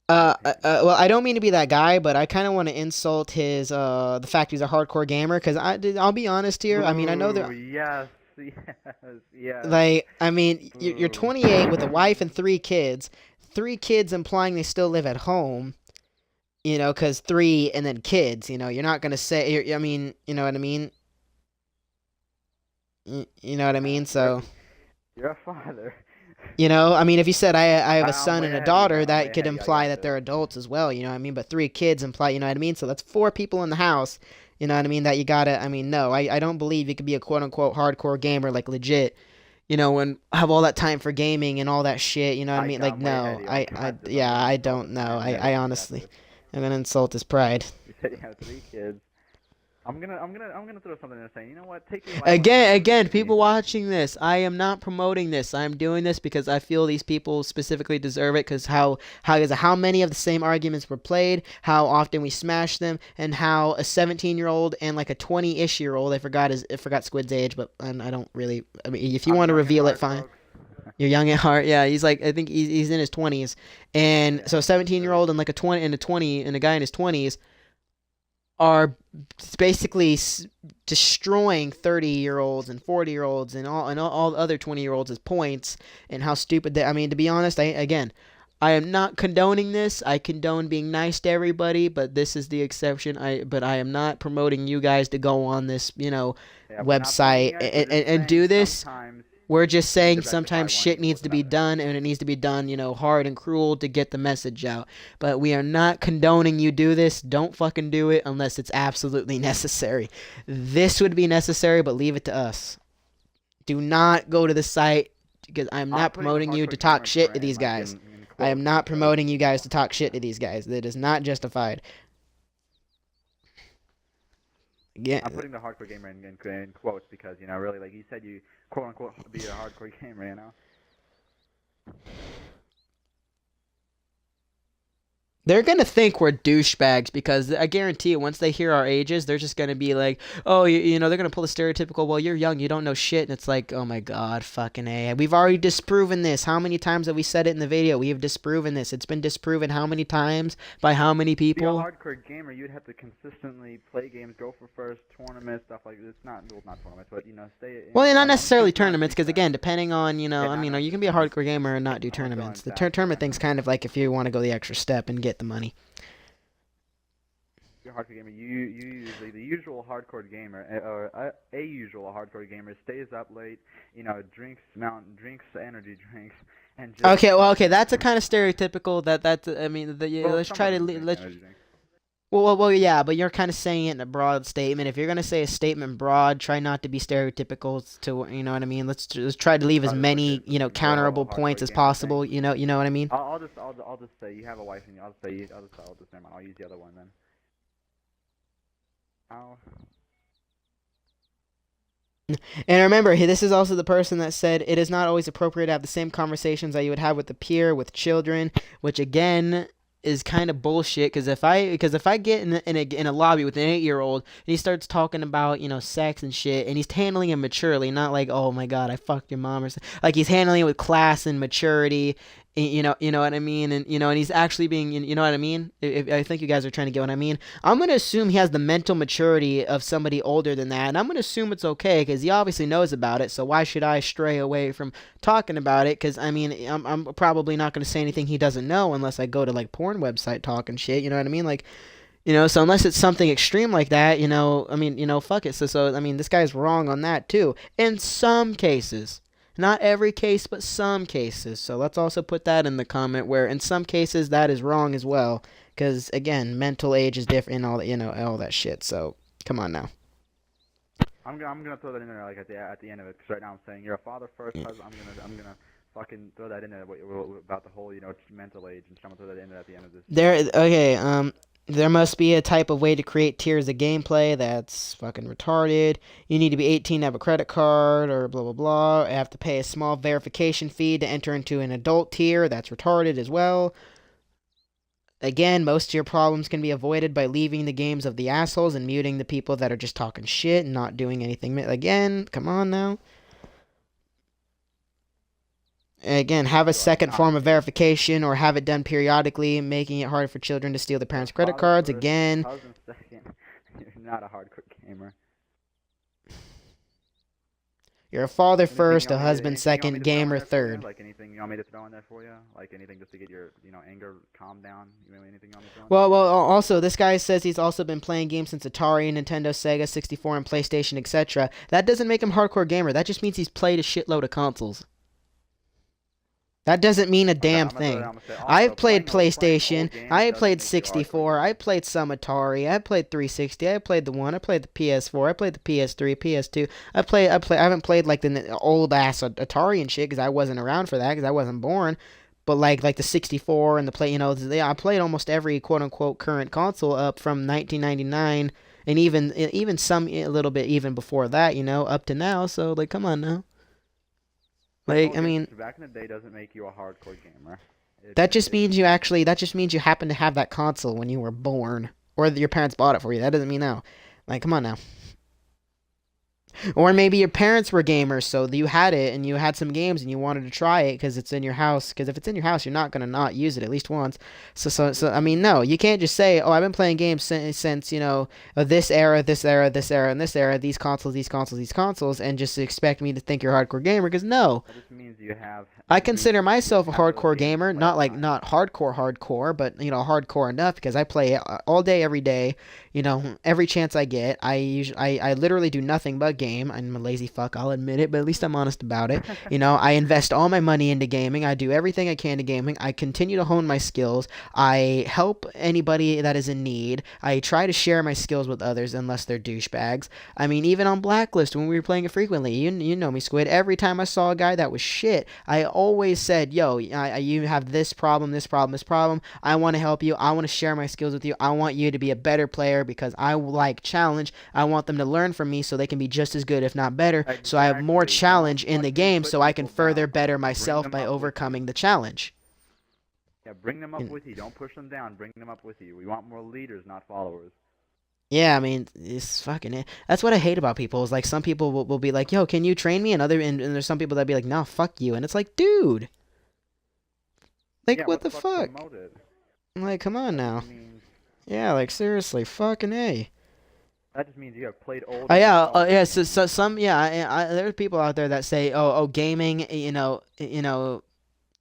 Well, I don't mean to be that guy, but I kind of want to insult his the fact he's a hardcore gamer. Cause I'll be honest here. I mean, I know that. Yes. Like, I mean, you're 28 with a wife and 3 kids. 3 kids implying they still live at home. Cause 3 and then kids. You're not gonna say. I mean, you know what I mean. You know what I mean. So. You're a father. I mean, if you said I have a son and a daughter, that could imply that they're adults as well, you know what I mean? But 3 kids imply, you know what I mean? So that's 4 people in the house, you know what I mean, that you gotta, I mean, no, I don't believe you could be a quote-unquote hardcore gamer, like, legit, and have all that time for gaming and all that shit, you know what I mean? Like, no, I don't know. I honestly, I'm gonna insult his pride. You said you have 3 kids. I'm gonna throw something in there saying, you know what, take your life. Again, people watching this, I am not promoting this. I'm doing this because I feel these people specifically deserve it. Because how many of the same arguments were played, how often we smashed them, and how a 17-year-old and like a 20-ish-year-old, I forgot Squid's age, but I don't really. I mean, if you want to reveal it, fine. You're young at heart, yeah. He's like, I think he's in his 20s, and so a 17-year-old and like a 20 and a guy in his 20s are basically destroying 30-year-olds and 40-year-olds and all other 20-year-olds as points, and how stupid they. I mean, to be honest, I am not condoning this. I condone being nice to everybody, but this is the exception. But I am not promoting you guys to go on this, website and do this. We're just You need saying to rectify sometimes one shit evil needs with to be another. done, and it needs to be done, hard and cruel to get the message out. But we are not condoning you do this. Don't fucking do it unless it's absolutely necessary. This would be necessary, but leave it to us. Do not go to the site because I'm I'm not putting the promoting you to hardcore talk gamer shit to in these like guys. in I am quotes not because promoting you guys to talk shit to these guys. That is not justified. Yeah. I'm putting the hardcore gamer in quotes because really like you said you quote unquote be a hardcore gamer. They're gonna think we're douchebags because I guarantee you, once they hear our ages, they're just gonna be like, "Oh, they're gonna pull the stereotypical. Well, you're young, you don't know shit." And it's like, "Oh my god, fucking a! We've already disproven this. How many times have we said it in the video? We have disproven this. It's been disproven how many times by how many To be a people? hardcore gamer, you'd have to consistently play games, go for first tournaments, stuff like this. Not tournaments, but stay. Well, not I'm necessarily just trying to tournaments, think because that. again, depending on Yeah, not you can be a necessarily. hardcore gamer and not do I'm still tournaments. The intact. tournament thing's kind of like if you want to go the extra step and get the money. You're a hardcore gamer. You usually the usual hardcore gamer or a usual hardcore gamer stays up late. Drinks energy drinks, and just Okay, well, okay, that's a kind of stereotypical. I mean, well, let's some try of to them drink let's. energy drinks. Well, yeah, but you're kind of saying it in a broad statement. If you're gonna say a statement broad, try not to be stereotypical to, you know what I mean. Let's try to leave as many, counterable points as possible. You know what I mean. I'll just say you have a wife, and I'll just never mind. I'll use the other one then. I'll And remember, this is also the person that said it is not always appropriate to have the same conversations that you would have with a peer, with children, which again is kind of bullshit. Because if I get in a lobby with an 8-year-old and he starts talking about sex and shit, and he's handling it maturely, not like, oh my god, I fucked your mom, or something. Like he's handling it with class and maturity. You know what I mean, and he's actually being, you know what I mean. I think you guys are trying to get what I mean. I'm gonna assume he has the mental maturity of somebody older than that, and I'm gonna assume it's okay because he obviously knows about it. So why should I stray away from talking about it? Because I mean, I'm probably not gonna say anything he doesn't know unless I go to like porn website talk and shit. You know what I mean? Like, so unless it's something extreme like that, I mean, fuck it. So I mean, this guy's wrong on that too. In some cases. Not every case, but some cases. So let's also put that in the comment where in some cases that is wrong as well. Because again, mental age is different and all that, all that shit. So come on now. I'm gonna throw that in there like at the end of it because right now I'm saying you're a father first husband. I'm gonna fucking throw that in there about the whole mental age and I'm gonna throw that in there at the end of this. There must be a type of way to create tiers of gameplay that's fucking retarded. You need to be 18 to have a credit card or blah blah blah. You have to pay a small verification fee to enter into an adult tier. That's retarded as well. Again, most of your problems can be avoided by leaving the games of the assholes and muting the people that are just talking shit and not doing anything. Again, come on now. Again, have a second form of verification or have it done periodically, making it harder for children to steal their parents' credit cards. Again, husband second. You're not a hardcore gamer. You're a father Anything first, you a want me to- husband anything you want second, me to throw in gamer there for you? third. Like anything you want me to throw in there for you? Like anything just to get your anger calmed down? Anything you want me to throw in there? Well, also, this guy says he's also been playing games since Atari, Nintendo, Sega, 64, and PlayStation, etc. That doesn't make him a hardcore gamer. That just means he's played a shitload of consoles. That doesn't mean a damn thing. I've played PlayStation. I played 64. I played some Atari. I played 360. I played the One. I played the PS4. I played the PS3, PS2. I haven't played like the old ass Atari and shit because I wasn't around for that because I wasn't born. But like the 64 and the play, I played almost every quote unquote current console up from 1999 and even some a little bit even before that, up to now. So like, come on now. Like, I mean, back in the day doesn't make you a hardcore gamer. that just means you happen to have that console when you were born, or that your parents bought it for you. That doesn't mean now. Like, come on now. Or maybe your parents were gamers, so you had it and you had some games and you wanted to try it because it's in your house. Because if it's in your house, you're not gonna not use it at least once. So I mean, no, you can't just say, "Oh, I've been playing games since this era, this era, this era, and this era, these consoles, these consoles, these consoles," and just expect me to think you're a hardcore gamer. Because no, That just means you have. I consider myself a hardcore gamer, not hardcore, but hardcore enough because I play all day, every day. Every chance I get, I literally do nothing but game. game. I'm a lazy fuck, I'll admit it, but at least I'm honest about it. I invest all my money into gaming. I do everything I can to gaming. I continue to hone my skills. I help anybody that is in need. I try to share my skills with others unless they're douchebags. I mean, even on Blacklist when we were playing it frequently, you know me, Squid. Every time I saw a guy that was shit, I always said, "Yo, you have this problem, this problem, this problem. I want to help you. I want to share my skills with you. I want you to be a better player because I like challenge. I want them to learn from me so they can be just as good, if not better. So I have more Exactly. challenge in the Fucking game put so I can people further down. better Bring myself them by up with you. overcoming the challenge." Yeah, bring them up And- with you. Don't push them down. Bring them up with you. We want more leaders, not followers. Yeah, I mean, it's fucking it. That's what I hate about people. Is like some people will be like, "Yo, can you train me?" And there's some people that be like, "No, fuck you." And it's like, dude, like Yeah, what the fuck fuck? promote it? I'm like, come on That now. just means Yeah, like seriously, fucking a. you have played older. Yeah. So some yeah, there are people out there that say, gaming,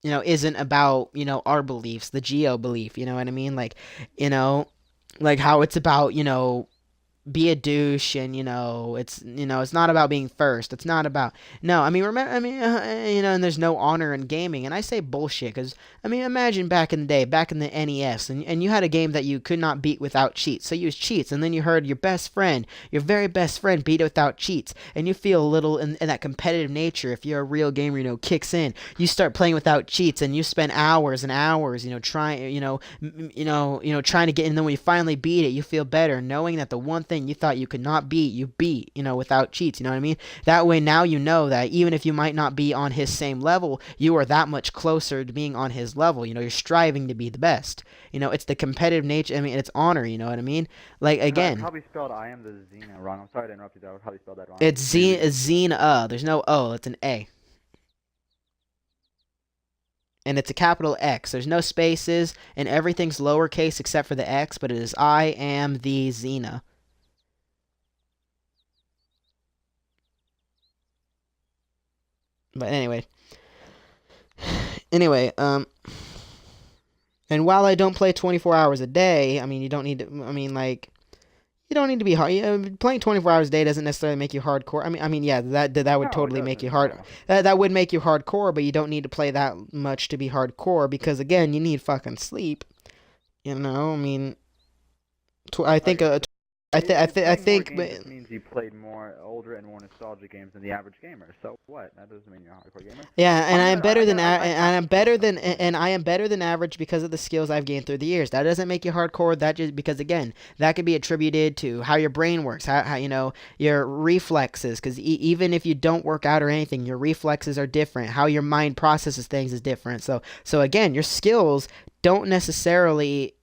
isn't about our beliefs, the geo belief. You know what I mean? You know, like how it's about be a douche and it's not about being first. It's not about no. I mean, remember, I mean, and there's no honor in gaming, and I say bullshit because I mean, imagine back in the day, back in the NES, and you had a game that you could not beat without cheats. So you used cheats, and then you heard your best friend, your very best friend, beat it without cheats, and you feel a little in that competitive nature. If you're a real gamer, kicks in. You start playing without cheats, and you spend hours and hours, trying, trying to get. And then when you finally beat it, you feel better, knowing that the one thing you thought you could not beat, you beat, without cheats. You know what I mean? That way, now you know that even if you might not be on his same level, you are that much closer to being on his level. You're striving to be the best. It's the competitive nature. I mean, it's honor. You know what I mean? Like I again, probably spelled I am the Xena wrong. I'm sorry to interrupt you. Though. I probably spelled that wrong. it's Xena. There's no O. It's an A. And it's a capital X. There's no spaces, and everything's lowercase except for the X. But it is I am the Xena. But anyway, and while I don't play 24 hours a day, I mean, you don't need to, I mean, like, you don't need to be hard. Playing 24 hours a day doesn't necessarily make you hardcore. Yeah, that would No, it totally make you doesn't, hard. no. That would make you hardcore, but you don't need to play that much to be hardcore because again, you need fucking sleep. I mean, I think Okay, I playing more think, games just means you played more older and more nostalgic games than the average gamer. So what? That doesn't mean you're a hardcore gamer. yeah, and I am better than I and I'm better than and I am better than average because of the skills I've gained through the years. That doesn't make you hardcore. That just because again, that could be attributed to how your brain works, how your reflexes. Because even if you don't work out or anything, your reflexes are different. How your mind processes things is different. So again, your skills don't necessarily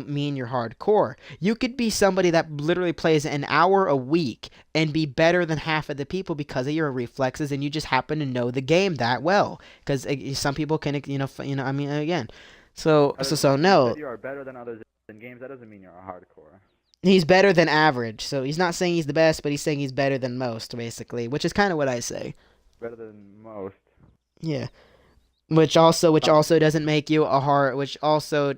mean you're hardcore. You could be somebody that literally plays an hour a week and be better than half of the people because of your reflexes, and you just happen to know the game that well. Because some people can, I mean, again, so no, You are better than others in games. That doesn't mean you're a hardcore. he's better than average. So he's not saying he's the best, but he's saying he's better than most, basically, which is kind of what I say. Better than most. Yeah, which also doesn't make you a hard, which also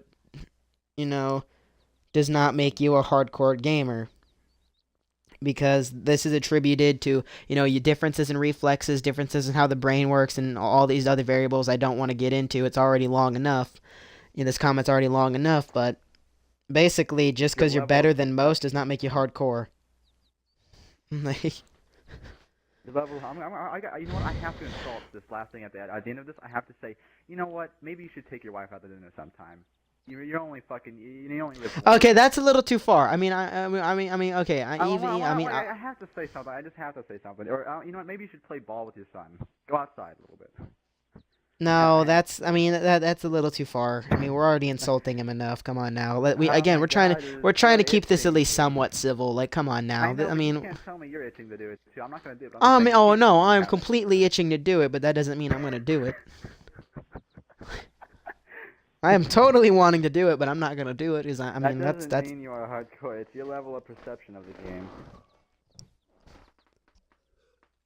does not make you a hardcore gamer because this is attributed to your differences in reflexes, differences in how the brain works, and all these other variables I don't want to get into. It's already long enough. This comment's already long enough, but basically, just because you're better than most does not make you hardcore. Like, The level. You know what? I have to insult this last thing at the end of this. I have to say, you know what? Maybe you should take your wife out to dinner sometime. You're only fucking. You only live. okay, that's a little too far. I mean, okay. I have to say something. I just have to say something. Or you know what? Maybe you should play ball with your son. Go outside a little bit. No, that's that's a little too far. I mean, we're already insulting him enough. Come on now. We're trying to keep this at least somewhat civil. Like, come on now. I I mean, you can't tell me you're itching to do it too. I'm not gonna do it. oh no, I'm completely itching to do it, but that doesn't mean I'm gonna do it. I am totally wanting to do it, but I'm not gonna do it because I mean that doesn't that's mean you are hardcore. It's your level of perception of the game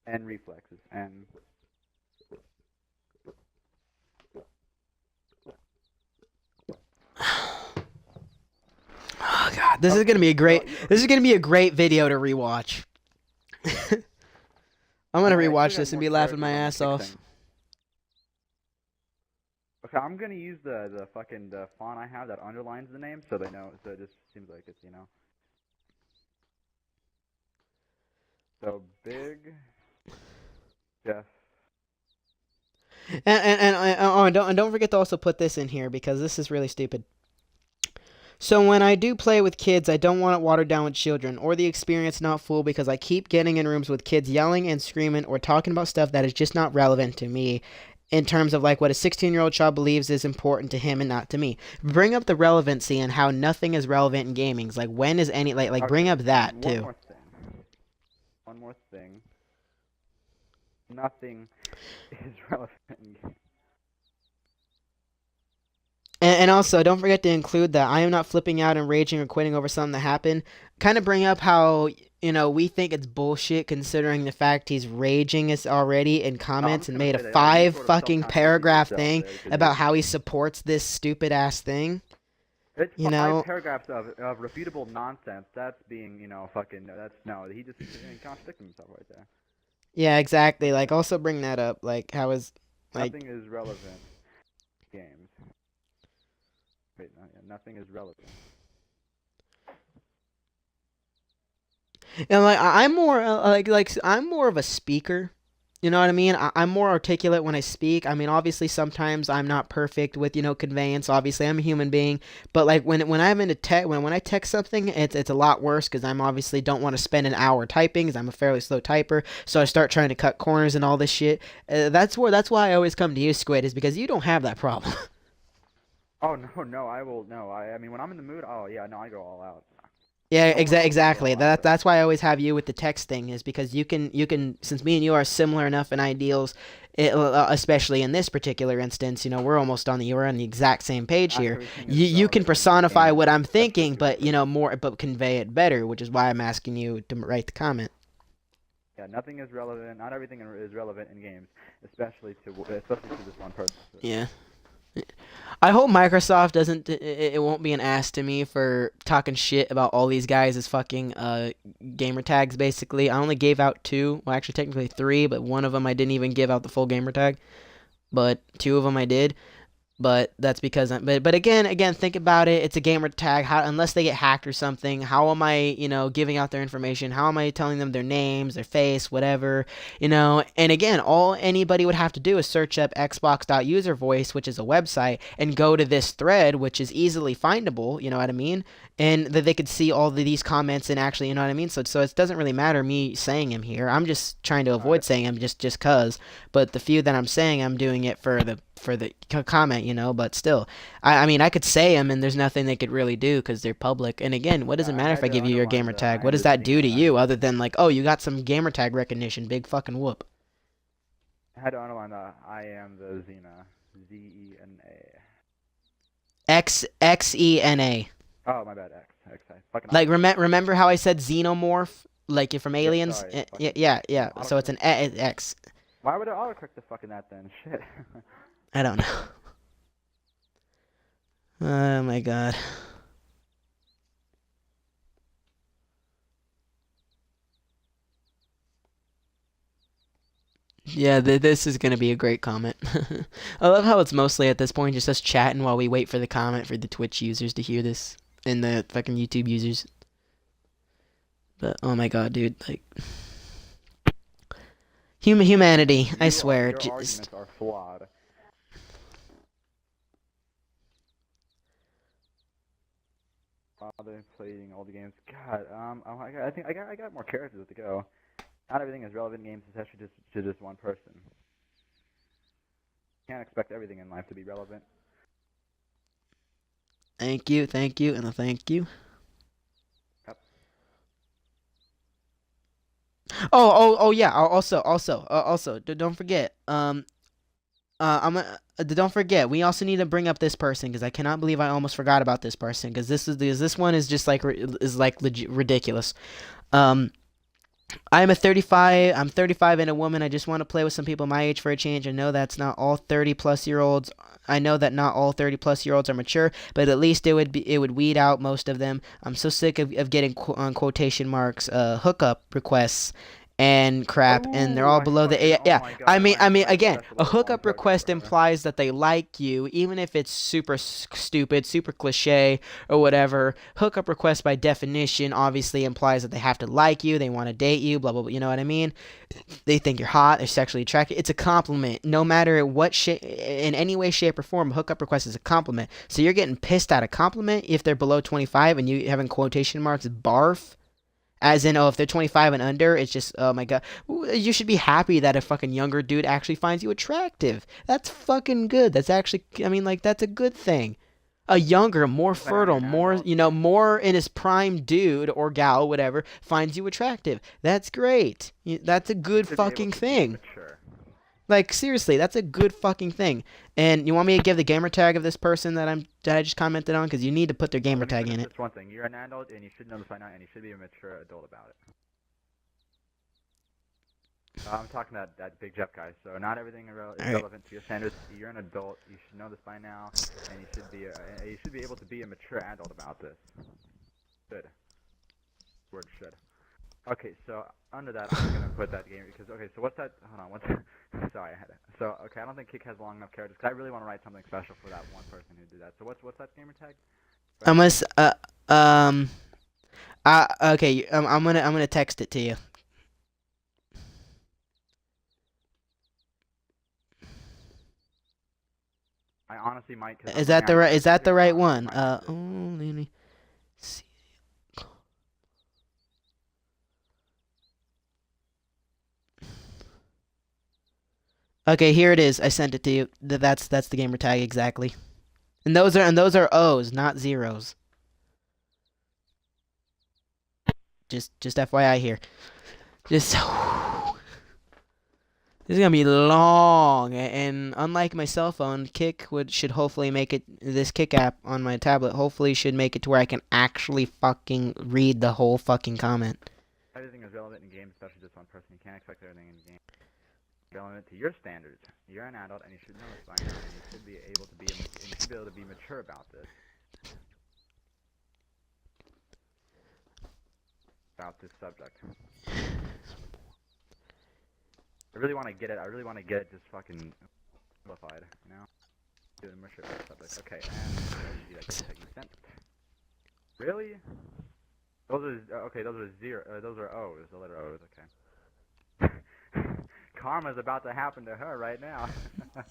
and reflexes and. oh god, this is gonna be a great video to rewatch. I'm gonna Alright, I still rewatch got this and more be laughing characters my on the ass kick off. thing. Okay, I'm gonna use the fucking the font I have that underlines the name, so they know. So it just seems like it's, you know. So Big Jeff. And don't forget to also put this in here because this is really stupid. So when I do play with kids, I don't want it watered down with children or the experience not full because I keep getting in rooms with kids yelling and screaming or talking about stuff that is just not relevant to me in terms of like what a 16-year-old child believes is important to him and not to me. Bring up the relevancy and how nothing is relevant in gaming. Like when is any like bring Okay, up that one too. more thing. One more thing. Nothing is relevant in games. And also, don't forget to include that I am not flipping out and raging or quitting over something that happened. Kind of bring up how, we think it's bullshit considering the fact he's raging us already in No, I'm comments just and gonna made a say that you five sort of fucking self-contradicted paragraph yourself thing there because about how he supports this stupid ass thing. it's You five know? paragraphs of refutable nonsense. That's being, fucking. That's no. He just contradicted himself right there. Yeah, exactly. Like, also bring that up. Like, how is, like, Nothing is relevant. Games. Wait, no, yeah, nothing is relevant. and like I'm more I'm more of a speaker. You know what I mean? I'm more articulate when I speak. I mean, obviously sometimes I'm not perfect with conveyance. Obviously, I'm a human being, but like when I'm into tech, when I text something, it's a lot worse because I'm obviously don't want to spend an hour typing because I'm a fairly slow typer. So I start trying to cut corners and all this shit. That's why I always come to you, Squid, is because you don't have that problem. Oh no, no, I will no. I mean, when I'm in the mood, oh yeah, no, I go all out. Yeah, No one else will go exactly. all out. That's why I always have you with the text thing is because you can since me and you are similar enough in ideals, especially in this particular instance, we're on the exact same page Not here. everything is You can relevant in personify what games. I'm That's what thinking, you're but saying. more but convey it better, which is why I'm asking you to write the comment. Yeah, nothing is relevant. Not everything is relevant in games, especially to this one person. Yeah. I hope Microsoft doesn't. It won't be an ass to me for talking shit about all these guys as fucking gamer tags. Basically, I only gave out two. Well, actually, technically three, but one of them I didn't even give out the full gamer tag. But two of them I did. But that's because but again, think about it. It's a gamer tag. How unless they get hacked or something, how am I giving out their information? How am I telling them their names, their face, whatever? And again, all anybody would have to do is search up xbox.uservoice, which is a website, and go to this thread, which is easily findable. You know what I mean? And that they could see all of these comments and actually, you know what I mean. So it doesn't really matter me saying him here. I'm just trying to avoid Alright. saying him just cause. But the few that I'm saying, I'm doing it for the comment, but still, I mean, I could say them, and there's nothing they could really do because they're public. And again, what does it I matter if had I to give you your underline gamer the tag? I What had does to that do to Xena. you other than like, oh, you got some gamer tag recognition? Big fucking whoop. I had to underline the I am the Xena. Zena. Xena. Oh, my bad. X. I fucking Like autocorrect. remember how I said xenomorph? Like you're from Yeah, Aliens? sorry. Yeah. So it's Autocorrect. an X. Why would it autocorrect the fucking that then? Shit. I don't know. Oh my god. Yeah, this is gonna be a great comment. I love how it's mostly at this point just us chatting while we wait for the comment for the Twitch users to hear this and the fucking YouTube users. But oh my god, dude, like humanity, I swear, Your just arguments are flawed. Father playing all the games. God, I think I got more characters to go. Not everything is relevant in games, especially just to just one person. Can't expect everything in life to be relevant. thank you, and a thank you. Yep. Oh yeah. Also, don't forget. Don't forget. We also need to bring up this person because I cannot believe I almost forgot about this person because this one is just like is like legit ridiculous. Um, I'm 35 and a woman. I just want to play with some people my age for a change. I know that's not all 30 plus year olds. I know that not all 30 plus year olds are mature, but at least it would weed out most of them. I'm so sick of getting on quotation marks hookup requests and crap, and they're Oh, all below the fucking, oh yeah. my I god, mean, I I need mean, my again, special a level 1 hookup program request brother. implies that they like you, even if it's super stupid, super cliche, or whatever. Hookup request, by definition, obviously implies that they have to like you, they want to date you, blah blah blah. You know what I mean? They think you're hot, they're sexually attracted. It's a compliment, no matter what shape, in any way, shape, or form. A hookup request is a compliment. So you're getting pissed at a compliment if they're below 25, and you have in quotation marks barf. As in, oh, if they're 25 and under, it's just, oh my god. You should be happy that a fucking younger dude actually finds you attractive. That's fucking good. That's actually, I mean, like, that's a good thing. A younger, more But now you're fertile, an more, adult. more in his prime dude or gal, whatever, finds you attractive. That's great. That's a You good should be able fucking to be thing. mature. Like, seriously, that's a good fucking thing. And you want me to give the gamer tag of this person that I just commented on? Because you need to put their gamer Let me tag finish in it. this one thing. You're an adult, and you should know this by now, and you should be a mature adult about it. I'm talking to that big Jeff guy. So not everything is Alright. relevant to your standards. You're an adult. You should know this by now, and you should be able to be a mature adult about this. Should. Word should. Okay, so under that, I'm gonna put that game because okay, so what's that? Hold on, what's sorry, I had it. So okay, I don't think Kick has long enough characters because I really want to write something special for that one person who did that. So what's that gamer tag? I'm gonna, um, okay, I'm gonna text it to you. I honestly might. Cause Is right that now the you right? said Is that the something right wrong, I one? might have to. Oh, let me see. Okay, here it is. I sent it to you. That's the gamer tag exactly. And those are O's, not zeros. Just FYI here. Just this is gonna be long, and unlike my cell phone, Kick should hopefully make it. This Kick app on my tablet hopefully should make it to where I can actually fucking read the whole fucking comment. Everything is relevant in games, especially this one person. You can't expect everything in the game. Relevant to your standards. You're an adult, and you should know this by now. And you should be able to be mature about this. About this subject. I really want to get it. I really want to get it just fucking simplified, you know? Do the mature subject. Okay, and that you sent. Really? Those are okay. Those are zero. Those are O's. The letter O's. Okay. Karma's about to happen to her right now.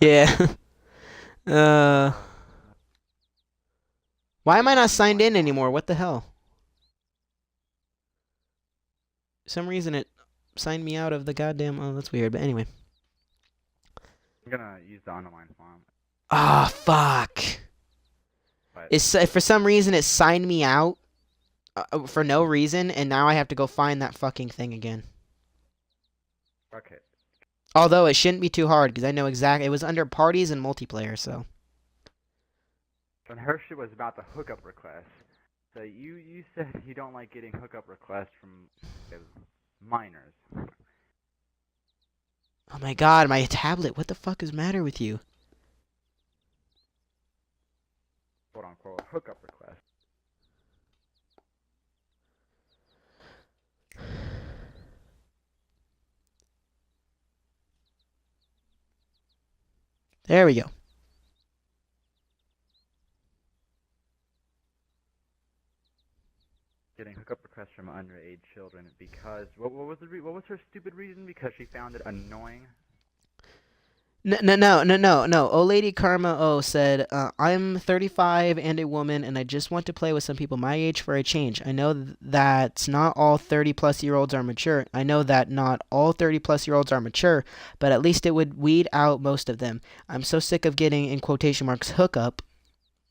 Yeah. uh. Why am I not signed in anymore? What the hell? For some reason it signed me out of the goddamn. Oh, that's weird. But anyway. I'm gonna use the online form. Ah, fuck. But It's for some reason it signed me out for no reason, and now I have to go find that fucking thing again. okay. Although it shouldn't be too hard because I know exactly. It was under parties and multiplayer, so. And her shit was about the hookup request. So you said you don't like getting hookup requests from minors. Oh my god, my tablet. What the fuck is the matter with you? Quote unquote hookup request. There we go. Getting hookup requests from underage children because what was what was her stupid reason? Because she found it annoying. No. Old Lady Karma O said, I'm 35 and a woman, and I just want to play with some people my age for a change. I know that not all 30-plus-year-olds are mature. I know that not all 30-plus-year-olds are mature, but at least it would weed out most of them. I'm so sick of getting, in quotation marks, hookup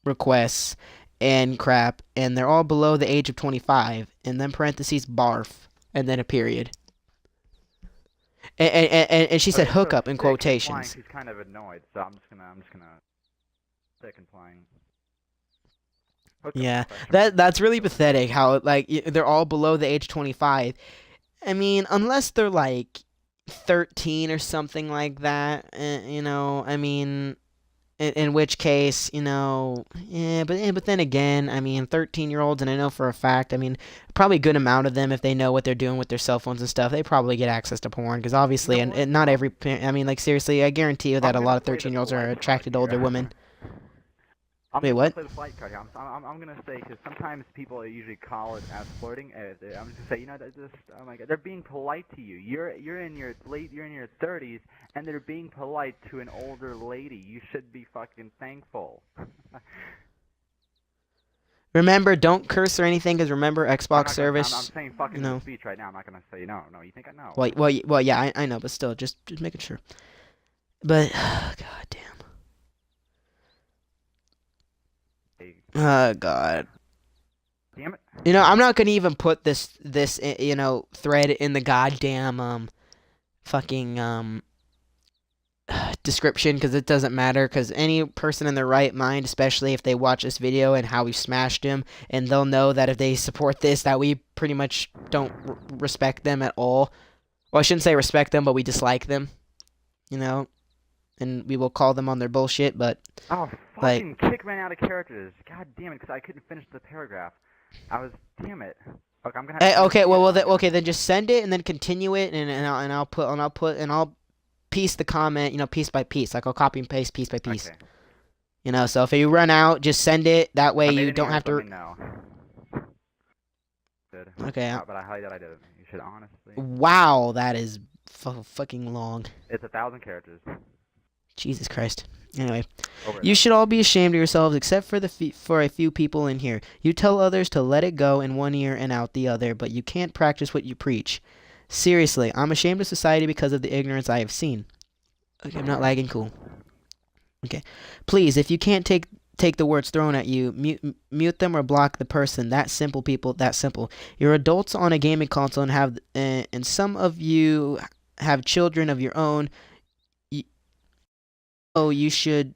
requests and crap, and they're all below the age of 25, and then parentheses barf, and then a period. And she said Okay, hookup so in stick implying quotations. she's kind of annoyed, so I'm just gonna stick implying. Hookup Yeah, request from that's really children. pathetic. How like they're all below the age 25. I mean, unless they're like 13 or something like that. You know, I mean, in which case, but then again, I mean, 13-year-olds, and I know for a fact, I mean, probably a good amount of them, if they know what they're doing with their cell phones and stuff, they probably get access to porn, because You obviously, know and what? not every, I mean, like, seriously, I guarantee you that I'm a gonna lot of play the 13-year-olds are polite card attracted to older here. women. I'm Wait, just gonna what? play the polite card here. I'm gonna say because sometimes people usually call it as flirting. I'm just gonna say, oh my God, they're being polite to you. You're in your 30s, and they're being polite to an older lady. You should be fucking thankful. Remember, don't curse or anything, because remember, I'm Xbox not gonna. I'm service, saying you fucking in the know, speech right now. I'm not gonna say no. No, you think I know? well, yeah, I know, but still, just making sure. But, god damn. Hey, God. damn it. I'm not gonna even put this thread in the goddamn fucking description, because it doesn't matter, because any person in their right mind, especially if they watch this video and how we smashed him, and they'll know that if they support this, that we pretty much don't respect them at all. Well, I shouldn't say respect them, but we dislike them, and we will call them on their bullshit, but Oh, like, fucking kick ran out of characters. God damn it, because I couldn't finish the paragraph. Damn it. Okay, I'm gonna have to okay, finish it again. okay, then just send it and then continue it, and I'll piece the comment, piece by piece, like I'll copy and paste piece by piece. Okay. So if you run out, just send it. That way I made you any don't have errors, to. let me know. Good. Okay. But I highly doubt I did it. You should honestly. Wow, that is fucking long. It's 1,000 characters. Jesus Christ. Anyway, Over you enough. should all be ashamed of yourselves, except for for a few people in here. You tell others to let it go in one ear and out the other, but you can't practice what you preach. Seriously, I'm ashamed of society because of the ignorance I have seen. Okay, I'm not lagging. Cool. Okay. Please, if you can't take the words thrown at you, mute them or block the person. That simple, people. That simple. You're adults on a gaming console and some of you have children of your own. You should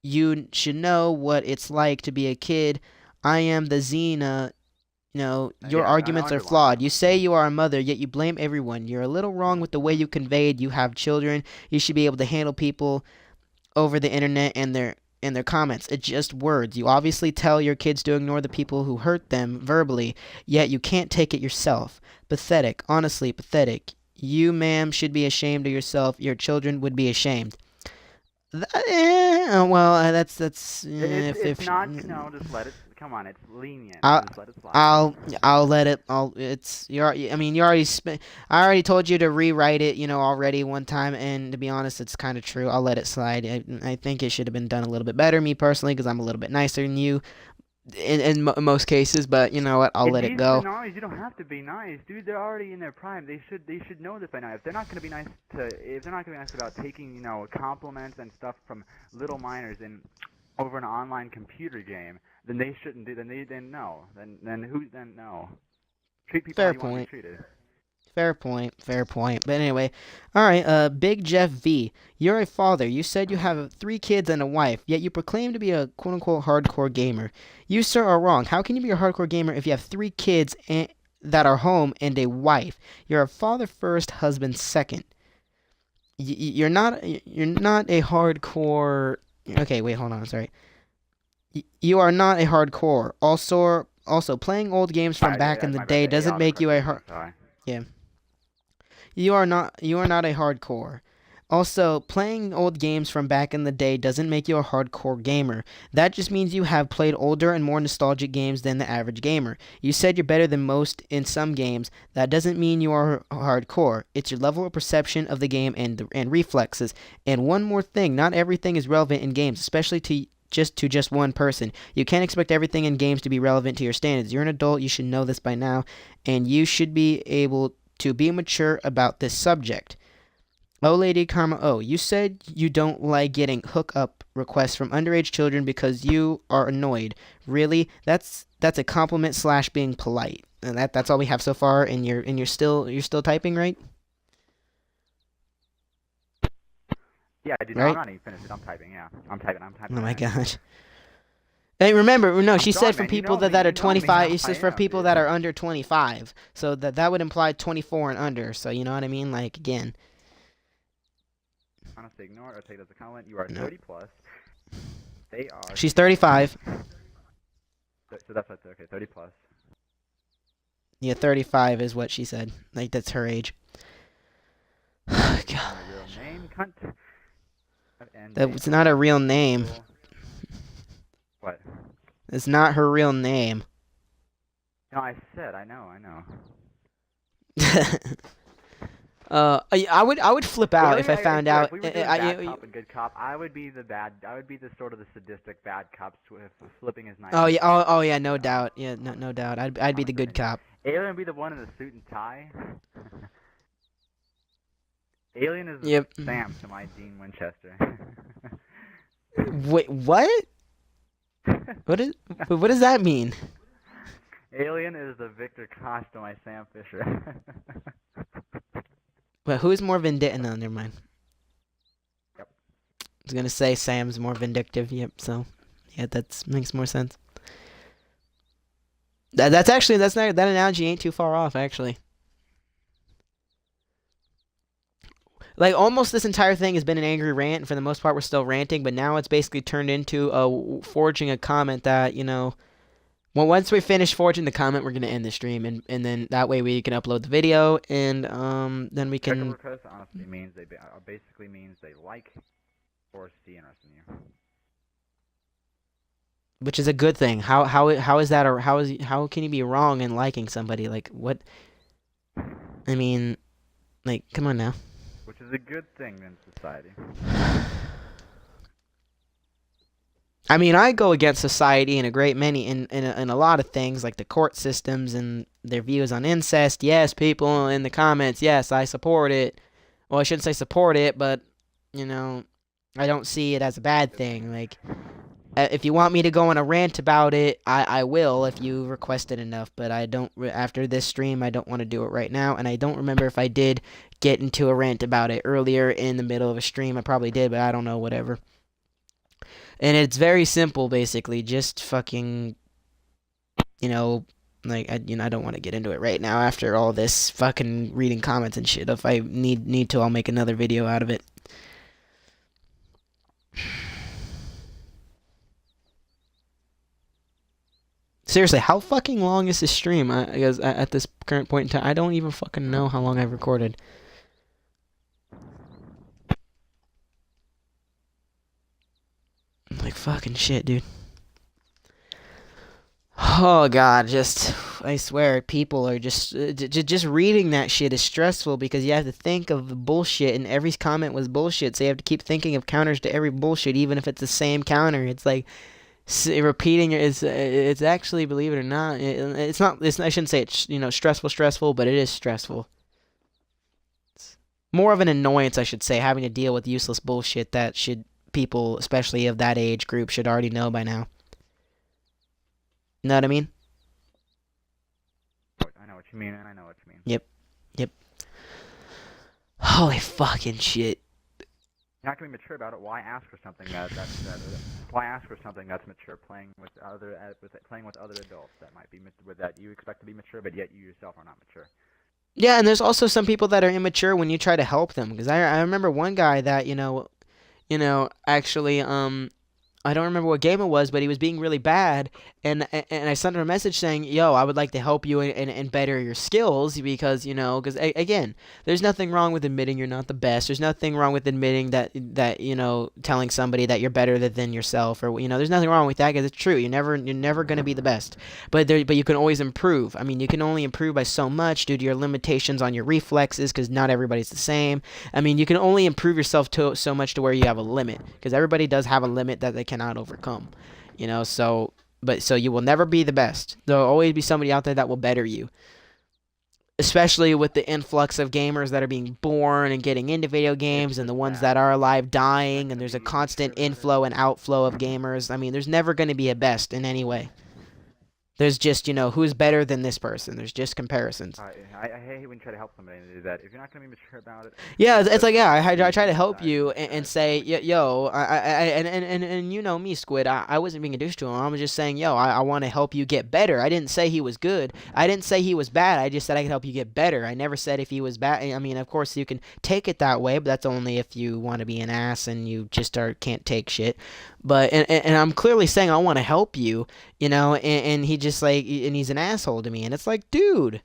know what it's like to be a kid. I am the Xena. Your arguments are flawed. You say you are a mother, yet you blame everyone. You're a little wrong with the way you conveyed you have children. You should be able to handle people over the internet and their comments. It's just words. You obviously tell your kids to ignore the people who hurt them verbally, yet you can't take it yourself. Pathetic. Honestly, pathetic. You, ma'am, should be ashamed of yourself. Your children would be ashamed. Well, that's It's not. No, just let it. Come on, it's lenient. I'll Just let it slide. I'll let it. You already spent. I already told you to rewrite it. Already one time, and to be honest, it's kind of true. I'll let it slide. I think it should have been done a little bit better, me personally, because I'm a little bit nicer than you in most cases. But you know what? I'll let it go. Nice. You don't have to be nice, dude. They're already in their prime. They should know this by now. If they're not gonna be nice about taking compliments and stuff from little minors in over an online computer game, then they shouldn't do. Then no. Then no. Treat people Fair how you want to point. be treated. Fair point. But anyway, alright, Big Jeff V. You're a father. You said you have 3 kids and a wife, yet you proclaim to be a quote-unquote hardcore gamer. You, sir, are wrong. How can you be a hardcore gamer if you have 3 kids that are home and a wife? You're a father first, husband second. You're not a hardcore... Okay, wait, hold on, sorry. You are not a hardcore. Also, playing old games from back in the day doesn't make you a hard... Yeah. You are not a hardcore. Also, playing old games from back in the day doesn't make you a hardcore gamer. That just means you have played older and more nostalgic games than the average gamer. You said you're better than most in some games. That doesn't mean you are hardcore. It's your level of perception of the game and reflexes. And one more thing, not everything is relevant in games, especially to just one person. You can't expect everything in games to be relevant to your standards. You're an adult, you should know this by now, and you should be able to be mature about this subject. Oh, Lady Karma, you said you don't like getting hookup requests from underage children because you are annoyed. Really? That's a compliment / being polite. And that's all we have so far, and you're still typing, right? Yeah, dude, right? I'm not even finished. I'm typing. Yeah, I'm typing. Oh my gosh. Hey, remember, no, she said sorry, for man. people that are 25, she says for people that are under 25. So that would imply 24 and under. So you know what I mean? Like, again. Honestly, ignore or take it as a comment. You are 30 plus. They are She's 20. 35. So that's what, okay, 30 plus. Yeah, 35 is what she said. Like, that's her age. Your God. real name, cunt. And date That's of not a birth real is name. equal. What? It's not her real name. No, I know. I would flip out if Alien, I I found swear, out. if we were doing bad cop and good cop, I would be the sort of the sadistic bad cop flipping his knife. Oh yeah, oh yeah, no doubt. Yeah, no doubt. I'd be the good cop. Alien would be the one in the suit and tie. Alien is Yep. Sam to my Dean Winchester. Wait, what? What does that mean? Alien is the Victor Koch to my Sam Fisher. But who's more vindictive? No, never mind. Yep. I was gonna say Sam's more vindictive. Yep. So, yeah, that makes more sense. That's actually that analogy ain't too far off actually. Like almost this entire thing has been an angry rant, and for the most part we're still ranting, but now it's basically turned into forging a comment that, well, once we finish forging the comment, we're gonna end the stream, and then that way we can upload the video, and then we can. Request honestly means basically means they like or see interest in you. Which is a good thing. How is that, or how can you be wrong in liking somebody? Like what? I mean, like, come on now. Which is a good thing in society. I mean, I go against society in a great many in a lot of things, like the court systems and their views on incest. Yes, people in the comments, yes, I support it. Well, I shouldn't say support it, but I don't see it as a bad thing. Like, if you want me to go on a rant about it, I will if you request it enough. But I don't. After this stream, I don't want to do it right now, and I don't remember if I did get into a rant about it earlier in the middle of a stream. I probably did, but I don't know. Whatever. And it's very simple, basically. Just fucking, like I don't want to get into it right now. After all this fucking reading comments and shit, if I need to, I'll make another video out of it. Seriously, how fucking long is this stream? Because at this current point in time, I don't even fucking know how long I've recorded. Like fucking shit, dude. Oh god, I swear, people are just reading that shit is stressful because you have to think of the bullshit, and every comment was bullshit, so you have to keep thinking of counters to every bullshit, even if it's the same counter. It's like repeating it is. It's actually, believe it or not, it's not. I shouldn't say it's stressful, but it is stressful. It's more of an annoyance, I should say, having to deal with useless bullshit that people, especially of that age group, should already know by now. Know what I mean? I know what you mean, and I know what you mean. Yep. Holy fucking shit. You're not gonna be mature about it. Why ask for something why ask for something that's mature? Playing with other adults that might be that you expect to be mature, but yet you yourself are not mature. Yeah, and there's also some people that are immature when you try to help them. Because I remember one guy that actually I don't remember what game it was, but he was being really bad, and I sent him a message saying, yo, I would like to help you and better your skills, because, again, there's nothing wrong with admitting you're not the best. There's nothing wrong with admitting that telling somebody that you're better than yourself, or, there's nothing wrong with that, because it's true. You're never going to be the best, but you can always improve. I mean, you can only improve by so much due to your limitations on your reflexes, because not everybody's the same. I mean, you can only improve yourself so much to where you have a limit, because everybody does have a limit that they cannot overcome, so you will never be the best. There'll always be somebody out there that will better you, especially with the influx of gamers that are being born and getting into video games, and the ones that are alive dying, and there's a constant inflow and outflow of gamers. I mean, there's never going to be a best in any way. There's just, who's better than this person. There's just comparisons. I hate when you try to help somebody and do that. If you're not going to be mature about it... Yeah, it's like, yeah, I try to help you and say, yo, and you know me, Squid, I wasn't being a douche to him. I was just saying, yo, I want to help you get better. I didn't say he was good. I didn't say he was bad. I just said I could help you get better. I never said if he was bad. I mean, of course, you can take it that way, but that's only if you want to be an ass and you just can't take shit. But and I'm clearly saying I want to help you, and he just like and he's an asshole to me, and it's like, dude,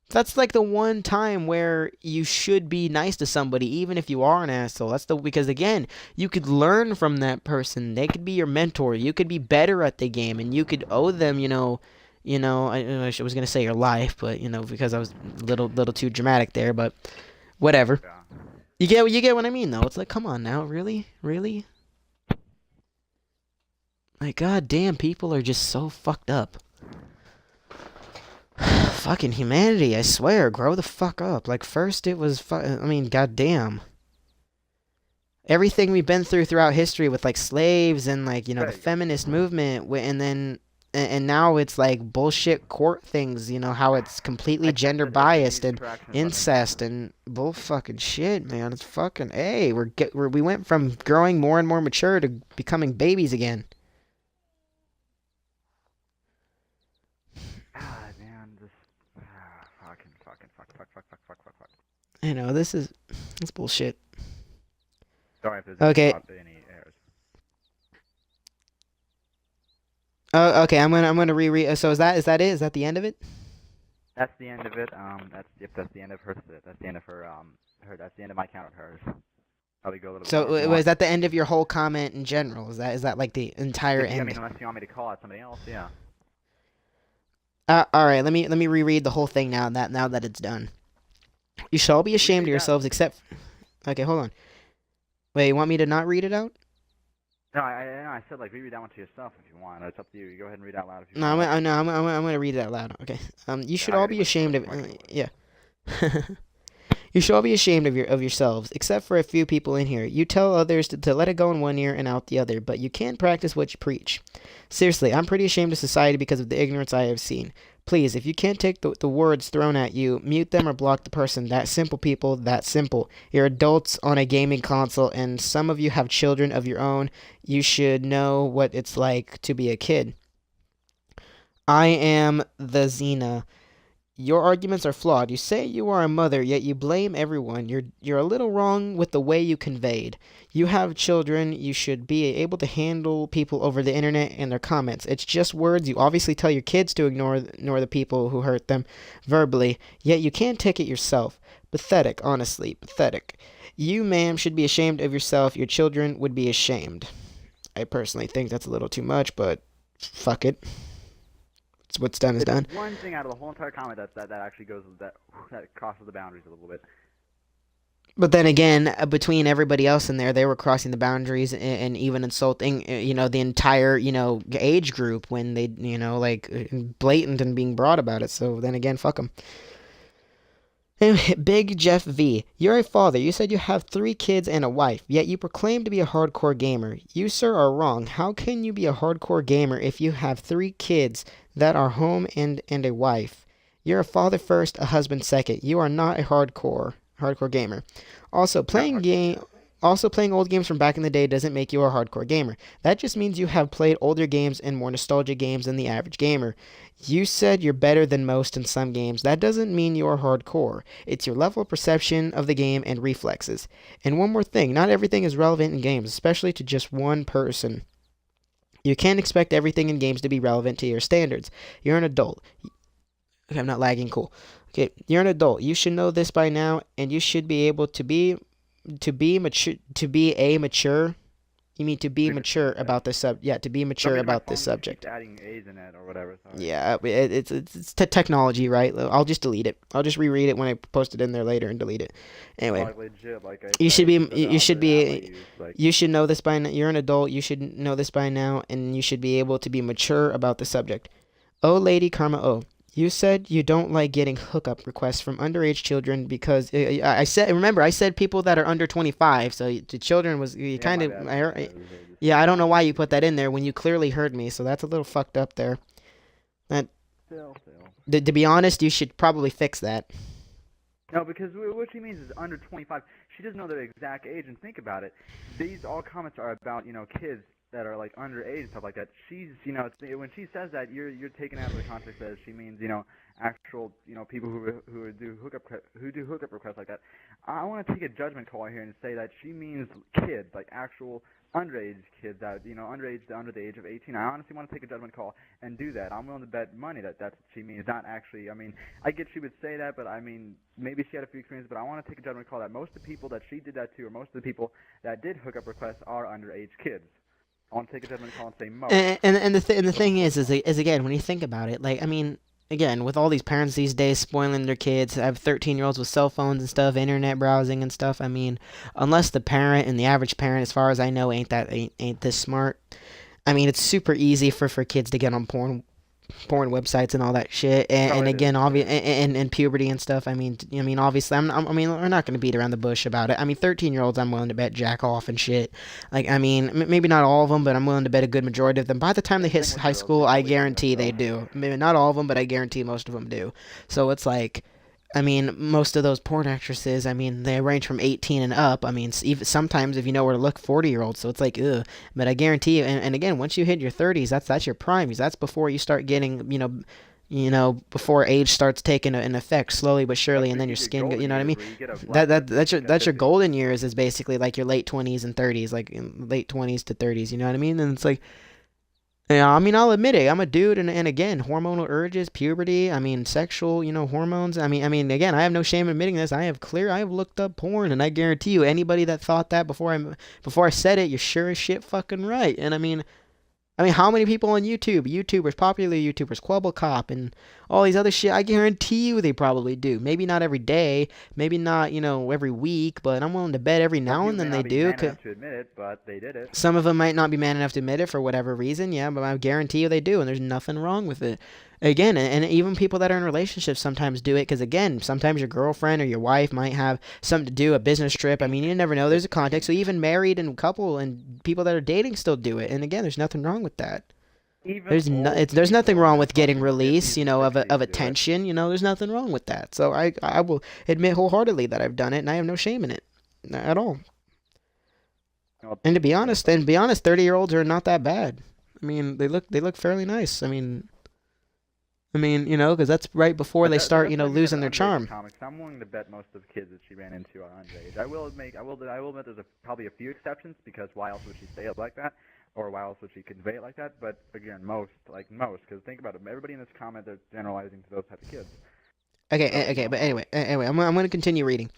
that's like the one time where you should be nice to somebody, even if you are an asshole. Because again, you could learn from that person. They could be your mentor. You could be better at the game, and you could owe them, I was gonna say your life, but because I was little too dramatic there, but whatever. Yeah. You get what I mean, though. It's like, come on now, really, really. Like, goddamn, people are just so fucked up. Fucking humanity, I swear, grow the fuck up. Like, first it was, I mean, goddamn. Everything we've been throughout history with, like, slaves and, like, the Right. feminist movement, and then, and now it's, like, bullshit court things, how it's completely I think gender that if it biased needs and correction, let me know. incest and bull fucking shit, man. It's fucking, hey, we went from growing more and more mature to becoming babies again. God, man, just fuck. This bullshit. Sorry if there's Okay. any errors. Oh, okay. I'm gonna reread. So is that it? Is that the end of it? That's the end of it. That's the end of her. That's the end of her. Her. That's the end of my count of hers. Probably go a little bit So more if you was want. that the end of your whole comment in general? Is that like the entire I mean, end? unless you want me to call out somebody else, yeah. All right. Let me reread the whole thing now that it's done. You shall all be ashamed of Reread that. yourselves, except. Okay, hold on. Wait, you want me to not read it out? No, I said like reread that one to yourself if you want. It's up to you. You go ahead and read out loud if you No, I'm want. gonna, no, I'm gonna read it out loud. Okay. You Yeah, should I all gotta be go to ashamed work. of. I'm already late. Yeah. You should all be ashamed of yourselves, except for a few people in here. You tell others to let it go in one ear and out the other, but you can't practice what you preach. Seriously, I'm pretty ashamed of society because of the ignorance I have seen. Please, if you can't take the words thrown at you, mute them or block the person. That simple, people, that simple. You're adults on a gaming console, and some of you have children of your own. You should know what it's like to be a kid. I am the Xena. Your arguments are flawed. You say you are a mother, yet you blame everyone. You're a little wrong with the way you conveyed. You have children. You should be able to handle people over the internet and their comments. It's just words. You obviously tell your kids to ignore the people who hurt them verbally, yet you can't take it yourself. Pathetic, honestly, pathetic. You, ma'am, should be ashamed of yourself. Your children would be ashamed. I personally think that's a little too much, but fuck it. It's what's done is There's done. just one thing out of the whole entire comment that actually goes that crosses the boundaries a little bit. But then again, between everybody else in there, they were crossing the boundaries and even insulting, the entire, age group when they, like blatant and being broad about it. So then again, fuck them. Anyway, Big Jeff V, you're a father. You said you have 3 kids and a wife, yet you proclaim to be a hardcore gamer. You, sir, are wrong. How can you be a hardcore gamer if you have 3 kids that are home and a wife? You're a father first, a husband second. You are not a hardcore gamer. Also, Not playing hardcore. game. Also, playing old games from back in the day doesn't make you a hardcore gamer. That just means you have played older games and more nostalgia games than the average gamer. You said you're better than most in some games. That doesn't mean you're hardcore. It's your level of perception of the game and reflexes. And one more thing, not everything is relevant in games, especially to just one person. You can't expect everything in games to be relevant to your standards. You're an adult. Okay, I'm not lagging. Cool. Okay, you're an adult. You should know this by now, and you should be able to be mature to be a mature. You mean to be Be mature, mature yeah. about this sub? Yeah, to be Don't mature mean my about this phone just keeps subject. adding A's in it or whatever. Sorry. Yeah, it's technology, right? I'll just delete it. I'll just reread it when I post it in there later and delete it. Anyway, Like legit, like I you should said, be the you should app I be use, like you should know this by now. You're an adult. You should know this by now, and you should be able to be mature about the subject. Oh, Lady Karma O, you said you don't like getting hookup requests from underage children because I said, remember, I said people that are under 25, so the children was, you yeah, kind my of, bad. yeah, I don't know why you put that in there when you clearly heard me, so that's a little fucked up there. That, Still. to be honest, you should probably fix that. No, because what she means is under 25. She doesn't know their exact age, and think about it. These all comments are about kids that are like underage and stuff like that. She's, when she says that, you're taken out of the context that she means, actual, people who do hookup requests like that. I want to take a judgment call here and say that she means kids, like actual underage kids that, underage to under the age of 18. I honestly want to take a judgment call and do that. I'm willing to bet money that that's what she means. Not actually, I get she would say that, but maybe she had a few experiences, but I want to take a judgment call that most of the people that she did that to, or most of the people that did hookup requests are underage kids. I want to take a judgment call and say most. And the thing is again, when you think about it, like, again, with all these parents these days spoiling their kids, I have 13-year-olds with cell phones and stuff, internet browsing and stuff. Unless the parent and the average parent, as far as I know, ain't this smart. It's super easy for kids to get on porn websites and all that shit, and again, and puberty and stuff. Obviously, we're not going to beat around the bush about it. 13-year-olds, I'm willing to bet jack off and shit. Like, maybe not all of them, but I'm willing to bet a good majority of them. By the time they hit high school, I guarantee they do. Maybe not all of them, but I guarantee most of them do. So it's like, most of those porn actresses, they range from 18 and up. Even sometimes, if you know where to look, 40-year-olds. So it's like, ugh. But I guarantee you, and again, once you hit your 30s, that's your prime. That's before you start getting, before age starts taking an effect slowly but surely, and then your skin, you know what I mean? That's your golden years, is basically like your late 20s and 30s, like late 20s to 30s. You know what I mean? And it's like, yeah, I'll admit it. I'm a dude, and again, hormonal urges, puberty. Sexual, hormones. Again, I have no shame in admitting this. I have looked up porn, and I guarantee you, anybody that thought that before I said it, you're sure as shit fucking right. And how many people on YouTubers, popular YouTubers, Quibble Cop, and all these other shit, I guarantee you they probably do. Maybe not every day, maybe not, every week, but I'm willing to bet every now and then they do. Man enough to admit it, but they did it. Some of them might not be man enough to admit it for whatever reason, yeah, but I guarantee you they do, and there's nothing wrong with it. Again, and even people that are in relationships sometimes do it, because again, sometimes your girlfriend or your wife might have something to do, a business trip. You never know. There's a context. So even married and couple and people that are dating still do it. And again, there's nothing wrong with that. There's nothing wrong with getting release, of attention. There's nothing wrong with that. So I will admit wholeheartedly that I've done it, and I have no shame in it at all. And to be honest, 30-year-olds are not that bad. They look fairly nice. Because that's right before they start, losing their charm. I'm willing to bet most of the kids that she ran into are underage. I will admit there's probably a few exceptions, because why else would she say it like that, or why else would she convey it like that? But again, most, because think about it, everybody in this comment, they're generalizing to those types of kids. Okay, but anyway, I'm going to continue reading.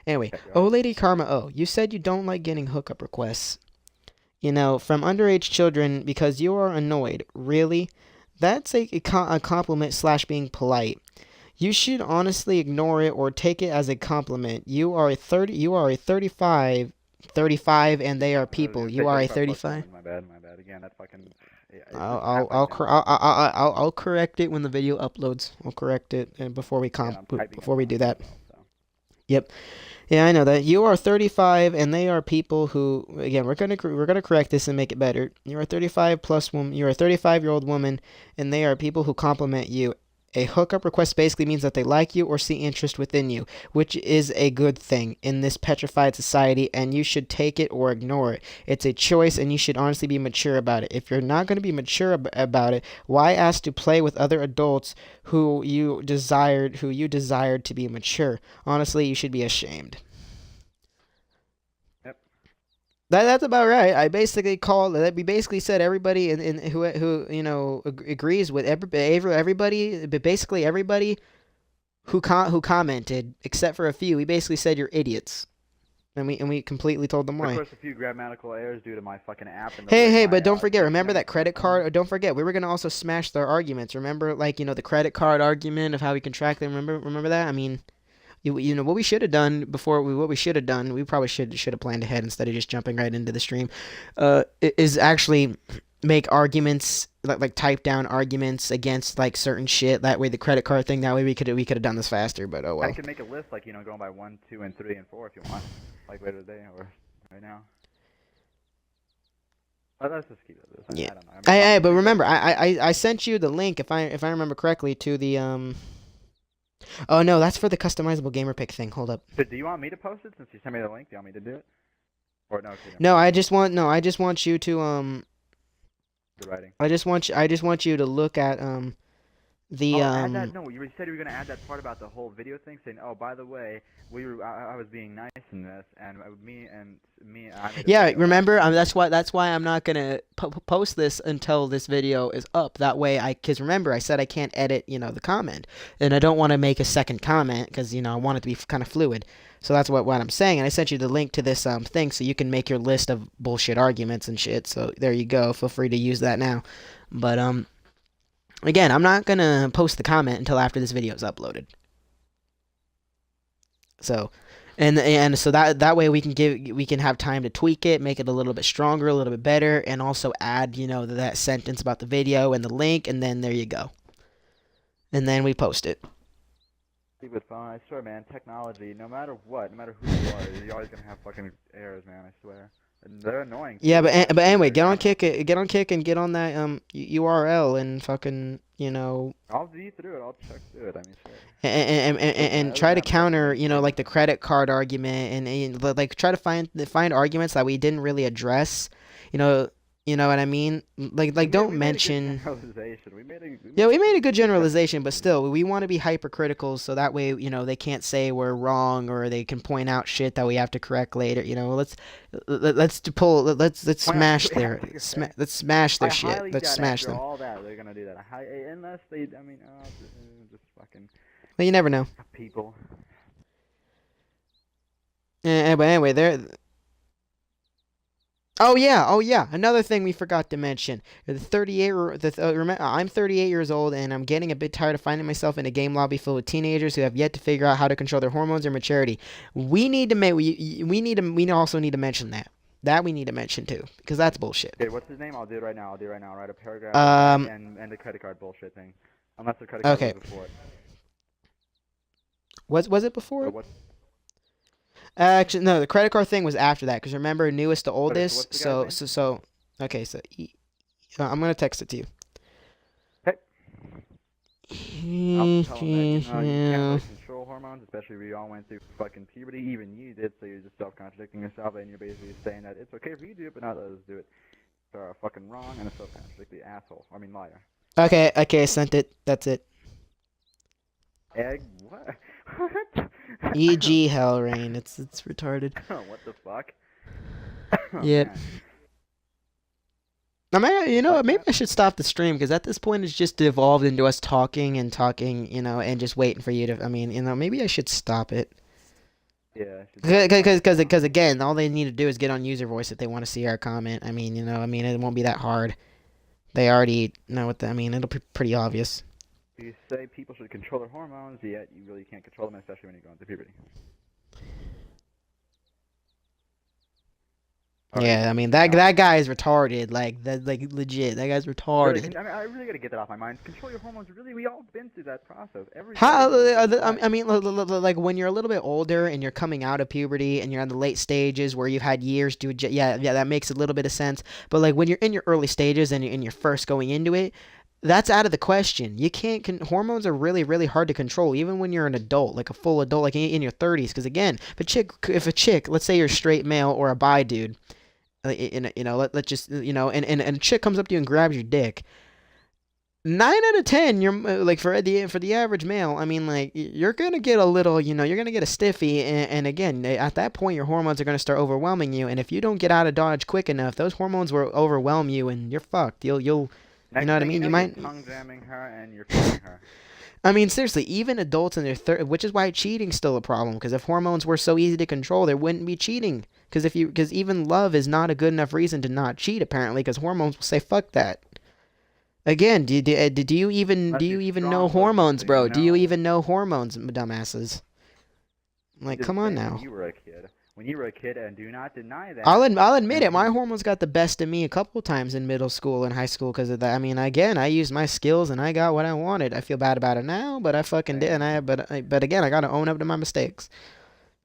Anyway, oh, Lady Karma, you said you don't like getting hookup requests, from underage children because you are annoyed. Really? That's a compliment / being polite. You should honestly ignore it or take it as a compliment. You are a 35, and they are people. You are a 35. My bad. Again, that's fucking. Yeah, I'll correct it when the video uploads. I'll correct it before we do that. Yep. Yeah, I know that. You are 35, and they are people who, again, we're gonna correct this and make it better. You're a 35+ woman. You're a 35-year-old woman, and they are people who compliment you. A hookup request basically means that they like you or see interest within you, which is a good thing in this petrified society, and you should take it or ignore it. It's a choice, and you should honestly be mature about it. If you're not going to be mature about it, why ask to play with other adults who you desired to be mature? Honestly, you should be ashamed. That's about right. We basically said everybody who agrees with everybody, but basically everybody who commented, except for a few, we basically said you're idiots, and we completely told them why. Of course, a few grammatical errors due to my fucking app. Hey, but don't forget. Remember that credit card? Don't forget, we were gonna also smash their arguments. Remember, the credit card argument of how we can track them. Remember that? What we should have done we probably should have planned ahead instead of just jumping right into the stream, is actually make arguments, like type down arguments against certain shit. That way, the credit card thing. That way, we could have done this faster. But oh well. I could make a list, going by 1, 2, and 3, and 4 if you want, later today or right now. But let's just keep it this. Yeah. I don't know. But remember, I sent you the link if I remember correctly to the Oh no, that's for the customizable gamer pick thing. Hold up. But do you want me to post it since you sent me the link? Do you want me to do it? Or no? No, I just want you to writing. I just want you to look at the Oh, add that. No, you said you were gonna add that part about the whole video thing, saying, "Oh, by the way, I was being nice in this, and I made a Yeah, video about remember? this." That's why I'm not gonna post this until this video is up. That way, because remember, I said I can't edit, the comment, and I don't want to make a second comment because I want it to be kind of fluid. So that's what I'm saying. And I sent you the link to this thing so you can make your list of bullshit arguments and shit. So there you go. Feel free to use that now. But again, I'm not gonna post the comment until after this video is uploaded. So, and so that way we can have time to tweak it, make it a little bit stronger, a little bit better, and also add that sentence about the video and the link, and then there you go. And then we post it. With phone, I swear, man, technology, no matter what, no matter who you are, you're always gonna have fucking errors, man. I swear. And they're annoying Yeah, too. but anyway, get on Kick, and get on that URL and fucking I'll read through it. I'll check through it. I mean, sure. and Other try than to that, fucking counter explain like it. the credit card argument, and like try to find arguments that we didn't really address. You know what I mean? Like don't We made a good mention. generalization. We Yeah, made we a made a good good generalization. generalization, but still, we want to be hypercritical so that way, they can't say we're wrong or they can point out shit that we have to correct later. Let's Point out smash shit we have their to let's smash I their shit. highly Let's doubt smash after them. all that they're gonna do that. Unless they, I mean, just fucking But you never know. people. But anyway, there. Oh yeah. Another thing we forgot to mention: the 38. Remember, I'm 38 years old, and I'm getting a bit tired of finding myself in a game lobby filled with teenagers who have yet to figure out how to control their hormones or maturity. We need to we also need to mention that. That we need to mention too, because that's bullshit. Okay, what's his name? I'll do it right now. I'll write a paragraph with that Um. and the credit card bullshit thing. Unless the credit card was Okay. before it. Was it before? So what's Actually, no. The credit card thing was after that, because remember, newest to so oldest. what's the guy's name? Okay. I'm gonna text it to you. Hey, I'll tell him that you can't really control hormones, especially if we all went through fucking puberty. Even you did, so you're just self-contradicting yourself, and you're basically saying that it's okay for you to do it, but not others do it. So fucking wrong and a self-contradicting asshole. I mean liar. Okay. I sent it. That's it. Egg? What? What? E.g. hell rain. It's retarded. What the fuck? Oh, Yep. man. I mean, Like maybe I that? should stop the stream because at this point it's just devolved into us talking, and just waiting for you to. I mean, maybe I should stop it. Yeah. I should Because again, all they need to do is get on user voice if they want to see our comment. I mean, it won't be that hard. They already know what I mean. It'll be pretty obvious. You say people should control their hormones, yet you really can't control them, especially when you're going through puberty. Yeah, I mean that guy is retarded. Like that, like legit. That guy's Really, retarded. I really gotta get that off my mind. Control your hormones. Really, we all been through that process. How? Everybody. I mean, like when you're a little bit older and you're coming out of puberty and you're in the late stages where you've had years to adjust. Yeah, that makes a little bit of sense. But like when you're in your early stages and you're first going into it, that's out of the question. You can't. Hormones are really, really hard to control, even when you're an adult, like a full adult, like in your 30s. Because again, if a chick, let's say you're a straight male or a bi dude, let's just, and a chick comes up to you and grabs your dick. 9 out of 10, you're like for the average male. I mean, like you're gonna get a little, you're gonna get a stiffy, and again, at that point, your hormones are gonna start overwhelming you, and if you don't get out of dodge quick enough, those hormones will overwhelm you, and you're fucked. You'll Next you know what I thing mean? You know, might. you're tongue jamming her and you're fucking her. I mean, seriously, even adults in their which is why cheating's still a problem. Because if hormones were so easy to control, there wouldn't be cheating. Because even love is not a good enough reason to not cheat. Apparently, because hormones will say fuck that. Again, do you even know hormones, bro? Do you even know hormones, dumbasses? Like, come on now. When you were a kid. When you were a kid, and do not deny that. I'll admit it. My hormones got the best of me a couple times in middle school and high school because of that. I mean, again, I used my skills and I got what I wanted. I feel bad about it now, but I fucking did. But again, I gotta own up to my mistakes.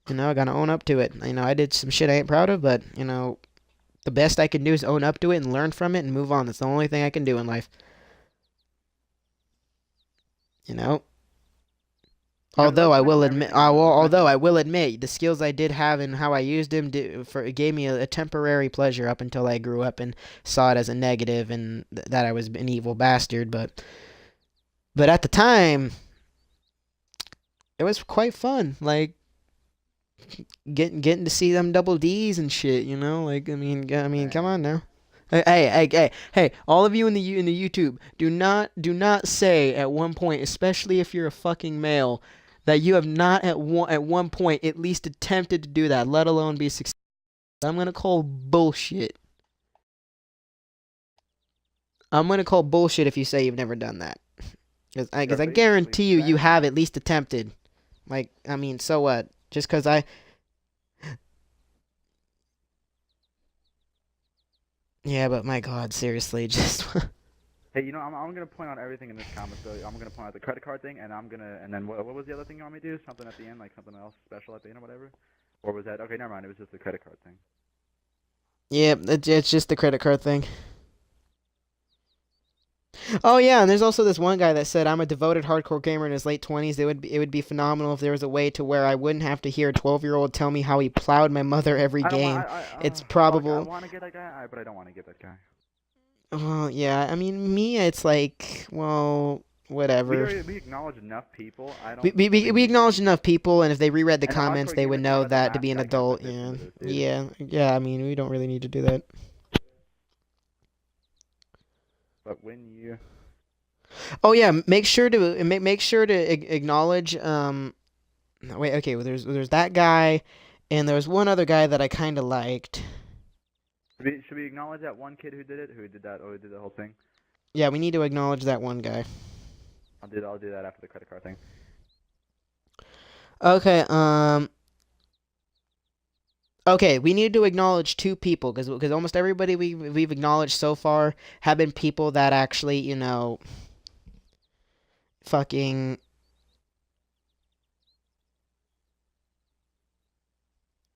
I gotta own up to it. I did some shit I ain't proud of, but the best I can do is own up to it and learn from it and move on. That's the only thing I can do in life. Because Although let's I will mention admit, everything on it. Let's although mention. I will admit, the skills I did have and how I used them it gave me a temporary pleasure up until I grew up and saw it as a negative and that I was an evil bastard. But at the time, it was quite fun. Like getting to see them double D's and shit. You know, like I mean, come Dang. on now. Hey! All of you in the YouTube, do not say at one point, especially if you're a fucking male, that you have not at one point at least attempted to do that, let alone be successful. I'm gonna call bullshit. I'm gonna call bullshit if you say you've never done that, You're because I basically guarantee you have saying. at least attempted. Like, I mean, so what? Just because I, yeah, but my God, seriously, just. Hey, I'm gonna point out everything in this comment. So I'm gonna point out the credit card thing, and then what was the other thing you want me to do? Something at the end, like something else special at the end or whatever. Or was that okay? Never mind. It was just the credit card thing. Yeah, it's just the credit card thing. Oh yeah, and there's also this one guy that said I'm a devoted hardcore gamer in his late 20s. It would be phenomenal if there was a way to where I wouldn't have to hear a 12-year-old tell me how he plowed my mother every I don't want. game. It's Fuck. I probable. want to get that guy, but I don't want to get that guy. Well, yeah, I mean me, it's like, well, whatever. We acknowledge enough people. I We, don't we, really we we need to. acknowledged enough people, and if they reread the And the comments, hardcore they gamer would thing, know that's a that to massive. be an I can't adult. put this Yeah, into this, dude. yeah. I mean, we don't really need to do that. But when you. Oh yeah, make sure to acknowledge. Wait, okay. Well, there's that guy, and there was one other guy that I kind of liked. Should we acknowledge that one kid who did it? Who did that? Oh, who did the whole thing? Yeah, we need to acknowledge that one guy. I'll do that after the credit card thing. Okay. Okay, we need to acknowledge two people because almost everybody we've acknowledged so far have been people that actually fucking.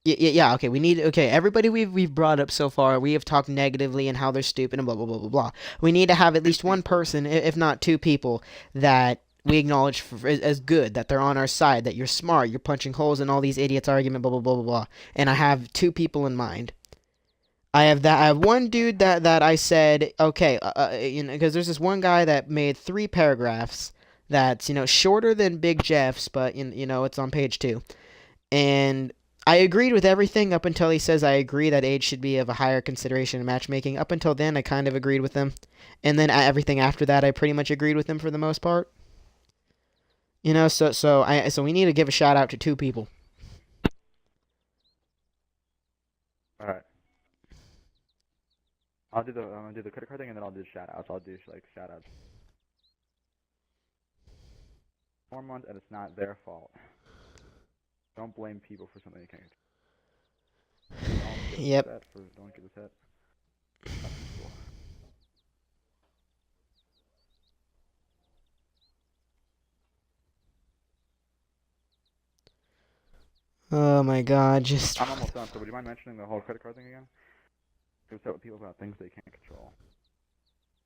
Yeah. Okay, we need. Okay, everybody we've brought up so far, we have talked negatively and how they're stupid and blah blah blah blah blah. We need to have at Two least one people. person, if not two people, that we acknowledge as good, that they're on our side, that you're smart, you're punching holes in all these idiots' argument, blah blah blah blah blah. And I have two people in mind. I have one dude that I said okay, because there's this one guy that made 3 paragraphs that's shorter than Big Jeff's, but it's on page 2. And I agreed with everything up until he says I agree that age should be of a higher consideration in matchmaking. Up until then, I kind of agreed with him, and then everything after that, I pretty much agreed with him for the most part. So we need to give a shout out to two people. All right. I'm gonna do the credit card thing, and then I'll do shout outs. I'll do like shout outs. 4 months, and it's not their fault. Don't blame people for something you can't. Don't get Yep. upset for. Don't get upset. That's cool. Oh my God, just. I'm almost done. So would you mind mentioning the whole credit card thing again? Give upset with people about things they can't control.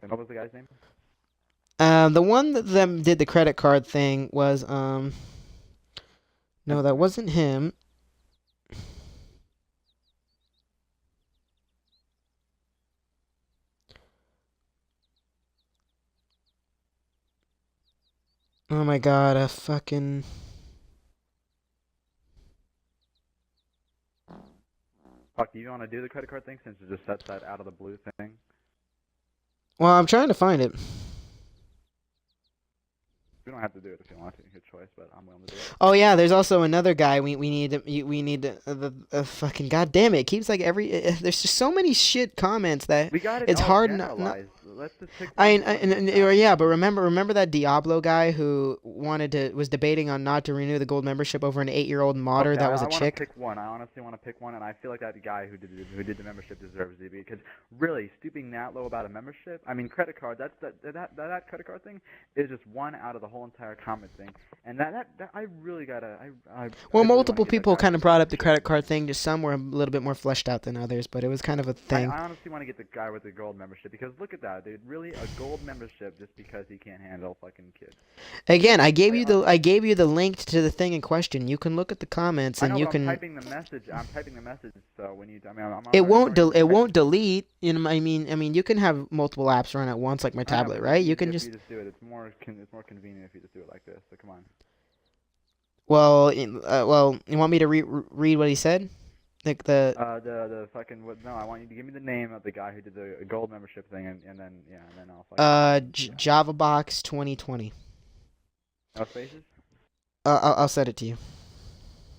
And what was the guy's name? The one that them did the credit card thing was no, that wasn't him. Oh my God, a fucking. Fuck, do you want to do the credit card thing since it just sets that out of the blue thing? Well, I'm trying to find it. You don't have to do it if you want to. Your choice, but I'm willing to do it. Oh yeah, there's also another guy we need the fucking goddamn it. It keeps like there's just so many shit comments that We got it it's all hard not. generalized. Let's just pick I one. yeah, but remember that Diablo guy who was debating on not to renew the gold membership over an 8-year-old modder Okay, that was I a want to chick. pick one. I honestly want to pick one, and I feel like that guy who did the membership deserves to be because really stooping that low about a membership. I mean, credit card. That credit card thing is just one out of the whole entire comment thing. And that I really gotta I Well, really want to multiple get that people guy kind with of the brought golden up the credit membership. card thing. Just some were a little bit more fleshed out than others, but it was kind of a thing. I honestly want to get the guy with the gold membership because look at that, dude. Really, a gold membership just because he can't handle fucking kids. Again, I, I gave you the link to the thing in question. You can look at the comments I and know, you but I'm can. typing the message. I'm typing the message. So when you, I mean, I'm already It typing. won't delete. You know, I mean, you can have multiple apps run at once, like my I know, tablet, but right? it's You easier can if you just. just do it. It's more convenient if you just do it like this. So come on. Well, you want me to read what he said? Like the The fucking what? No, I want you to give me the name of the guy who did the gold membership thing, and then yeah, and then I'll fucking. JavaBox 2020. No spaces. I'll send it to you.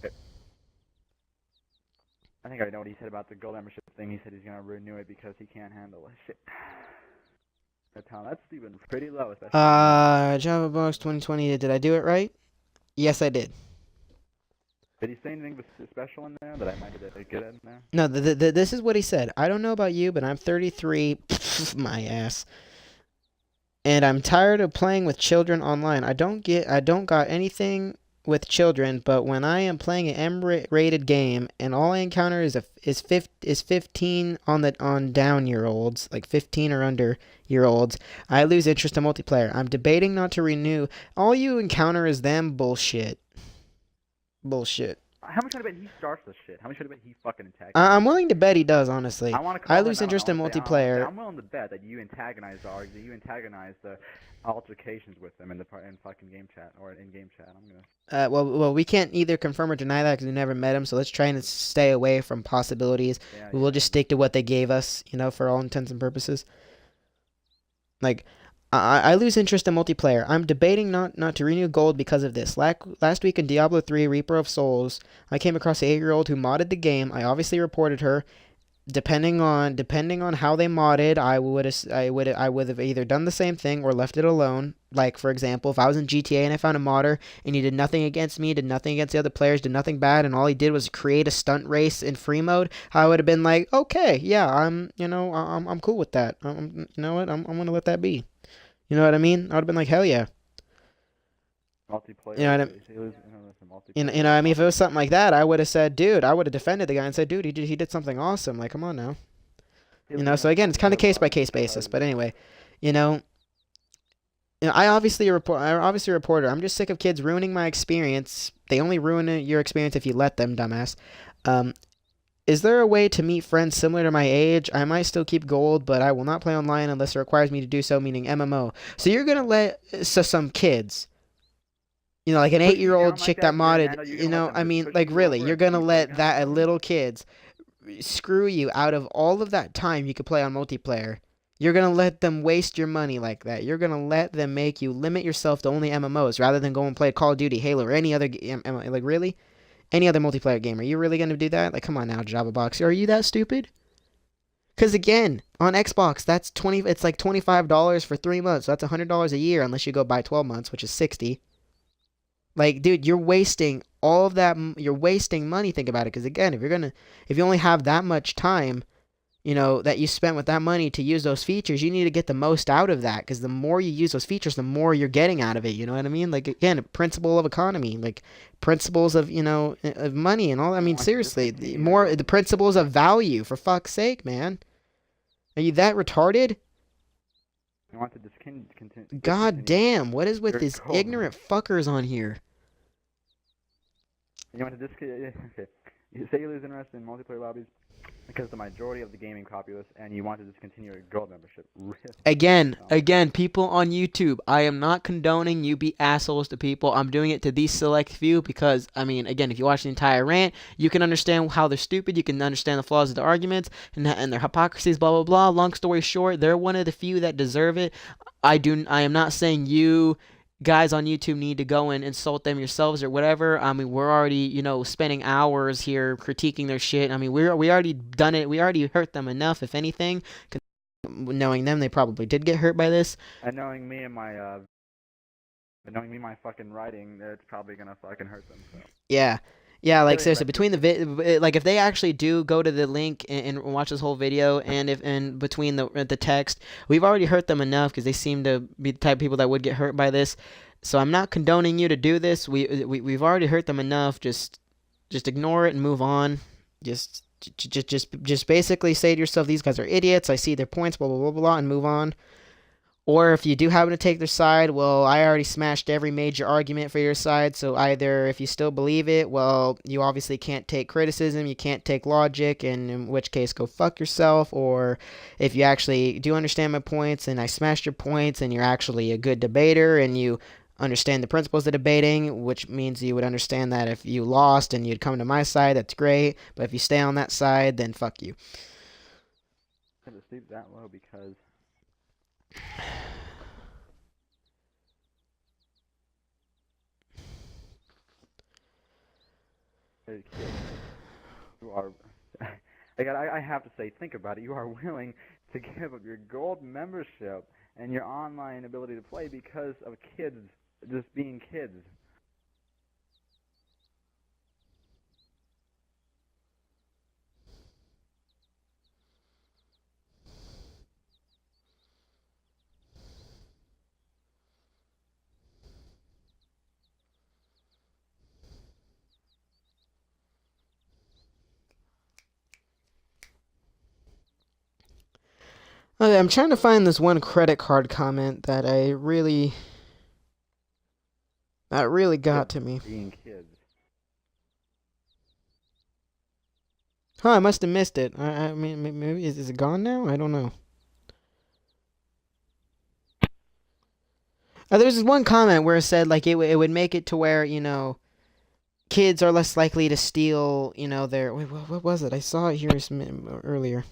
Okay. I think I know what he said about the gold membership thing. He said he's gonna renew it because he can't handle it. Shit. That's even pretty low, especially. JavaBox 2020. Did I do it right? Yes, I did. Did he say anything special in there that I might have get in there? No, this is what he said. I don't know about you, but I'm 33. My ass. And I'm tired of playing with children online. I don't got anything with children, but when I am playing an M-rated game and all I encounter is 15 on down year olds, like 15 or under year olds, I lose interest in multiplayer. I'm debating not to renew. All you encounter is them. Bullshit. Bullshit. How much would I bet he starts this shit? How much would I bet he fucking antagonizes? I'm willing to bet he does, honestly. I want to call I him lose out. interest in I'll say, multiplayer. I'm willing to bet that you antagonize the altercations with them in fucking game chat or in game chat. I'm gonna. Well, we can't either confirm or deny that because we never met him. So let's try and stay away from possibilities. Yeah, We'll just stick to what they gave us, you know, for all intents and purposes. Like, I lose interest in multiplayer. I'm debating not to renew gold because of this. Last week in Diablo 3 Reaper of Souls, I came across an 8-year-old who modded the game. I obviously reported her. Depending on how they modded, I would have either done the same thing or left it alone. Like, for example, if I was in GTA and I found a modder and he did nothing against me, did nothing against the other players, did nothing bad, and all he did was create a stunt race in free mode, I would have been like, okay, yeah, I'm cool with that. You know what? I'm gonna let that be. You know what I mean? I would have been like, hell yeah. Multiplayer. You know what I mean? You know, I mean, if it was something like that, I would have said, dude, I would have defended the guy and said, dude, he did something awesome. Like, come on now. You know, so again, it's kind of case by case basis. But anyway, you know, I obviously a reporter. I'm just sick of kids ruining my experience. They only ruin your experience if you let them, dumbass. Is there a way to meet friends similar to my age? I might still keep gold, but I will not play online unless it requires me to do so, meaning MMO. So you're gonna let some kids, you know, like an 8-year-old chick that modded, you know, I mean, like really, you're gonna let that little kids screw you out of all of that time you could play on multiplayer. You're gonna let them waste your money like that. You're gonna let them make you limit yourself to only MMOs rather than go and play Call of Duty, Halo, or any other like really? Any other multiplayer game. Are you really going to do that? Like, come on now, JavaBox. Are you that stupid? Because, again, on Xbox, it's like $25 for 3 months. So that's $100 a year unless you go buy 12 months, which is $60. Like, dude, you're wasting all of that. You're wasting money. Think about it. Because, again, if you only have that much time, you know, that you spent with that money to use those features, you need to get the most out of that, because the more you use those features, the more you're getting out of it, you know what I mean? Like, again, principle of economy, like, principles of, you know, of money and all. I mean, seriously, the principles of value, for fuck's sake, man. Are you that retarded? I want to continue. God damn, what is with these ignorant fuckers on here? You want to okay. You say you lose interest in multiplayer lobbies because the majority of the gaming populace, and you want to discontinue your gold membership. Again, people on YouTube, I am not condoning you be assholes to people. I'm doing it to these select few because, I mean, again, if you watch the entire rant, you can understand how they're stupid. You can understand the flaws of the arguments and their hypocrisies, blah, blah, blah. Long story short, they're one of the few that deserve it. I am not saying you guys on YouTube need to go and insult them yourselves or whatever. I mean, we're already, you know, spending hours here critiquing their shit. I mean, we already done it. We already hurt them enough, if anything. Knowing them, they probably did get hurt by this. And knowing me and my fucking writing, it's probably gonna fucking hurt them. So. Yeah, like seriously, between like if they actually do go to the link and watch this whole video, and between the text, we've already hurt them enough because they seem to be the type of people that would get hurt by this. So I'm not condoning you to do this. We've already hurt them enough. Just ignore it and move on. Just basically say to yourself, these guys are idiots. I see their points, blah blah blah blah, and move on. Or if you do happen to take their side, well, I already smashed every major argument for your side, so either if you still believe it, well, you obviously can't take criticism, you can't take logic, and in which case go fuck yourself, or if you actually do understand my points and I smashed your points and you're actually a good debater and you understand the principles of debating, which means you would understand that if you lost and you'd come to my side, that's great, but if you stay on that side, then fuck you. I'm gonna sleep that low because you are. I have to say, think about it. You are willing to give up your gold membership and your online ability to play because of kids just being kids. Okay, I'm trying to find this one credit card comment that really got Kids to me. being kids. Huh, I must have missed it. I mean, maybe is it gone now? I don't know. There was this one comment where it said like it would make it to where kids are less likely to steal their wait what was it? I saw it here earlier.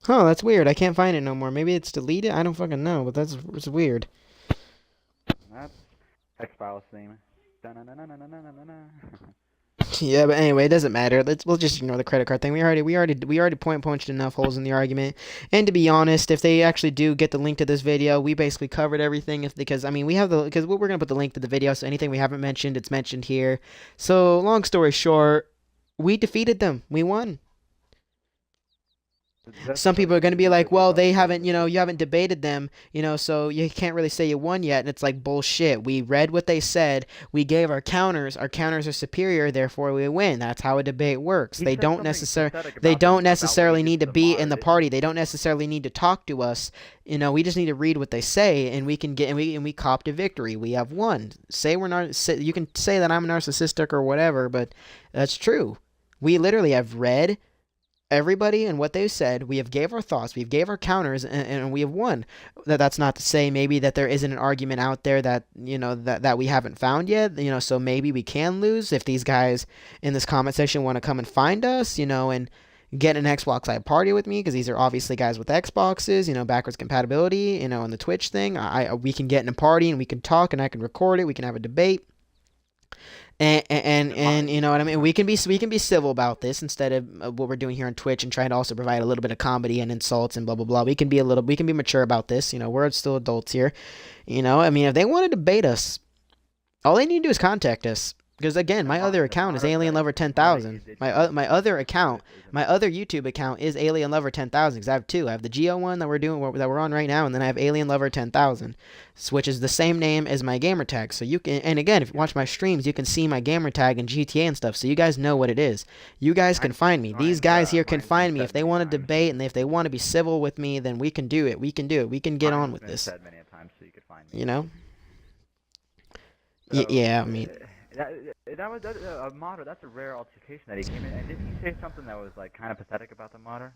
Huh, that's weird. I can't find it no more. Maybe it's deleted. I don't fucking know, but it's weird. That's X-Files theme. Yeah, but anyway, it doesn't matter. We'll just ignore the credit card thing. We already point punched enough holes in the argument. And to be honest, if they actually do get the link to this video, we basically covered everything. Because I mean, we're gonna put the link to the video, so anything we haven't mentioned, it's mentioned here. So long story short, we defeated them. We won. Some people are going to be like, well, they haven't, you haven't debated them, so you can't really say you won yet. And it's like, bullshit. We read what they said. We gave our counters. Our counters are superior. Therefore, we win. That's how a debate works. They don't necessarily need to be in the party. They don't necessarily need to talk to us. We just need to read what they say, and we can get and we copped a victory. We have won. You can say that I'm narcissistic or whatever, but that's true. We literally have read everybody and what they said. We have gave our thoughts, we've gave our counters, and we have won. That's not to say maybe that there isn't an argument out there that that we haven't found yet, so maybe we can lose if these guys in this comment section want to come and find us, and get an Xbox Live party with me, because these are obviously guys with Xboxes, backwards compatibility, and the Twitch thing. We can get in a party and we can talk, and I can record it, we can have a debate. And you know what I mean. We can be civil about this instead of what we're doing here on Twitch and trying to also provide a little bit of comedy and insults and blah blah blah. We can be mature about this. We're still adults here. I mean, if they want to debate us, all they need to do is contact us. Because again, my other account is Alien Lover 10,000. My other YouTube account is Alien Lover 10,000. Because I have two. I have the Geo one that we're on right now, and then I have Alien Lover 10,000, which is the same name as my gamer tag. So you can, and again, if you watch my streams, you can see my gamer tag in GTA and stuff. So you guys know what it is. You guys can find me. These guys here can find me if they want to debate and if they want to be civil with me. Then we can do it. We can get on with this. Yeah, I mean. That was a modder. That's a rare altercation that he came in. And did he say something that was like kind of pathetic about the modder?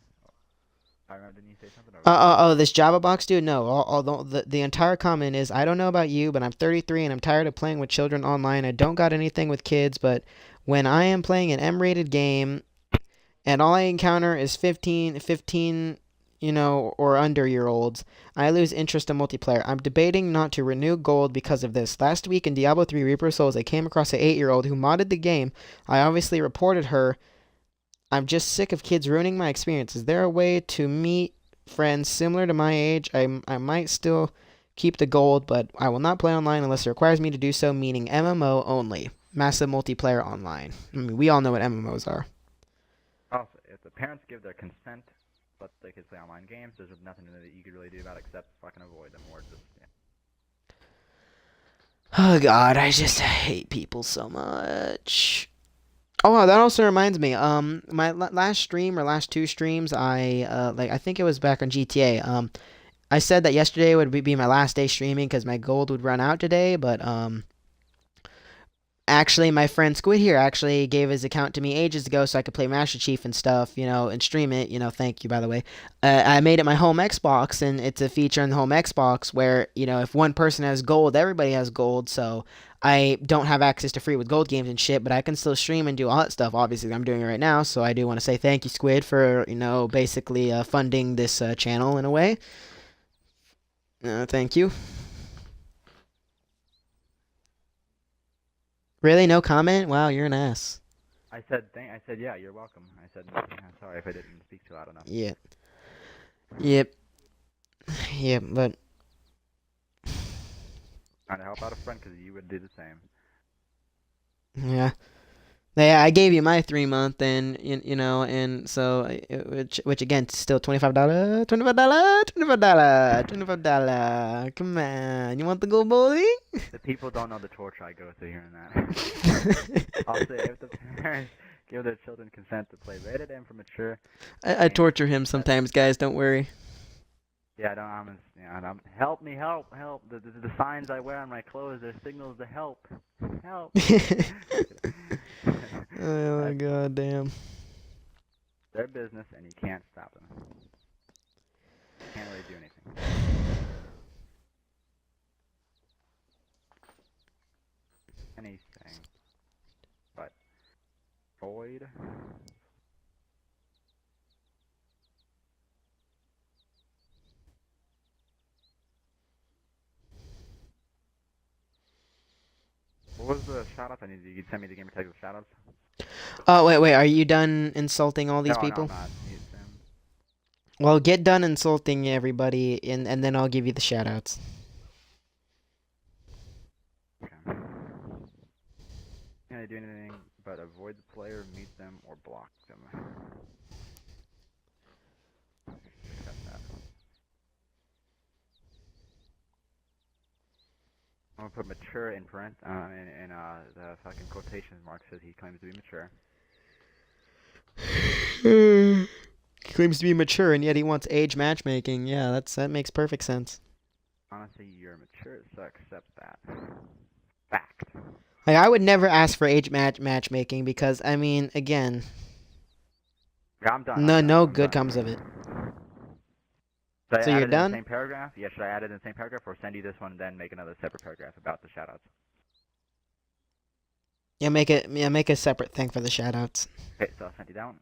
I remember. Didn't he say something? This Java box dude. No, the entire comment is, I don't know about you, but I'm 33 and I'm tired of playing with children online. I don't got anything with kids, but when I am playing an M-rated game, and all I encounter is 15 or under-year-olds, I lose interest in multiplayer. I'm debating not to renew gold because of this. Last week in Diablo 3 Reaper of Souls, I came across an 8-year-old who modded the game. I obviously reported her. I'm just sick of kids ruining my experience. Is there a way to meet friends similar to my age? I might still keep the gold, but I will not play online unless it requires me to do so, meaning MMO only. Massive multiplayer online. I mean, we all know what MMOs are. Also, if the parents give their consent, let the kids play online games, there's nothing that you could really do about it except fucking avoid them or just, yeah. Oh god, I just hate people so much. Oh, wow, that also reminds me. My last stream or last two streams, I think it was back on GTA. I said that yesterday would be my last day streaming because my gold would run out today, but actually, my friend Squid here actually gave his account to me ages ago so I could play Master Chief and stuff, and stream it. Thank you, by the way. I made it my home Xbox, and it's a feature on the home Xbox where, if one person has gold, everybody has gold, so I don't have access to free with gold games and shit, but I can still stream and do all that stuff. Obviously, I'm doing it right now, so I do want to say thank you, Squid, for, basically funding this channel in a way. Thank you. Really? No comment? Wow, you're an ass. I said, yeah, you're welcome. I said, I'm sorry if I didn't speak too loud enough. Yeah. Yep. Yep, but Trying to help out a friend because you would do the same. yeah. Yeah, I gave you my 3 month, and and so which again, still $25, $25, $25, $25. Come on, you want to go bowling? The people don't know the torture I go through hearing that. Also, if the parents give their children consent to play rated M for mature, I torture him sometimes, guys. Don't worry. yeah, help me, help. The signs I wear on my clothes are signals to help. Help. Oh my god, damn. Their business, and you can't stop them. Can't really do anything. Anything. But void. What was the shout-out? I need you could send me the gamer tag with shout-outs. Oh, wait, are you done insulting all these No, people? No, I'm not. It's, Well, get done insulting everybody, and then I'll give you the shoutouts. okay. Can I do anything but avoid the player, mute them, or block them? Accept that. I'm gonna put mature in the fucking quotation marks as he claims to be mature. He claims to be mature, and yet he wants age matchmaking. Yeah, that makes perfect sense. Honestly, you're mature, so accept that. Fact. Like, I would never ask for age matchmaking because, I mean, again, Yeah, I'm done. no I'm good done. comes of it. Should So I add you're it in done? the same paragraph? Yeah, should I add it in the same paragraph or send you this one and then make another separate paragraph about the shoutouts? Yeah, make a separate thing for the shoutouts. Okay, so I'll send you that one.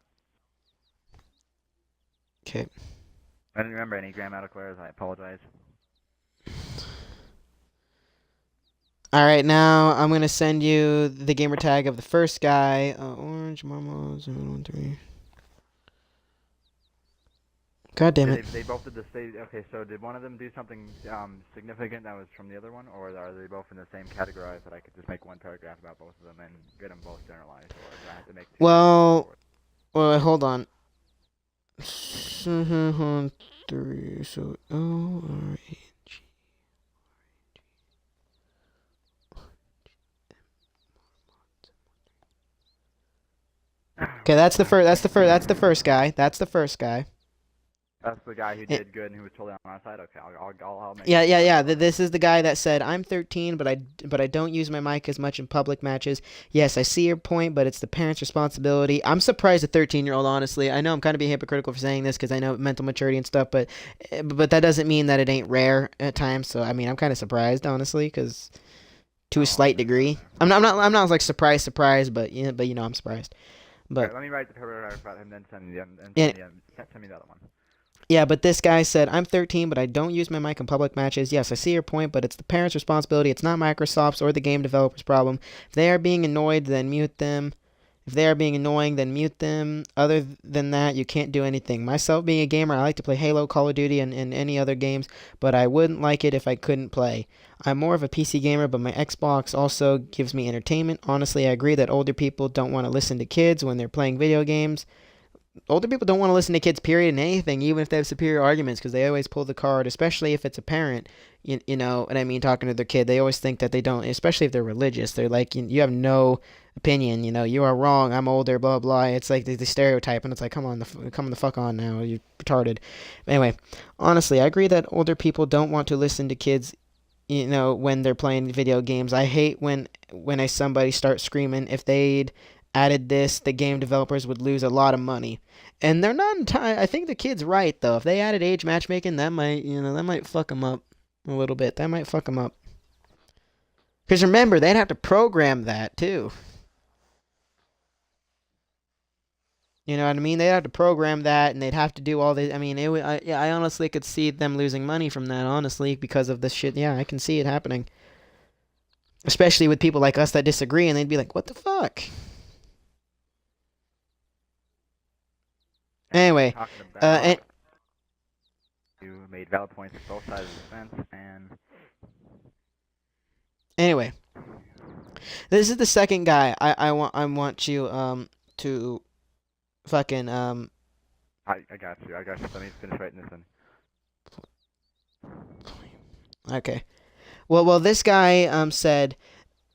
Okay. I didn't remember any grammatical errors. I apologize. Alright, now I'm going to send you the gamer tag of the first guy. Orange Mama 013. God damn it. They both did the same. Okay, so did one of them do something significant that was from the other one, or are they both in the same category that I could just make one paragraph about both of them and get them both generalized, or do I have to make two? Well, hold on. 3, so O-R-A. Okay, that's the first guy. That's the first guy. That's the guy who did good and who was totally on our side. Okay, I'll make. Yeah. This is the guy that said, "I'm 13, but I don't use my mic as much in public matches." Yes, I see your point, but it's the parents' responsibility. I'm surprised a 13-year-old, honestly. I know I'm kind of being hypocritical for saying this because I know mental maturity and stuff, but that doesn't mean that it ain't rare at times. So I mean, I'm kind of surprised, honestly, because to a slight degree, I'm not like surprised, but I'm surprised. But right, let me write the paragraph about him, then send me the other one. Yeah, but this guy said, "I'm 13, but I don't use my mic in public matches. Yes, I see your point, but it's the parents' responsibility. It's not Microsoft's or the game developer's problem. If they are being annoyed, then mute them If they are being annoying, then mute them. Other than that, you can't do anything. Myself being a gamer, I like to play Halo, Call of Duty, and any other games, but I wouldn't like it if I couldn't play. I'm more of a PC gamer, but my Xbox also gives me entertainment. Honestly, I agree that older people don't want to listen to kids when they're playing video games. Older people don't want to listen to kids, period, in anything, even if they have superior arguments, because they always pull the card, especially if it's a parent, you know what I mean, talking to their kid. They always think that they don't, especially if they're religious. They're like, you have no opinion, you are wrong, I'm older, blah, blah. It's like the stereotype, and it's like, come the fuck on now, you're retarded. Anyway, honestly, I agree that older people don't want to listen to kids, when they're playing video games. I hate when somebody starts screaming. If they'd added this, the game developers would lose a lot of money. And they're not entirely. I think the kid's right though. If they added age matchmaking, that might fuck them up a little bit. That might fuck them up. Because remember, they'd have to program that too. You know what I mean? They'd have to program that, and they'd have to do all the. I mean, I honestly could see them losing money from that. Honestly, because of this shit. Yeah, I can see it happening. Especially with people like us that disagree, and they'd be like, "What the fuck?" Anyway, Talking and about you made valid points on both sides of the fence, and anyway, this is the second guy I want you to fucking I got you. Let me finish writing this in. okay. Well, this guy said,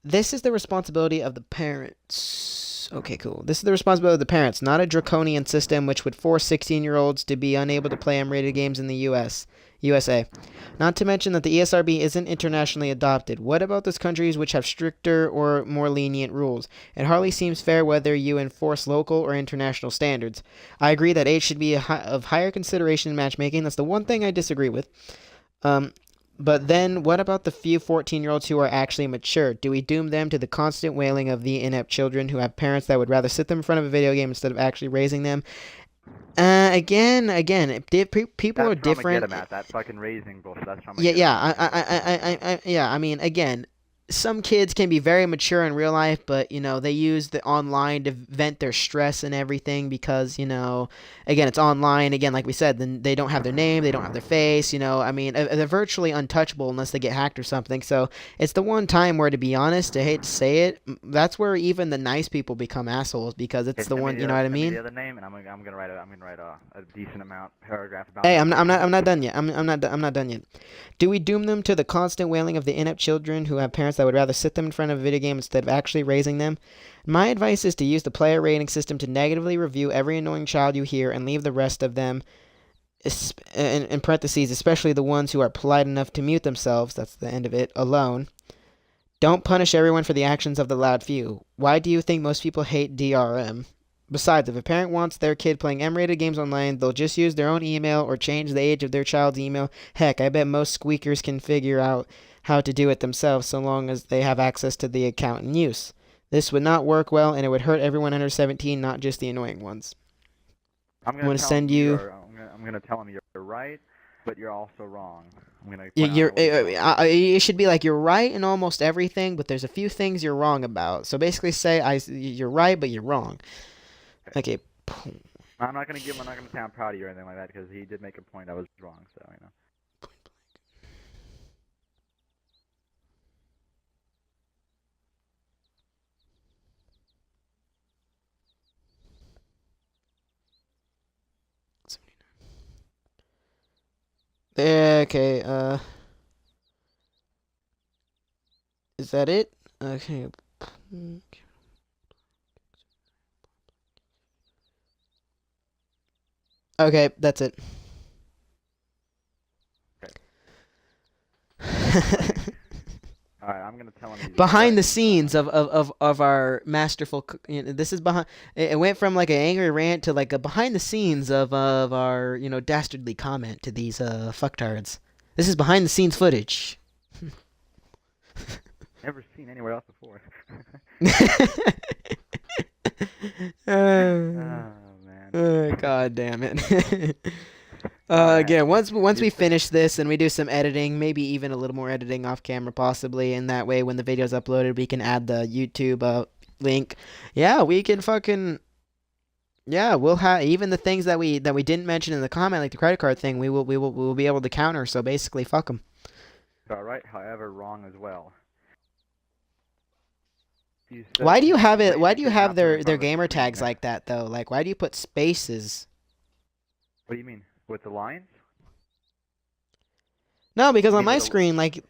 "This is the responsibility of the parents." Okay, cool. This is the responsibility of the parents, not a draconian system which would force 16-year-olds to be unable to play M-rated games in the USA. Not to mention that the ESRB isn't internationally adopted. What about those countries which have stricter or more lenient rules? It hardly seems fair whether you enforce local or international standards. I agree that age should be of higher consideration in matchmaking. That's the one thing I disagree with. But then, what about the few 14-year-olds who are actually mature? Do we doom them to the constant wailing of the inept children who have parents that would rather sit them in front of a video game instead of actually raising them? Again, people are different. Get 'em at that fucking raising bullshit. That's what I'm I mean, again, some kids can be very mature in real life, but they use the online to vent their stress and everything because again, it's online. Again, like we said, then they don't have their name, they don't have their face. I mean, they're virtually untouchable unless they get hacked or something. So it's the one time where, to be honest, I hate to say it, that's where even the nice people become assholes because it's the one. You know what I mean? The other name, and I'm gonna write a decent amount paragraph about. Hey, I'm not done yet. I'm not done yet. Do we doom them to the constant wailing of the inept children who have parents that would rather sit them in front of a video game instead of actually raising them? My advice is to use the player rating system to negatively review every annoying child you hear and leave the rest of them, in parentheses, especially the ones who are polite enough to mute themselves, that's the end of it, alone. Don't punish everyone for the actions of the loud few. Why do you think most people hate DRM? Besides, if a parent wants their kid playing M-rated games online, they'll just use their own email or change the age of their child's email. Heck, I bet most squeakers can figure out how to do it themselves so long as they have access to the account in use. This would not work well, and it would hurt everyone under 17, not just the annoying ones. I'm gonna send you. I'm gonna tell him you're right, but you're also wrong. It should be like you're right in almost everything, but there's a few things you're wrong about. So basically, you're right, but you're wrong. Okay. I'm not gonna say I'm proud of you or anything like that because he did make a point I was wrong. So Okay. Is that it? Okay. Okay, that's it. Alright, I'm gonna tell him. Behind the scenes of our masterful, this is behind. It went from like an angry rant to like a behind the scenes of our dastardly comment to these fucktards. This is behind the scenes footage. Never seen anywhere else before. Oh man. God damn it. Again, once we finish this and we do some editing, maybe even a little more editing off camera possibly, and that way when the video's uploaded we can add the YouTube link. Yeah, we can fucking yeah, we'll have even the things that we didn't mention in the comment, like the credit card thing. We will be able to counter. So basically, fuck them. All right, however, wrong as well. You said Why do you have it? raise Why a do you kid have not put it in their front of a gamer screen. tags like that though? Like, why do you put spaces? What do you mean? With the lines? No, because You on mean my with screen, like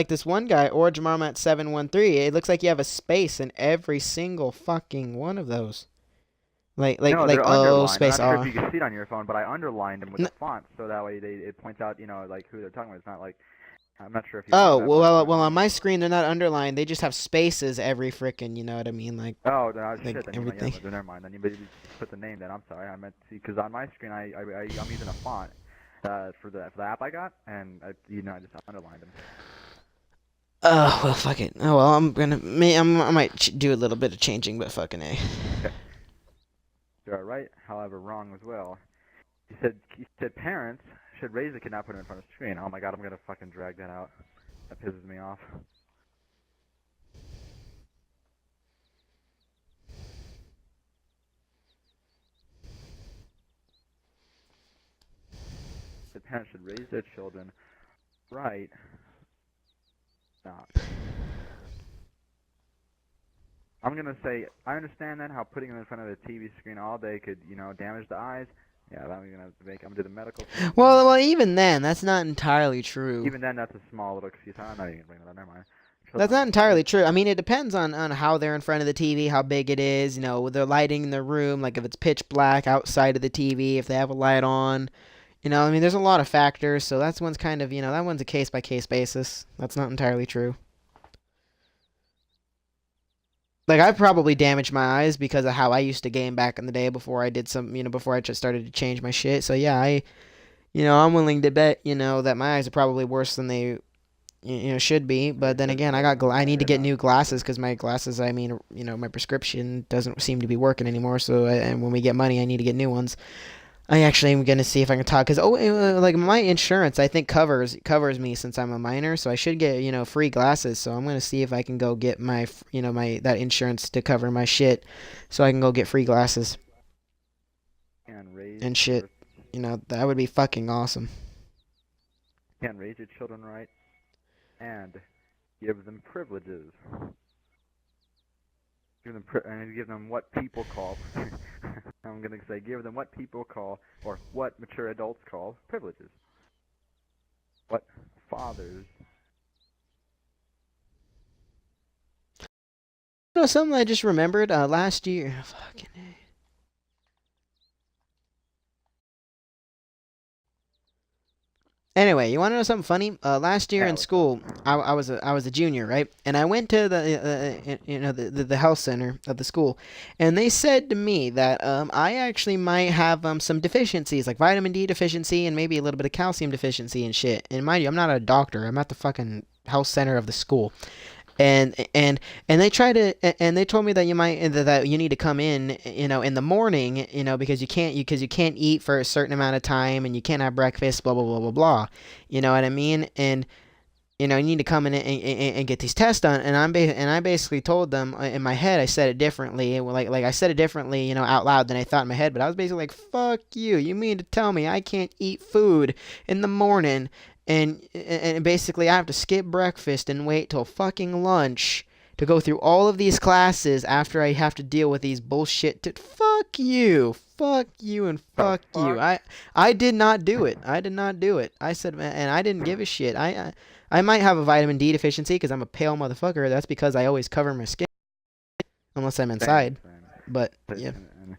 this one guy, or Jamarmat713, it looks like you have a space in every single fucking one of those. No, Like they're oh underlined. I'm space not sure if R. you can see it on your phone, but I underlined them with N the font, so that way it points out, like who they're talking about. It's not like I'm not sure if you Oh saw that, but well on my screen they're not underlined. They just have spaces every frickin'. You know what I mean? oh, no, shit. Like Then yeah, everything. but never mind. Then you maybe put the name. Then I'm sorry. I meant to see because on my screen I'm using a font for the app I got, and I just underlined them. Oh well, fuck it. Oh well, I might do a little bit of changing, but fucking a. Okay. You're right. However, wrong as well. You said parents should raise the kid, not put it in front of the screen. Oh my god, I'm gonna fucking drag that out. That pisses me off. The parents should raise their children right. Not. I'm gonna say I understand that how putting them in front of the TV screen all day could, damage the eyes. Yeah, that I'm gonna make. I'm gonna do the medical thing. Well, even then, that's not entirely true. Even then, that's a small little excuse. I'm not even gonna bring that up. Never mind. That's not entirely true. I mean, it depends on how they're in front of the TV, how big it is, the lighting in the room, like if it's pitch black outside of the TV, if they have a light on. I mean, there's a lot of factors, so that's one's kind of, that one's a case by case basis. That's not entirely true. Like I've probably damaged my eyes because of how I used to game back in the day before I did before I just started to change my shit. So yeah, I'm willing to bet, that my eyes are probably worse than they should be. But then again, I need to get new glasses because my glasses, I mean, my prescription doesn't seem to be working anymore. So and when we get money, I need to get new ones. I actually am gonna see if I can talk because like my insurance I think covers me since I'm a minor, so I should get free glasses. So I'm gonna see if I can go get my my that insurance to cover my shit, so I can go get free glasses And raise and shit. That would be fucking awesome. can raise your children right and give them privileges. Give them what people call. I'm gonna say give them what people call, or what mature adults call, privileges. What fathers. Something I just remembered last year. Fucking A. Anyway, you want to know something funny? Last year Yeah, in what's school, up? I was a junior, right? And I went to the health center of the school, and they said to me that I actually might have some deficiencies like vitamin D deficiency and maybe a little bit of calcium deficiency and shit. And mind you, I'm not a doctor. I'm at the fucking health center of the school. And they told me that you need to come in in the morning because you can't eat for a certain amount of time and you can't have breakfast, blah blah blah blah blah, you know what I mean. And you need to come in and get these tests done. And I basically told them in my head, I said it differently, like I said it differently out loud than I thought in my head, but I was basically like, fuck you mean to tell me I can't eat food in the morning and basically I have to skip breakfast and wait till fucking lunch to go through all of these classes after I have to deal with these bullshit fuck you and fuck you. I did not do it. I said, and I didn't give a shit. I might have a vitamin D deficiency because I'm a pale motherfucker. That's because I always cover my skin unless I'm inside. Same. But yeah. And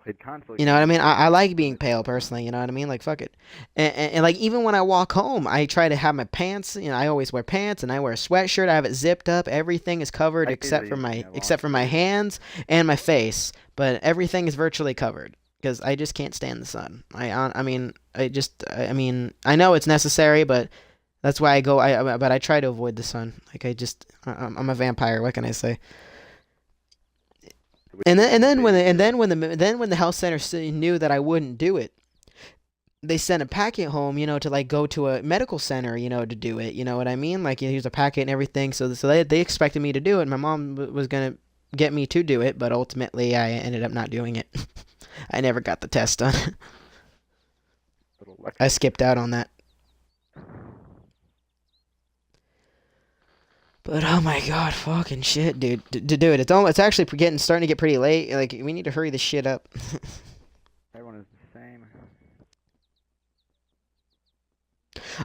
played console. You know what I mean? I like being pale personally, you know what I mean? Like, fuck it. And like, even when I walk home, I try to have my pants, I always wear pants and I wear a sweatshirt. I have it zipped up. Everything is covered except for my hands and my face. But everything is virtually covered because I just can't stand the sun. I mean, I know it's necessary, but that's why but I try to avoid the sun. Like, I'm a vampire. What can I say? And then when the health center knew that I wouldn't do it, they sent a packet home, to like go to a medical center, to do it. You know what I mean? Like here's a packet and everything. So they expected me to do it. My mom was gonna get me to do it, but ultimately I ended up not doing it. I never got the test done. Little I lecture. skipped out on that. But oh my god, fucking shit, dude. Dude, it's actually starting to get pretty late. Like we need to hurry this shit up. Everyone is the same.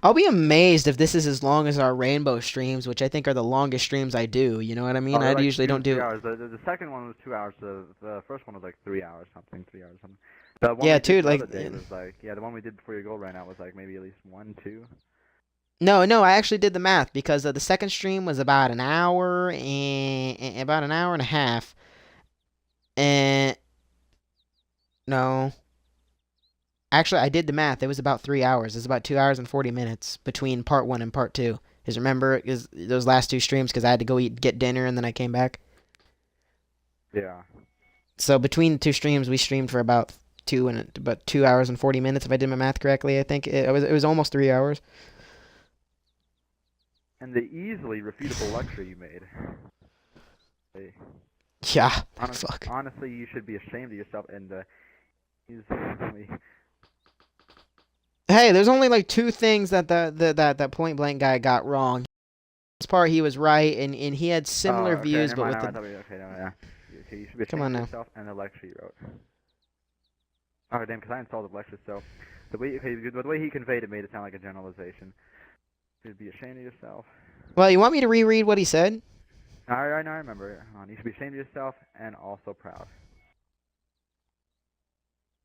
I'll be amazed if this is as long as our rainbow streams, which I think are the longest streams I do. You know what I Oh, mean? they're I like usually two, don't 3 do. hours. The second one was 2 hours. The first one was like 3 hours something. 3 hours something. The one Yeah, we did dude. the Like, other day was like, yeah, the one we did before your goal ran out was like maybe at least 1, 2. no. I actually did the math because the second stream was about an hour and about an hour and a half. And no, actually, I did the math. It was about 3 hours. It's about 2 hours and 40 minutes between part one and part two. Because remember, is those last two streams because I had to go get dinner and then I came back. Yeah. So between the two streams, we streamed for about 2 hours and 40 minutes. If I did my math correctly, I think it was almost 3 hours. And the easily refutable lecture you made. Hey, Yeah, honest, fuck. honestly, you should be ashamed of yourself and easily. Hey, there's only like two things that that point blank guy got wrong. This part he was right, and he had Oh, similar okay, views, never but mind. with the Okay, no, yeah. Okay, you should be come ashamed on of now. yourself and the lecture you wrote. Oh damn, because I installed the lecture, so the way he conveyed it made it sound like a generalization. You should be ashamed of yourself. Well, you want me to reread what he said? I remember it. You should be ashamed of yourself and also proud.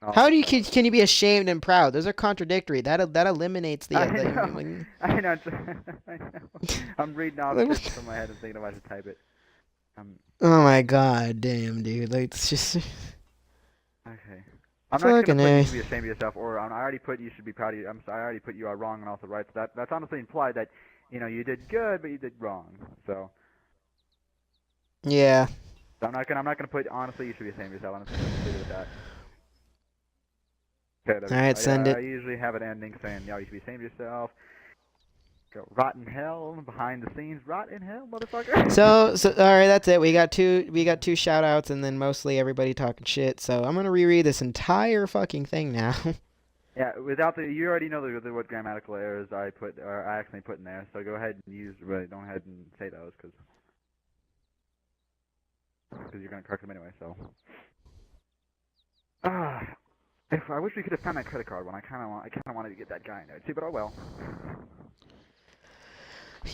How Also do you proud. can you be ashamed and proud? Those are contradictory. That eliminates the. I know. I know. I know. I'm reading off Like, shit from my head and thinking if I should type it. oh my god, damn, dude! Like it's just Okay. I'm not fucking gonna put you a. should be ashamed of yourself, or I already put you should be proud of you. I'm sorry, I already put you are wrong and also right. So that's honestly implied that you did good, but you did wrong. So, Yeah. I'm not gonna put honestly you should be ashamed of yourself. I'm just gonna leave it with that. Okay, All right, send I it. usually have an ending saying, you should be ashamed of yourself. Go rot in hell behind the scenes. Rot in hell, motherfucker. So all right, that's it. We got two shout outs and then mostly everybody talking shit. So I'm gonna reread this entire fucking thing now. Yeah, without you already know what grammatical errors I accidentally put in there. So go ahead and don't ahead and say those because you're gonna correct them anyway. So, if I wish we could have found that credit card one. I kind of wanted to get that guy in there too, but oh well.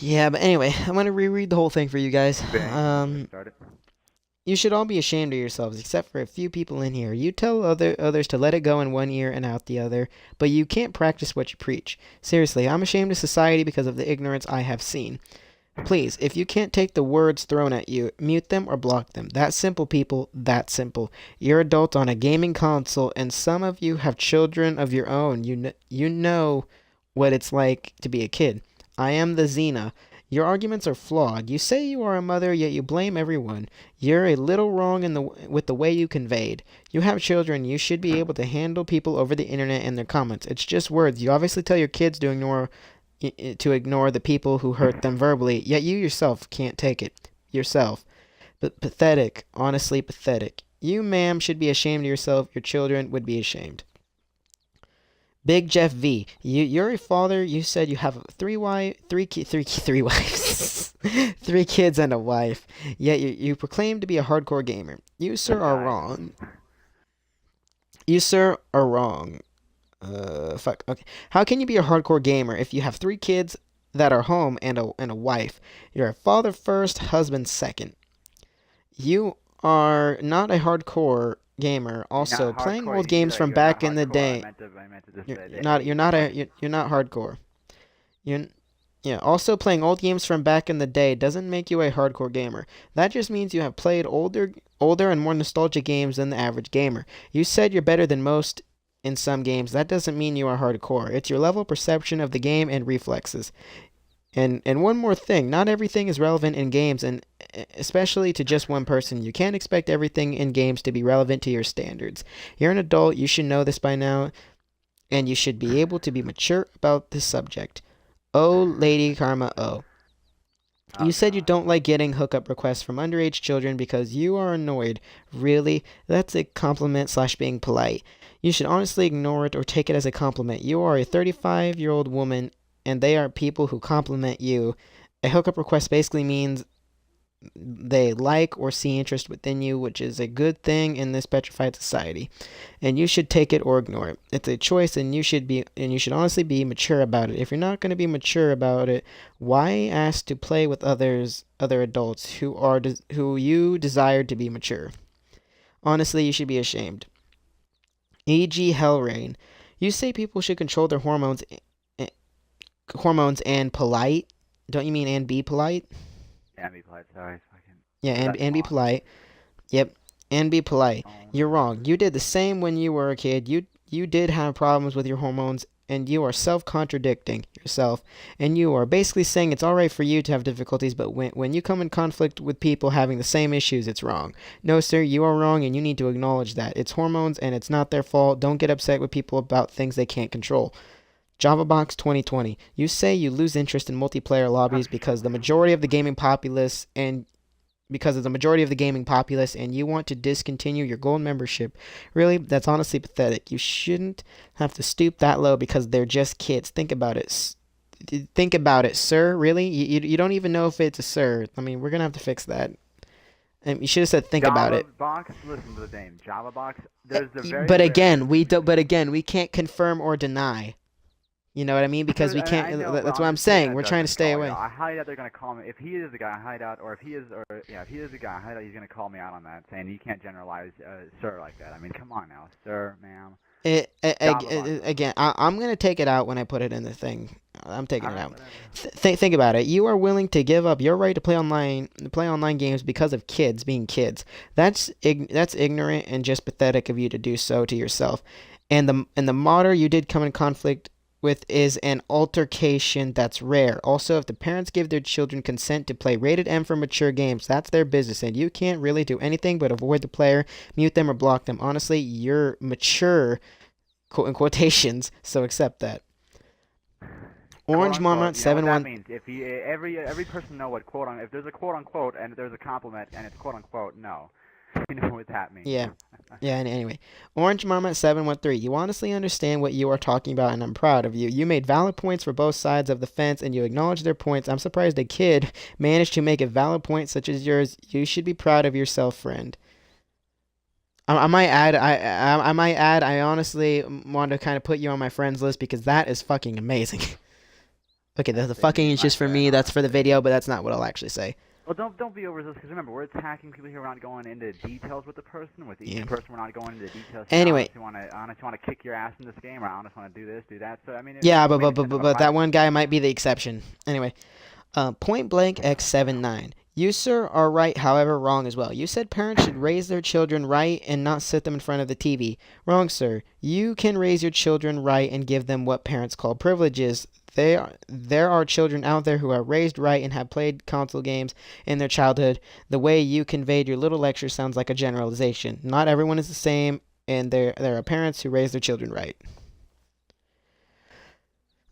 Yeah, but anyway, I'm gonna reread the whole thing for you guys. Start it. You should all be ashamed of yourselves, except for a few people in here. You tell others to let it go in one ear and out the other, but you can't practice what you preach. Seriously, I'm ashamed of society because of the ignorance I have seen. Please, if you can't take the words thrown at you, mute them or block them. That simple, people, that simple. You're adults on a gaming console, and some of you have children of your own. You know what it's like to be a kid. I am the Xena. Your arguments are flawed. You say you are a mother, yet you blame everyone. You're a little wrong with the way you conveyed. You have children. You should be able to handle people over the internet and their comments. It's just words. You obviously tell your kids to ignore the people who hurt them verbally, yet you yourself can't take it. Yourself. But pathetic. Honestly pathetic. You, ma'am, should be ashamed of yourself. Your children would be ashamed. Big Jeff V. You're a father. You said you have three wives, three wives, 3 kids and a wife. Yet you proclaim to be a hardcore gamer. You, sir, are wrong. You, sir, are wrong. Fuck. Okay. How can you be a hardcore gamer if you have 3 kids that are home and a wife? You're a father first, husband second. You are not a hardcore gamer. Also, Not playing hardcore old games from either. You're not back in the hardcore. day. I meant to just You're, say you're that. not you're not a you're not hardcore. You're yeah. Also, playing old games from back in the day doesn't make you a hardcore gamer. That just means you have played older and more nostalgic games than the average gamer. You said you're better than most in some games. That doesn't mean you are hardcore. It's your level of perception of the game and reflexes. And one more thing, not everything is relevant in games, and especially to just one person. You can't expect everything in games to be relevant to your standards. You're an adult, you should know this by now. and you should be able to be mature about this subject. Oh, Lady Karma, oh. Oh You said you God. don't like getting hookup requests from underage children because you are annoyed. Really? That's a compliment slash being polite. You should honestly ignore it or take it as a compliment. You are a 35-year-old woman, and they are people who compliment you. A hookup request basically means they like or see interest within you, which is a good thing in this petrified society. And you should take it or ignore it. It's a choice, and you should honestly be mature about it. If you're not going to be mature about it, why ask to play with other adults who you desire to be mature? Honestly, you should be ashamed. E.g. Hellrain. You say people should control their eh, hormones and polite. Don't you mean and be polite? Yeah, be polite. Sorry, fucking. Yeah, That's and be font. polite. Yep, and be polite. Oh You're no. wrong. You did the same when you were a kid. You did have problems with your hormones, and you are self-contradicting yourself. And you are basically saying it's all right for you to have difficulties, but when you come in conflict with people having the same issues, it's wrong. No, sir, you are wrong, and you need to acknowledge that. It's hormones, and it's not their fault. Don't get upset with people about things they can't control. JavaBox 2020. You say you lose interest in multiplayer Oh, lobbies shut because the majority of the gaming populace and you want to discontinue your gold membership. Really, that's honestly pathetic. You shouldn't have to stoop that low because they're just kids. Think about it. Think about it, sir. Really? You don't even know if it's a sir. I mean, we're going to have to fix that. You should have said think about Java it. box. Listen to the name. Java box. There's the very But rare. again, we can't confirm or deny. You know what I mean? Because we I can't. know, but That's I'm what I'm just saying saying. that We're they're trying to gonna stay call me away. out. I highly doubt they're gonna call me. If he is the guy I hideout, or if he is, if he is the guy I hideout, he's gonna call me out on that, saying you can't generalize sir like that. I mean, come on now, sir, ma'am. Java box. Again, I'm gonna take it out when I put it in the thing. I'm taking All it right, out. whatever. Think about it. You are willing to give up your right to play online games because of kids being kids. That's ignorant and just pathetic of you to do so to yourself. And the modder you did come in conflict with is an altercation that's rare. Also, if the parents give their children consent to play rated M for mature games, that's their business, and you can't really do anything but avoid the player, mute them, or block them. Honestly, you're mature, quote in quotations, so accept that. Quote Orange unquote. Marmot You know what that 71. means? If you every person know what quote on if there's a quote unquote and if there's a compliment and it's quote unquote no, you know what that means. Yeah. Yeah, and anyway. Orange Marmot 713. You honestly understand what you are talking about, and I'm proud of you. You made valid points for both sides of the fence, and you acknowledged their points. I'm surprised a kid managed to make a valid point such as yours. You should be proud of yourself, friend. I might add. I might add. I honestly want to kind of put you on my friends list because that is fucking amazing. Okay, the They fucking made is my just for friend, me. That's for the honestly. video, but that's not what I'll actually say. Well, don't be overzealous because remember we're attacking people here. We're not going into details with the person. With each Yeah. person, we're not going into details. Anyway. I honestly want to kick your ass in this game, or I honestly want to do this, do that. So I mean, Yeah, we but made but it but kind of but, a but that private one guy might be situation. the exception. Anyway. Point blank X79. You, sir, are right, however, wrong as well. You said parents should raise their children right and not sit them in front of the TV. Wrong, sir. You can raise your children right and give them what parents call privileges. There are children out there who are raised right and have played console games in their childhood. The way you conveyed your little lecture sounds like a generalization. Not everyone is the same, and there are parents who raise their children right.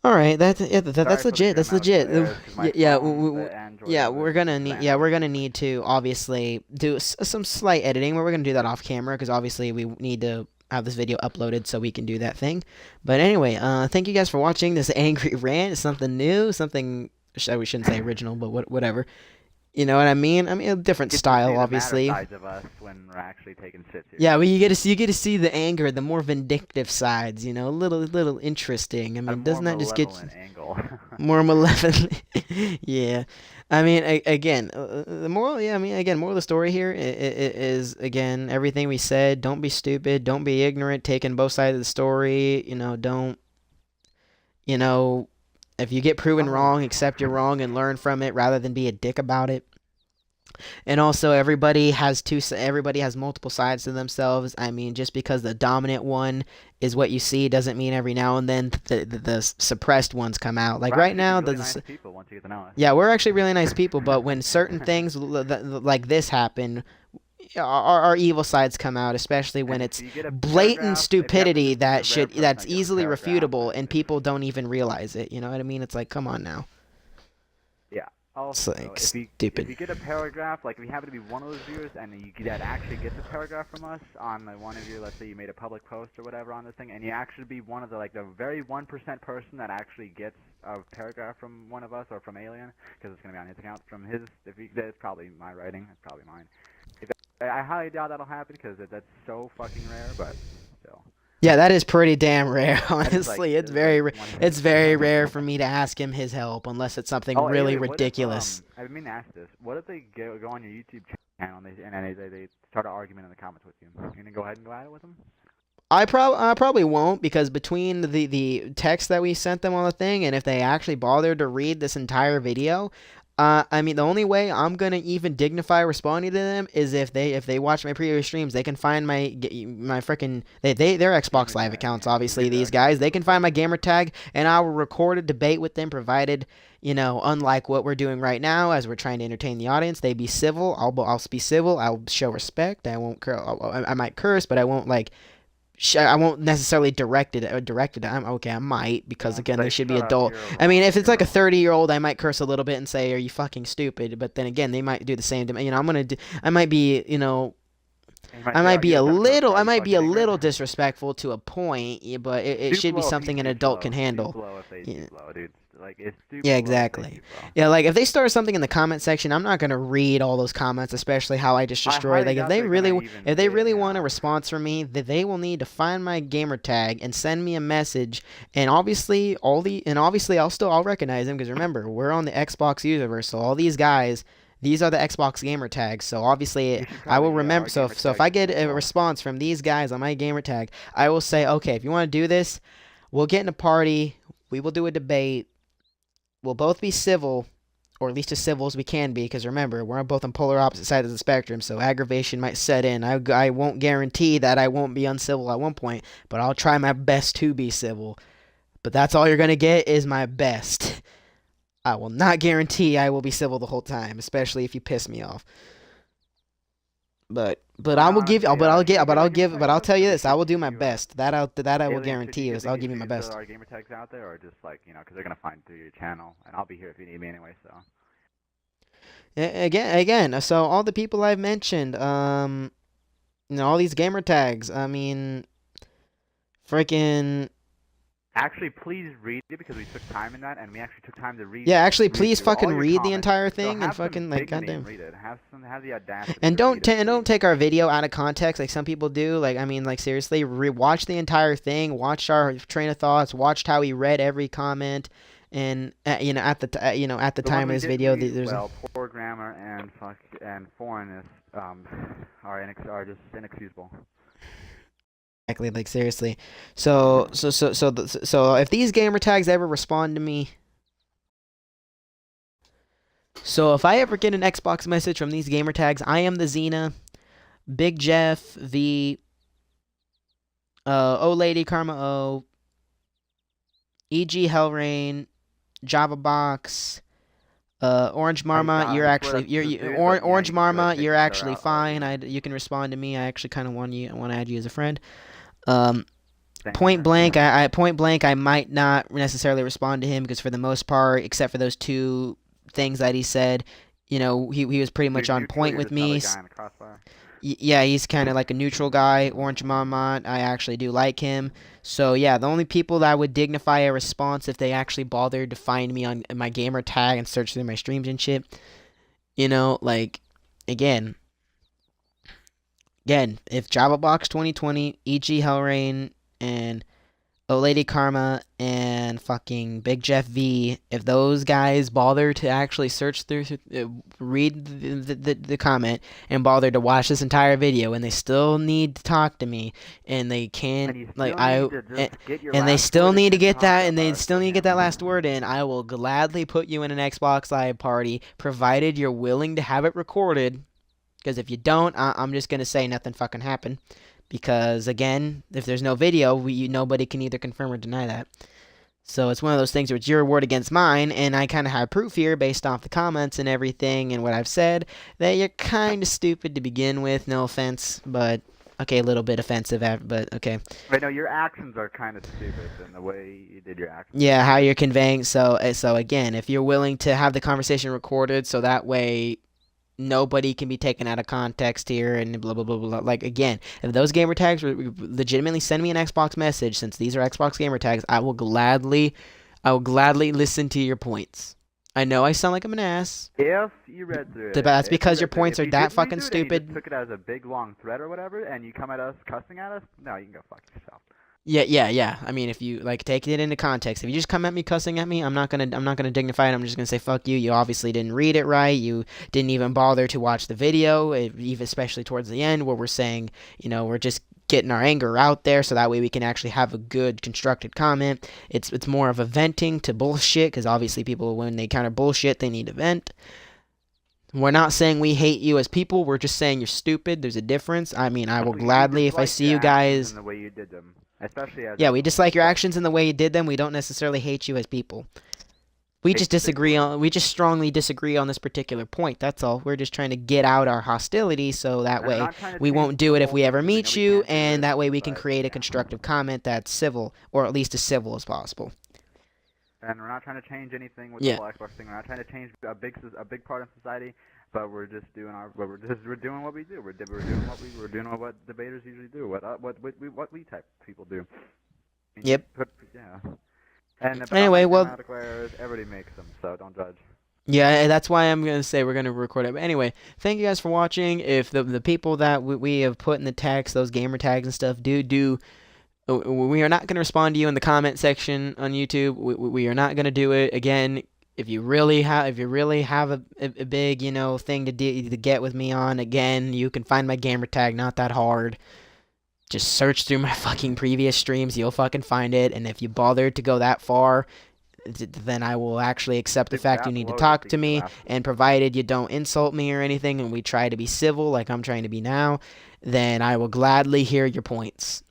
All right, that's Sorry for the legit. That's grim legit. outstairs, 'cause my Yeah, phone, the Android yeah, was we're slamming. gonna need to obviously do some slight editing, but we're gonna do that off camera because obviously we need to have this video uploaded so we can do that thing. But anyway, thank you guys for watching this angry rant. It's something new, something we shouldn't say original, but whatever. You know what I mean? I mean a different Get to see style, the obviously. matter sides of us when we're actually taking shit seriously. Yeah, well, you get to see the anger, the more vindictive sides. You know, a little interesting. I A mean, more doesn't that just get malevolent angle. more malevolent? Yeah, I mean, again, the moral. Yeah, I mean, again, moral of the story here is again everything we said. Don't be stupid. Don't be ignorant. Taking both sides of the story. You know, don't. You know, if you get proven wrong, accept you're wrong and learn from it rather than be a dick about it. And also, everybody has multiple sides to themselves. I mean, just because the dominant one is what you see doesn't mean every now and then the suppressed ones come out. Like We're right actually now, really nice people once you get to know us. yeah, we're actually really nice people. But when certain things like this happen, our evil sides come out, especially when And it's if you get a blatant paragraph, if you happen to stupidity just be a that rare should person that's that gets a easily paragraph, refutable and if people don't even realize it. You know what I mean? It's like, come on now. Yeah. It's Also, like if stupid. you get a paragraph, like if you happen to be one of those viewers and that actually gets a paragraph from us on one of your, let's say you made a public post or whatever on this thing, and you actually be one of the very 1% person that actually gets a paragraph from one of us or from Alien, because it's gonna be on his account. From his, it's probably my writing, it's probably mine. I highly doubt that'll happen because that's so fucking rare, but still. Yeah, that is pretty damn rare, That is honestly. It's it's very rare for me to ask him his help unless it's something Oh, really Alien, what if, ridiculous. I mean to ask this. What if they go on your YouTube channel and they start an argument in the comments with you? You gonna go ahead and go at it with them? I probably won't, because between the text that we sent them on the thing, and if they actually bothered to read this entire video, I mean, the only way I'm gonna even dignify responding to them is if they watch my previous streams. They can find my freaking their Xbox Live accounts. Obviously, these guys, they can find my gamer tag, and I will record a debate with them, provided, you know, unlike what we're doing right now, as we're trying to entertain the audience, they be civil. I'll be civil. I'll show respect. I won't I might curse, but I won't I won't necessarily direct it. I might, because again, they should be adult. I mean, if it's like a 30-year-old, I might curse a little bit and say, "Are you fucking stupid?" But then again, they might do the same to me. You know, I might be, you know, I might be a little disrespectful to a point, but it should be something an adult can handle. Yeah. Yeah, exactly. Yeah, like if they start something in the comment section, I'm not gonna read all those comments, especially how I just destroyed. Like if they really want a response from me, that they will need to find my gamer tag and send me a message. And obviously I'll recognize them, because remember, we're on the Xbox universe, so all these guys. These are the Xbox gamer tags, so obviously I will remember. So if I get a response from these guys on my gamer tag, I will say, okay, if you want to do this, we'll get in a party, we will do a debate, we'll both be civil, or at least as civil as we can be, because remember, we're both on polar opposite sides of the spectrum, so aggravation might set in. I won't guarantee that I won't be uncivil at one point, but I'll try my best to be civil. But that's all you're going to get is my best. I will not guarantee I will be civil the whole time, especially if you piss me off. But I'll tell you this, I will do my best. That I will guarantee you, is I'll give you my best. Our gamer tags out there, or just because they're gonna find through your channel, and I'll be here if you need me anyway. So. Again. So all the people I've mentioned, all these gamer tags. I mean, freaking. Actually, please read it, because we took time in that, and we actually took time to read. Yeah, actually, please fucking read the entire thing, and fucking goddamn. Read it. Have the audacity. And don't take our video out of context like some people do. Like, I mean, like, seriously, watch the entire thing, watch our train of thoughts, watched how we read every comment, and at the time of this video, there's poor grammar and foreignness are just inexcusable. Exactly, like seriously. So if these gamer tags ever respond to me, so if I ever get an Xbox message from these gamer tags, I am the Xena, Big Jeff, the O Lady Karma O, EG Hellrain, Java Box, Orange Marmot, Orange Marmot, you're actually fine. You can respond to me. I actually kind of want to add you as a friend. Point blank, I might not necessarily respond to him, because for the most part, except for those two things that he said, you know, he was pretty much on point with me. Yeah, he's kind of like a neutral guy. Orange Marmot, I actually do like him. So yeah, the only people that would dignify a response if they actually bothered to find me on my gamer tag and search through my streams and shit, you know, like, again, if JavaBox 2020, EG Hellrain, and O Lady Karma, and fucking Big Jeff V, if those guys bother to actually search through, read the comment, and bother to watch this entire video, and they still need to talk to me, and they can't, and they still need to get that last word in, I will gladly put you in an Xbox Live party, provided you're willing to have it recorded. Because if you don't, I'm just going to say nothing fucking happened. Because, again, if there's no video, nobody can either confirm or deny that. So it's one of those things where it's your word against mine, and I kind of have proof here based off the comments and everything and what I've said that you're kind of stupid to begin with. No offense, but okay, a little bit offensive, but okay. But no, your actions are kind of stupid in the way you did your actions. Yeah, how you're conveying. So again, if you're willing to have the conversation recorded, so that way nobody can be taken out of context here and blah blah blah blah. Like again, if those gamer tags legitimately send me an Xbox message, since these are Xbox gamer tags, I will gladly listen to your points. I know I sound like I'm an ass. If you read through it, But that's because your points are that fucking You stupid. took it as a big long thread or whatever, and you come at us cussing at us. No, you can go fuck yourself. Yeah. I mean, if you like take it into context, if you just come at me cussing at me, I'm not gonna dignify it. I'm just gonna say fuck you. You obviously didn't read it right. You didn't even bother to watch the video, even especially towards the end where we're saying, we're just getting our anger out there, so that way we can actually have a good constructed comment. It's more of a venting to bullshit, because obviously people, when they counter bullshit, they need to vent. We're not saying we hate you as people. We're just saying you're stupid. There's a difference. I mean, I will gladly, if I see you guys. And the way you did them. Especially as Yeah, we dislike your actions and the way you did them. We don't necessarily hate you as people. We just strongly disagree on this particular point. That's all. We're just trying to get out our hostility, so that way we won't do it if we ever meet you, and that way we can create a constructive comment that's civil, or at least as civil as possible. And we're not trying to change anything with the whole Xbox thing. We're not trying to change a big part of society, but we're just doing we're doing what we do. We're doing what debaters usually do. What we type people do. I mean, Yep. Yeah. And anyway, well, grammatical errors, everybody makes them, so don't judge. Yeah, that's why I'm gonna say we're gonna record it. But anyway, thank you guys for watching. If the people that we have put in the text, those gamer tags and stuff, we are not going to respond to you in the comment section on YouTube. We are not going to do it again. If you really have a big thing to get with me on, again, you can find my gamer tag. Not that hard. Just search through my fucking previous streams. You'll fucking find it. And if you bothered to go that far, then I will actually accept the fact you need to talk to me. And provided you don't insult me or anything, and we try to be civil like I'm trying to be now, then I will gladly hear your points.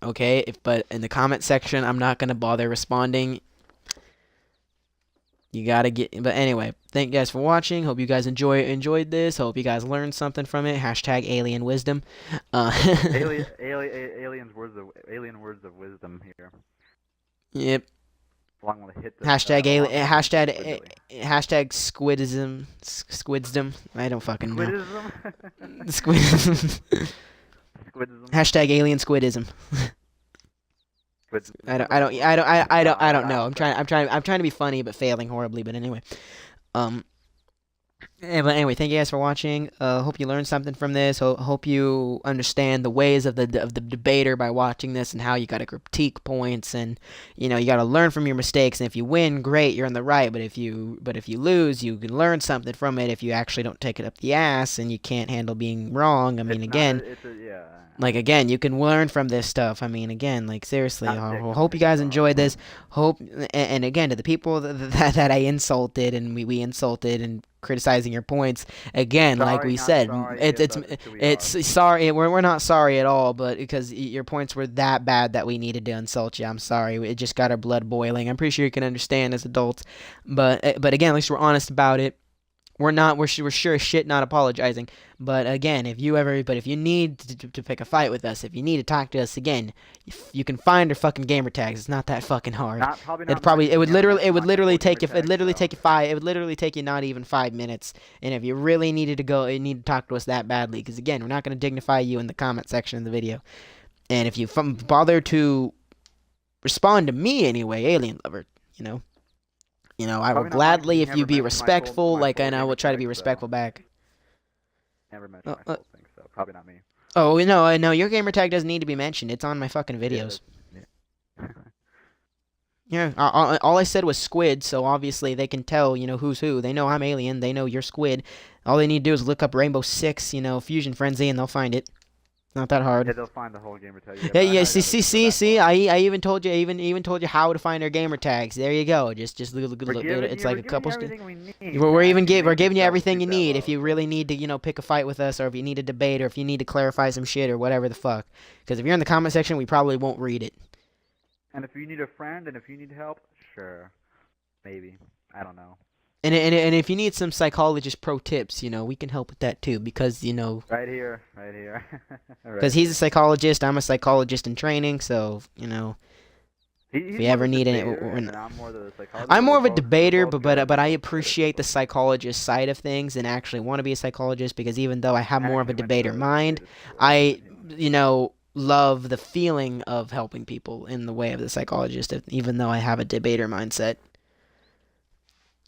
Okay, but in the comment section, I'm not going to bother responding. You got to get... But anyway, thank you guys for watching. Hope you guys enjoyed this. Hope you guys learned something from it. Hashtag alien wisdom. Alien words of wisdom here. Yep. Along with hit hashtag squidism. Squidsdom. I don't fucking know. Squidism. Squidism. Hashtag alien squidism. I don't know. I'm trying to be funny, but failing horribly. But anyway, thank you guys for watching. Hope you learned something from this. Hope you understand the ways of the debater by watching this, and how you got to critique points, and you got to learn from your mistakes. And if you win, great, you're in the right. But if you lose, you can learn something from it. If you actually don't take it up the ass and you can't handle being wrong, I mean, again, you can learn from this stuff. I mean, again, like seriously, I hope you guys enjoyed this. And again, to the people that I insulted and we insulted and criticizing your points, again, like we said, it's sorry. We're not sorry at all, but because your points were that bad that we needed to insult you, I'm sorry. It just got our blood boiling. I'm pretty sure you can understand as adults, but again, at least we're honest about it. We're sure as shit not apologizing. But again, if you need to pick a fight with us, if you need to talk to us again, you can find our fucking gamer tags. It's not that fucking hard. It would literally take you not even 5 minutes. And if you really need to talk to us that badly, because again, we're not going to dignify you in the comment section of the video. And if you bother to respond to me anyway, alien lover, I will gladly, if you be respectful, and I will try to be respectful back. Never mentioned my full thing, so probably not me. Oh, no, your gamer tag doesn't need to be mentioned. It's on my fucking videos. Yeah, all I said was squid, so obviously they can tell, who's who. They know I'm alien. They know you're squid. All they need to do is look up Rainbow Six, Fusion Frenzy, and they'll find it. Not that hard. Yeah, they'll find the whole gamer tag. Yeah. See. I even told you how to find our gamer tags. There you go. Just look. It's like a couple. We're giving you everything you need. If you really need to, pick a fight with us, or if you need a debate, or if you need to clarify some shit, or whatever the fuck. Because if you're in the comment section, we probably won't read it. And if you need a friend and if you need help, sure, maybe. I don't know. And if you need some psychologist pro tips, we can help with that too, because Right here, right here, because right he's a here. psychologist, I'm a psychologist in training, so if He's we more ever the need it, debater, and then I'm more the psychologist, I'm but more of a we're debater, both good. but I We're both good at appreciate the both. psychologist side of things and actually want to be a psychologist, because even though I have I more of a actually went to debater the mind, debater school, I, yeah. love the feeling of helping people in the way of the psychologist, even though I have a debater mindset,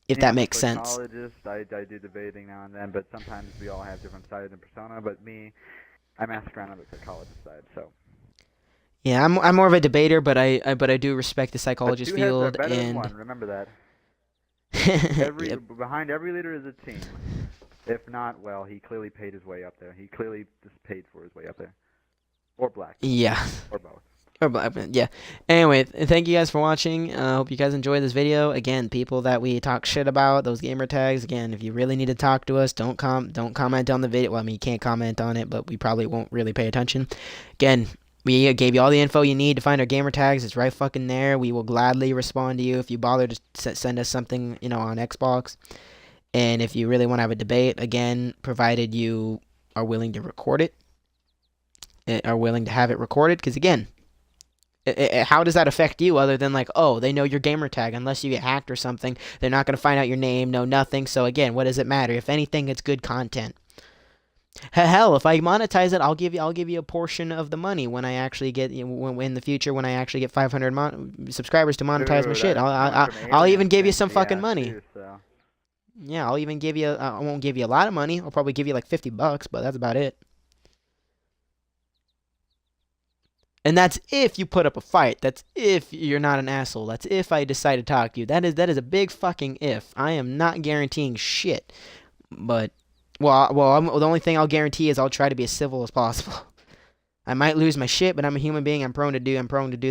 if Yeah, that I'm a makes sense. psychologist. I do debating now and then, but sometimes we all have different sides and persona. But me, I mask around on the psychologist side. So, Yeah, I'm more of a debater, but I do respect the but psychologist two heads are field, better than and one. Remember that. Every yep. behind every leader is a team. If not, well, he clearly paid his way up there. He clearly just paid for his way up there, or blackmailed, Yeah. or both. Or yeah. Anyway, thank you guys for watching. I hope you guys enjoyed this video. Again, people that we talk shit about, those gamer tags. Again, if you really need to talk to us, don't comment on the video. Well, I mean, you can't comment on it, but we probably won't really pay attention. Again, we gave you all the info you need to find our gamer tags. It's right fucking there. We will gladly respond to you if you bother to send us something, on Xbox. And if you really want to have a debate, again, provided you are willing to record it, are willing to have it recorded, because again, how does that affect you other than like, oh, they know your gamer tag? Unless you get hacked or something, they're not going to find out your name, no nothing. So again, what does it matter? If anything, it's good content. Hell, if I monetize it, I'll give you a portion of the money when I actually get, when in the future, when I actually get 500 subscribers to monetize my Dude, shit. that's coming from I'll aliens even give you and some fucking yeah, money. too. So Yeah, I'll even give you. I won't give you a lot of money. I'll probably give you like $50, but that's about it. And that's if you put up a fight. That's if you're not an asshole. That's if I decide to talk to you. That is a big fucking if. I am not guaranteeing shit. But the only thing I'll guarantee is I'll try to be as civil as possible. I might lose my shit, but I'm a human being. I'm prone to do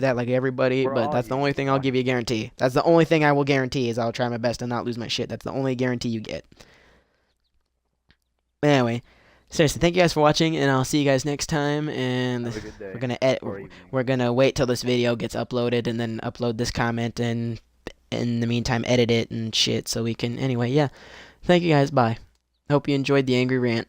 that like everybody. we're But all that's the humans. only thing We're I'll all give you a humans. guarantee. That's the only thing I will guarantee is I'll try my best to not lose my shit. That's the only guarantee you get. Anyway, seriously, thank you guys for watching, and I'll see you guys next time. And Have a good day we're gonna edit. or evening. We're gonna wait till this video gets uploaded, and then upload this comment, and in the meantime, edit it and shit, so we can. Anyway, yeah. Thank you guys. Bye. Hope you enjoyed the angry rant.